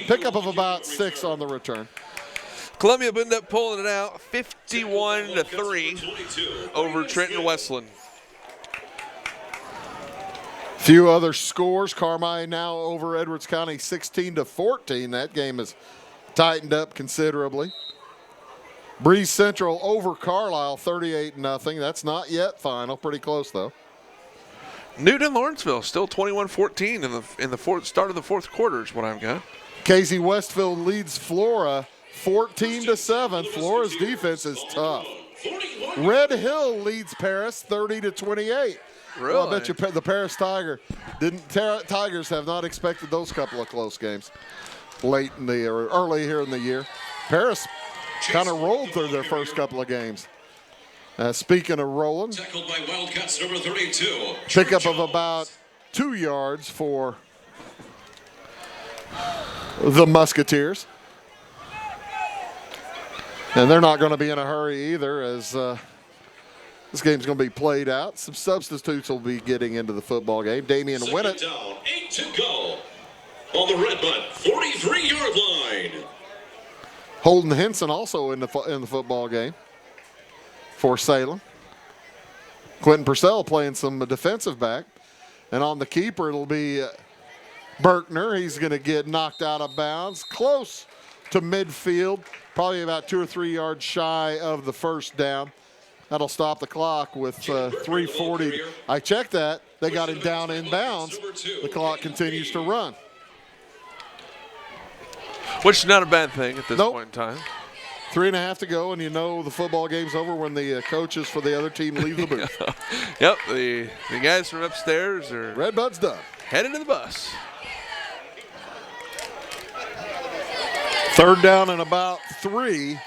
A: Pickup of about 6 on the return.
B: Columbia ended up pulling it out 51-3 over Trenton Westland.
A: Few other scores. Carmi now over Edwards County 16-14. That game has tightened up considerably. Breeze Central over Carlisle 38-0. That's not yet final. Pretty close though.
B: Newton Lawrenceville still 21-14 in the start of the fourth quarter is what I've got.
A: Casey Westfield leads Flora 14-7. Flora's defense is tough. Red Hill leads Paris 30-28.
B: Really?
A: Well, I bet you the Paris Tigers have not expected those couple of close games early here in the year. Paris kind of rolled through their first couple of games. Speaking of rolling,
C: Tackled by Wildcats number 32.
A: Pickup of about 2 yards for the Musketeers. And they're not going to be in a hurry either, as this game's going to be played out. Some substitutes will be getting into the football game. Damian Winnett.
C: Down, 8 to go. On the Red Bud 43-yard line.
A: Holden Henson also in the football game for Salem. Quentin Purcell playing some defensive back. And on the keeper, it'll be Berkner. He's going to get knocked out of bounds. Close to midfield. Probably about 2 or 3 yards shy of the first down. That'll stop the clock with 3:40. I checked that. They got him down in bounds. The clock continues to run.
B: Which is not a bad thing at this point in time.
A: 3.5 to go, and you know the football game's over when the coaches for the other team leave the booth.
B: Yep, the guys from upstairs are
A: Red Bud's done.
B: Headed to the bus.
A: 3rd down and about 3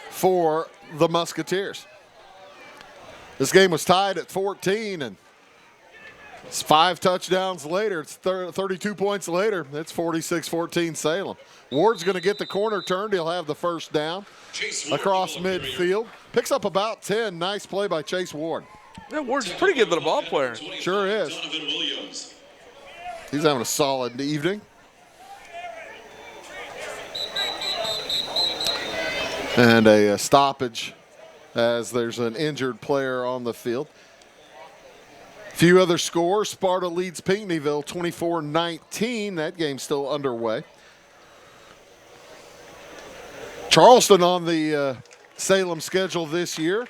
A: for the Musketeers. This game was tied at 14, and it's 5 touchdowns later. It's 32 points later. It's 46-14 Salem. Ward's going to get the corner turned. He'll have the first down across midfield. Picks up about 10. Nice play by Chase Ward.
B: Yeah, Ward's a pretty good little ball player.
A: Sure is. He's having a solid evening. And a stoppage as there's an injured player on the field. Few other scores. Sparta leads Pinckneyville 24-19. That game's still underway. Charleston on the Salem schedule this year.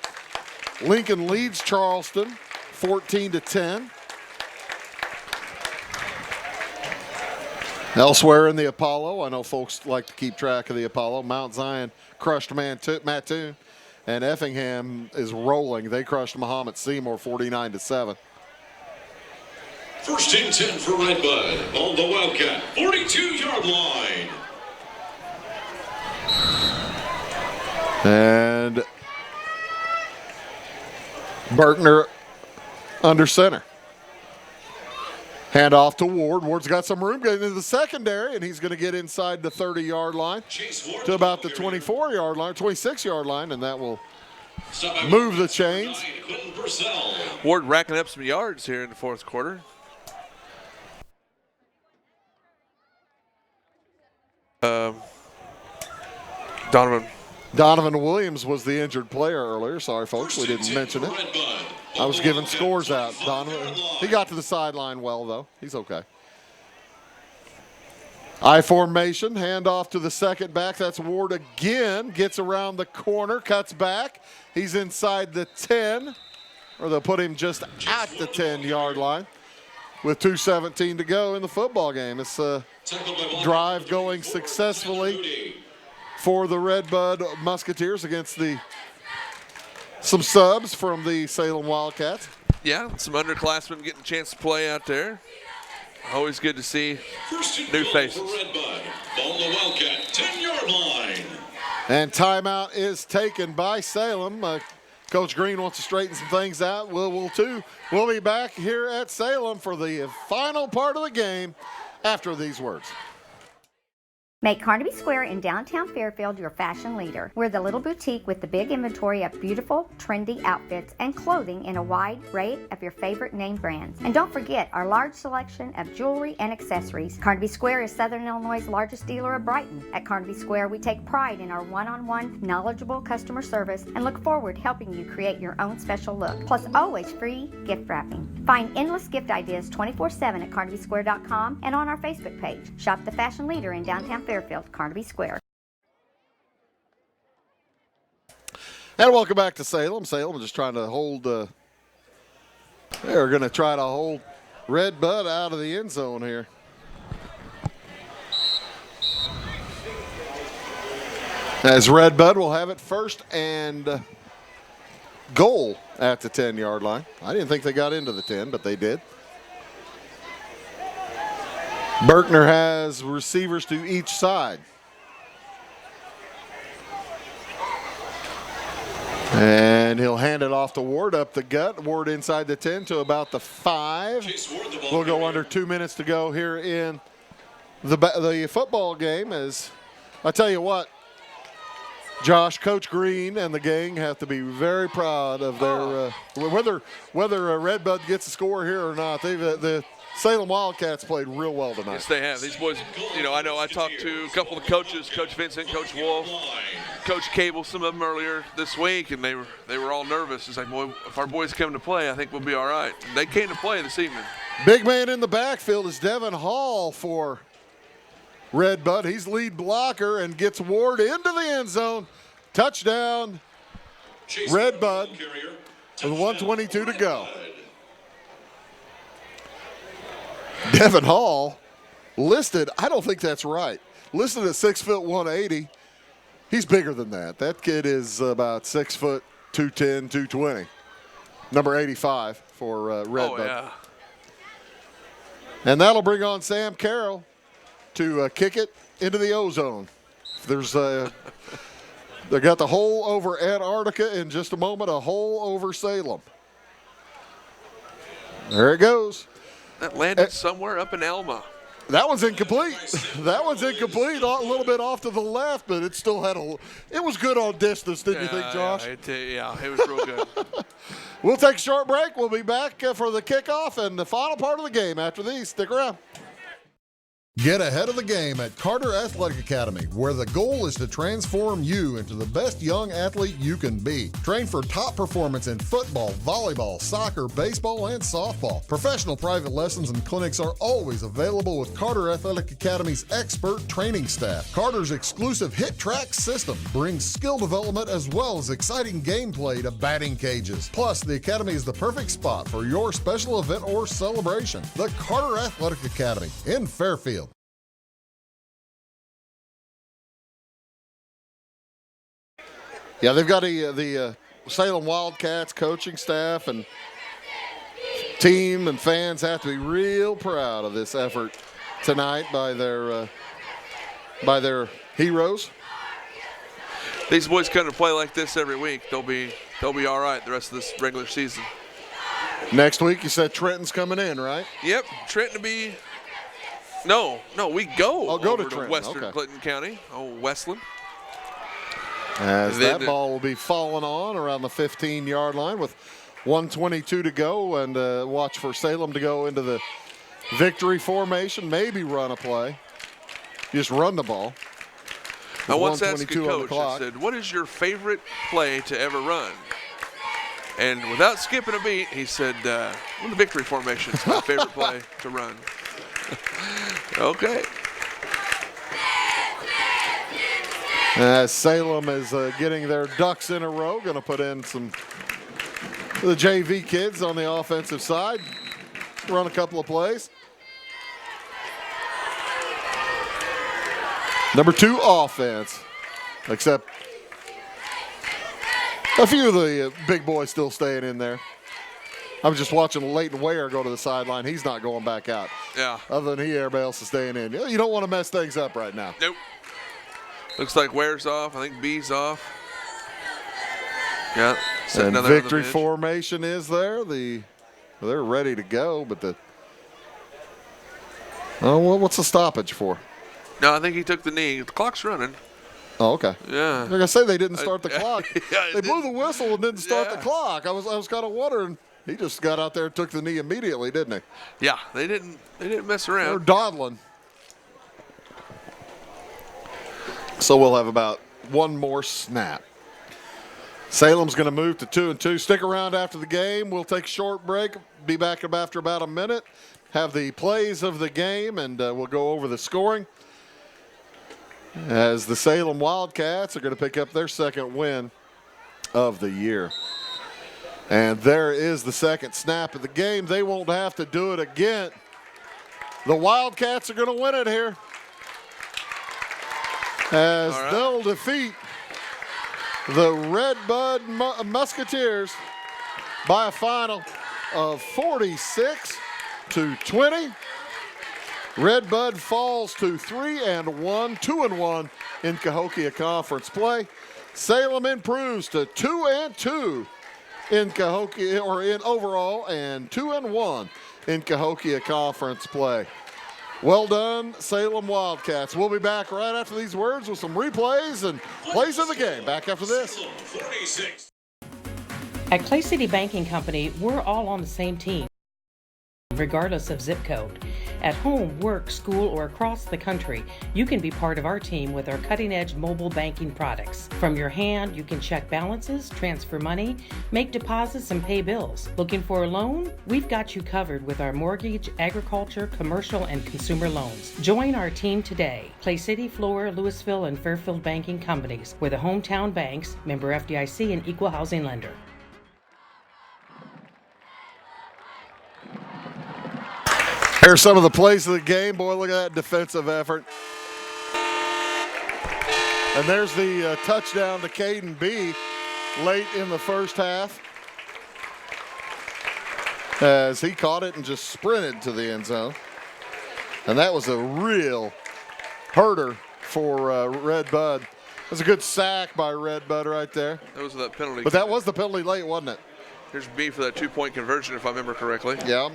A: Lincoln leads Charleston 14-10. Elsewhere in the Apollo, I know folks like to keep track of the Apollo. Mount Zion crushed Mattoon, and Effingham is rolling. They crushed Muhammad Seymour 49-7.
C: 1st and 10 for Red Bud on the Wildcat 42-yard line.
A: And Berkner under center. Hand off to Ward. Ward's got some room getting into the secondary, and he's going to get inside the 30-yard line to about the 24-yard line, 26-yard line, and that will move the chains.
B: Ward racking up some yards here in the 4th quarter.
A: Donovan Williams was the injured player earlier. Sorry, folks, we didn't mention it. I was giving scores out. Donovan, he got to the sideline well, though. He's okay. I formation, handoff to the second back. That's Ward again. Gets around the corner, cuts back. He's inside the 10, or they'll put him just at the 10-yard line with 2:17 to go in the football game. It's a drive going successfully for the Red Bud Musketeers against some subs from the Salem Wildcats.
B: Yeah, some underclassmen getting a chance to play out there. Always good to see new faces.
C: Red Bud on the Wildcat 10-yard line.
A: And timeout is taken by Salem. Coach Green wants to straighten some things out. We'll too. We'll be back here at Salem for the final part of the game after these words.
M: Make Carnaby Square in downtown Fairfield your fashion leader. We're the little boutique with the big inventory of beautiful, trendy outfits and clothing in a wide array of your favorite name brands. And don't forget our large selection of jewelry and accessories. Carnaby Square is Southern Illinois' largest dealer of Brighton. At Carnaby Square, we take pride in our one-on-one, knowledgeable customer service and look forward to helping you create your own special look. Plus, always free gift wrapping. Find endless gift ideas 24/7 at CarnabySquare.com and on our Facebook page. Shop the fashion leader in downtown Fairfield, Carnaby Square.
A: And welcome back to Salem. Salem just trying to hold, they're going to try to hold Red Bud out of the end zone here. As Red Bud will have it 1st and goal at the 10-yard line. I didn't think they got into the 10, but they did. Berkner has receivers to each side. And he'll hand it off to Ward up the gut. Ward inside the 10 to about the 5. We'll go under 2 minutes to go here in the football game. As I tell you what, Josh, Coach Green and the gang have to be very proud of their whether Redbud gets a score here or not. The Salem Wildcats played real well tonight.
B: Yes, they have. These boys, I know I talked to a couple of coaches, Coach Vincent, Coach Wolf, Coach Cable, some of them earlier this week, and they were all nervous. It's like, boy, if our boys come to play, I think we'll be all right. They came to play this evening.
A: Big man in the backfield is Devin Hall for Redbud. He's lead blocker and gets Ward into the end zone. Touchdown, Redbud, with 1:22 to go. Devin Hall listed, I don't think that's right, listed at 6 foot 180. He's bigger than that. That kid is about 6 foot 210, 220. Number 85 for Redbud.
B: Oh, yeah.
A: And that'll bring on Sam Carroll to kick it into the O-zone. There's they got the hole over Antarctica in just a moment, a hole over Salem. There it goes.
B: That landed somewhere up in Elma.
A: That one's incomplete. That one's incomplete, a little bit off to the left, but it still had it was good on distance, didn't you think, Josh?
B: Yeah, it was real good.
A: We'll take a short break. We'll be back for the kickoff and the final part of the game after these. Stick around.
E: Get ahead of the game at Carter Athletic Academy, where the goal is to transform you into the best young athlete you can be. Train for top performance in football, volleyball, soccer, baseball, and softball. Professional private lessons and clinics are always available with Carter Athletic Academy's expert training staff. Carter's exclusive Hit Track system brings skill development as well as exciting gameplay to batting cages. Plus, the Academy is the perfect spot for your special event or celebration. The Carter Athletic Academy in Fairfield.
A: Yeah, they've got the Salem Wildcats coaching staff and team and fans have to be real proud of this effort tonight by their heroes.
B: These boys come to play like this every week. They'll be all right the rest of this regular season.
A: Next week, you said Trenton's coming in, right?
B: Yep, Trenton to be. No, we go.
A: I'll go
B: over
A: to Trenton.
B: Western Clinton County. Oh, Westland.
A: As that ball will be falling on around the 15-yard line with 1:22 to go, and watch for Salem to go into the victory formation, maybe run a play. Just run the ball.
B: I once asked a coach, I said, what is your favorite play to ever run? And without skipping a beat, he said, the victory formation is my favorite play to run. Okay.
A: As Salem is getting their ducks in a row, going to put in some the JV kids on the offensive side, run a couple of plays. Number 2 offense, except a few of the big boys still staying in there. I was just watching Leighton Ware go to the sideline. He's not going back out.
B: Yeah.
A: Other than everybody else is staying in. You don't want to mess things up right now.
B: Nope. Looks like Ware's off. I think B's off. Yeah.
A: And victory formation is there. They're ready to go, but what's the stoppage for?
B: No, I think he took the knee. The clock's running.
A: Oh, okay.
B: Yeah.
A: Like I say, they didn't start the clock.
B: Yeah,
A: they blew the whistle and didn't start the clock. I was kind of wondering. He just got out there and took the knee immediately, didn't he?
B: Yeah, they didn't mess around.
A: They're dawdling. So we'll have about one more snap. Salem's going to move to 2-2. Stick around after the game. We'll take a short break. Be back after about a minute. Have the plays of the game, and we'll go over the scoring. As the Salem Wildcats are going to pick up their second win of the year. And there is the second snap of the game. They won't have to do it again. The Wildcats are going to win it here. As they'll defeat the Redbud Musketeers by a final of 46-20. Redbud falls to 3-1, 2-1 in Cahokia Conference play. Salem improves to 2-2 in Cahokia, or in overall, and 2-1 in Cahokia Conference play. Well done, Salem Wildcats. We'll be back right after these words with some replays and plays of the game. Back after this.
N: At Clay City Banking Company, we're all on the same team, regardless of zip code. At home, work, school, or across the country, you can be part of our team with our cutting-edge mobile banking products. From your hand, you can check balances, transfer money, make deposits, and pay bills. Looking for a loan? We've got you covered with our mortgage, agriculture, commercial, and consumer loans. Join our team today. Clay City, Flora, Louisville, and Fairfield Banking Companies. We're the hometown banks, member FDIC, and equal housing lender.
A: Here's some of the plays of the game. Boy, look at that defensive effort. And there's the touchdown to Caden B late in the first half, as he caught it and just sprinted to the end zone. And that was a real herder for Red Bud. That was a good sack by Red Bud right there.
B: That was that penalty.
A: But that was the penalty late, wasn't it?
B: Here's B for that 2-point conversion, if I remember correctly.
A: Yeah.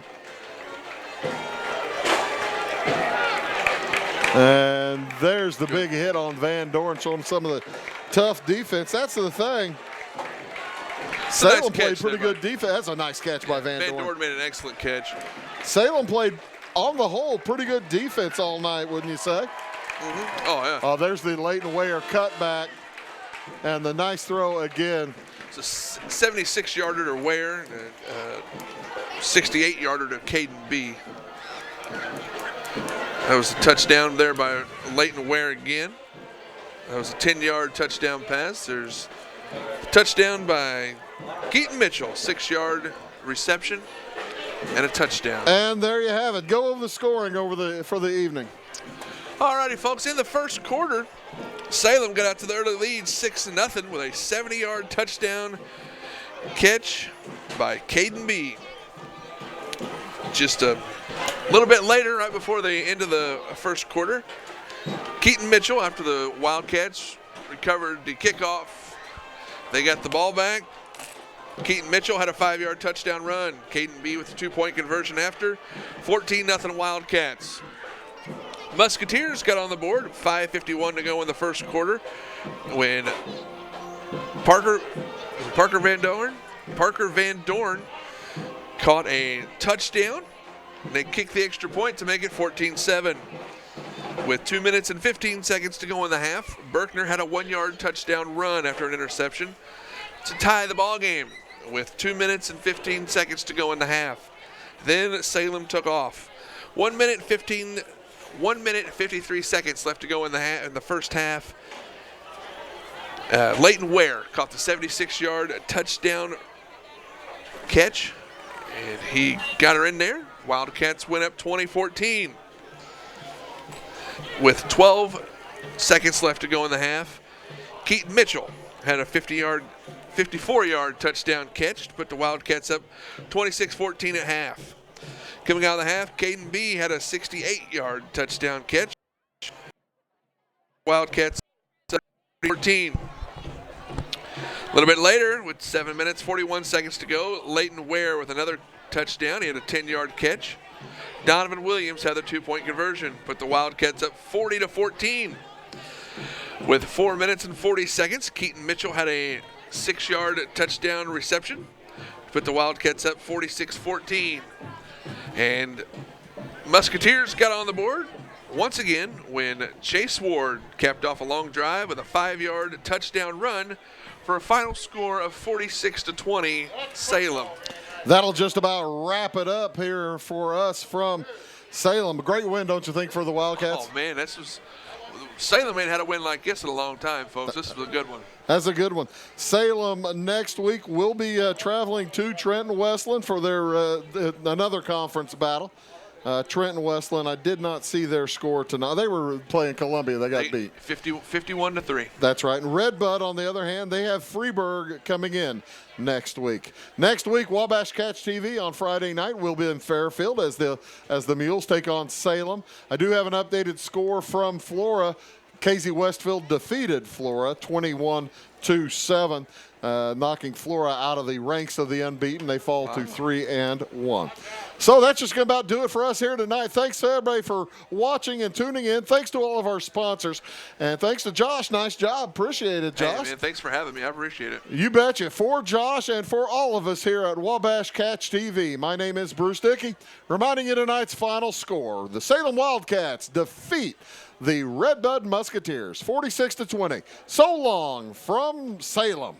A: And there's the big hit on Van Dorn, showing some of the tough defense. That's the thing. Salem played pretty good defense. That's a nice catch by Van Dorn.
B: Van Dorn made an excellent catch.
A: Salem played, on the whole, pretty good defense all night, wouldn't you say?
B: Mm-hmm. Oh, yeah.
A: There's the Leighton Ware cutback, and the nice throw again.
B: It's a 76-yarder to Ware, and a 68-yarder to Caden B. That was a touchdown there by Leighton Ware again. That was a 10-yard touchdown pass. There's a touchdown by Keaton Mitchell, 6-yard reception and a touchdown.
A: And there you have it. Go over the scoring for the evening.
B: All righty, folks. In the first quarter, Salem got out to the early lead 6-0 with a 70-yard touchdown catch by Caden B. Just a little bit later, right before the end of the first quarter, Keaton Mitchell, after the Wildcats recovered the kickoff, they got the ball back. Keaton Mitchell had a 5-yard touchdown run. Caden B with a 2-point conversion after. 14-0 Wildcats. Musketeers got on the board. 5:51 to go in the first quarter when Parker Van Dorn caught a touchdown. They kicked the extra point to make it 14-7. With 2 minutes and 15 seconds to go in the half, Berkner had a 1-yard touchdown run after an interception to tie the ball game with 2 minutes and 15 seconds to go in the half. Then Salem took off. 1 minute and 53 seconds left to go in the first half. Leighton Ware caught the 76-yard touchdown catch, and he got her in there. Wildcats went up 20-14. With 12 seconds left to go in the half, Keaton Mitchell had a 54-yard touchdown catch to put the Wildcats up 26-14 at half. Coming out of the half, Caden B had a 68-yard touchdown catch. Wildcats up 14. A little bit later, with 7 minutes, 41 seconds to go, Leighton Ware with another touchdown. He had a 10-yard catch. Donovan Williams had the 2-point conversion, put the Wildcats up 40-14. With 4 minutes and 40 seconds, Keaton Mitchell had a 6-yard touchdown reception, put the Wildcats up 46-14. And Musketeers got on the board once again when Chase Ward capped off a long drive with a 5-yard touchdown run for a final score of 46-20 Salem.
A: That'll just about wrap it up here for us from Salem. A great win, don't you think, for the Wildcats?
B: Oh, man, Salem ain't had a win like this in a long time, folks. This is a good one.
A: That's a good one. Salem next week will be traveling to Trenton Westland for their another conference battle. Trenton Westland, I did not see their score tonight. They were playing Columbia. They got beat.
B: 51-3.
A: That's right. And Red Bud, on the other hand, they have Freeburg coming in next week. Next week, Wabash Catch TV on Friday night. We'll be in Fairfield as the Mules take on Salem. I do have an updated score from Flora. Casey Westfield defeated Flora 21-7. knocking Flora out of the ranks of the unbeaten. They fall to 3-1. So that's just going to about do it for us here tonight. Thanks to everybody for watching and tuning in. Thanks to all of our sponsors. And thanks to Josh. Nice job. Appreciate it, Josh.
B: Hey, man, thanks for having me. I appreciate it.
A: You betcha. For Josh and for all of us here at Wabash Catch TV, my name is Bruce Dickey, reminding you tonight's final score. The Salem Wildcats defeat the Redbud Musketeers 46-20. So long from Salem.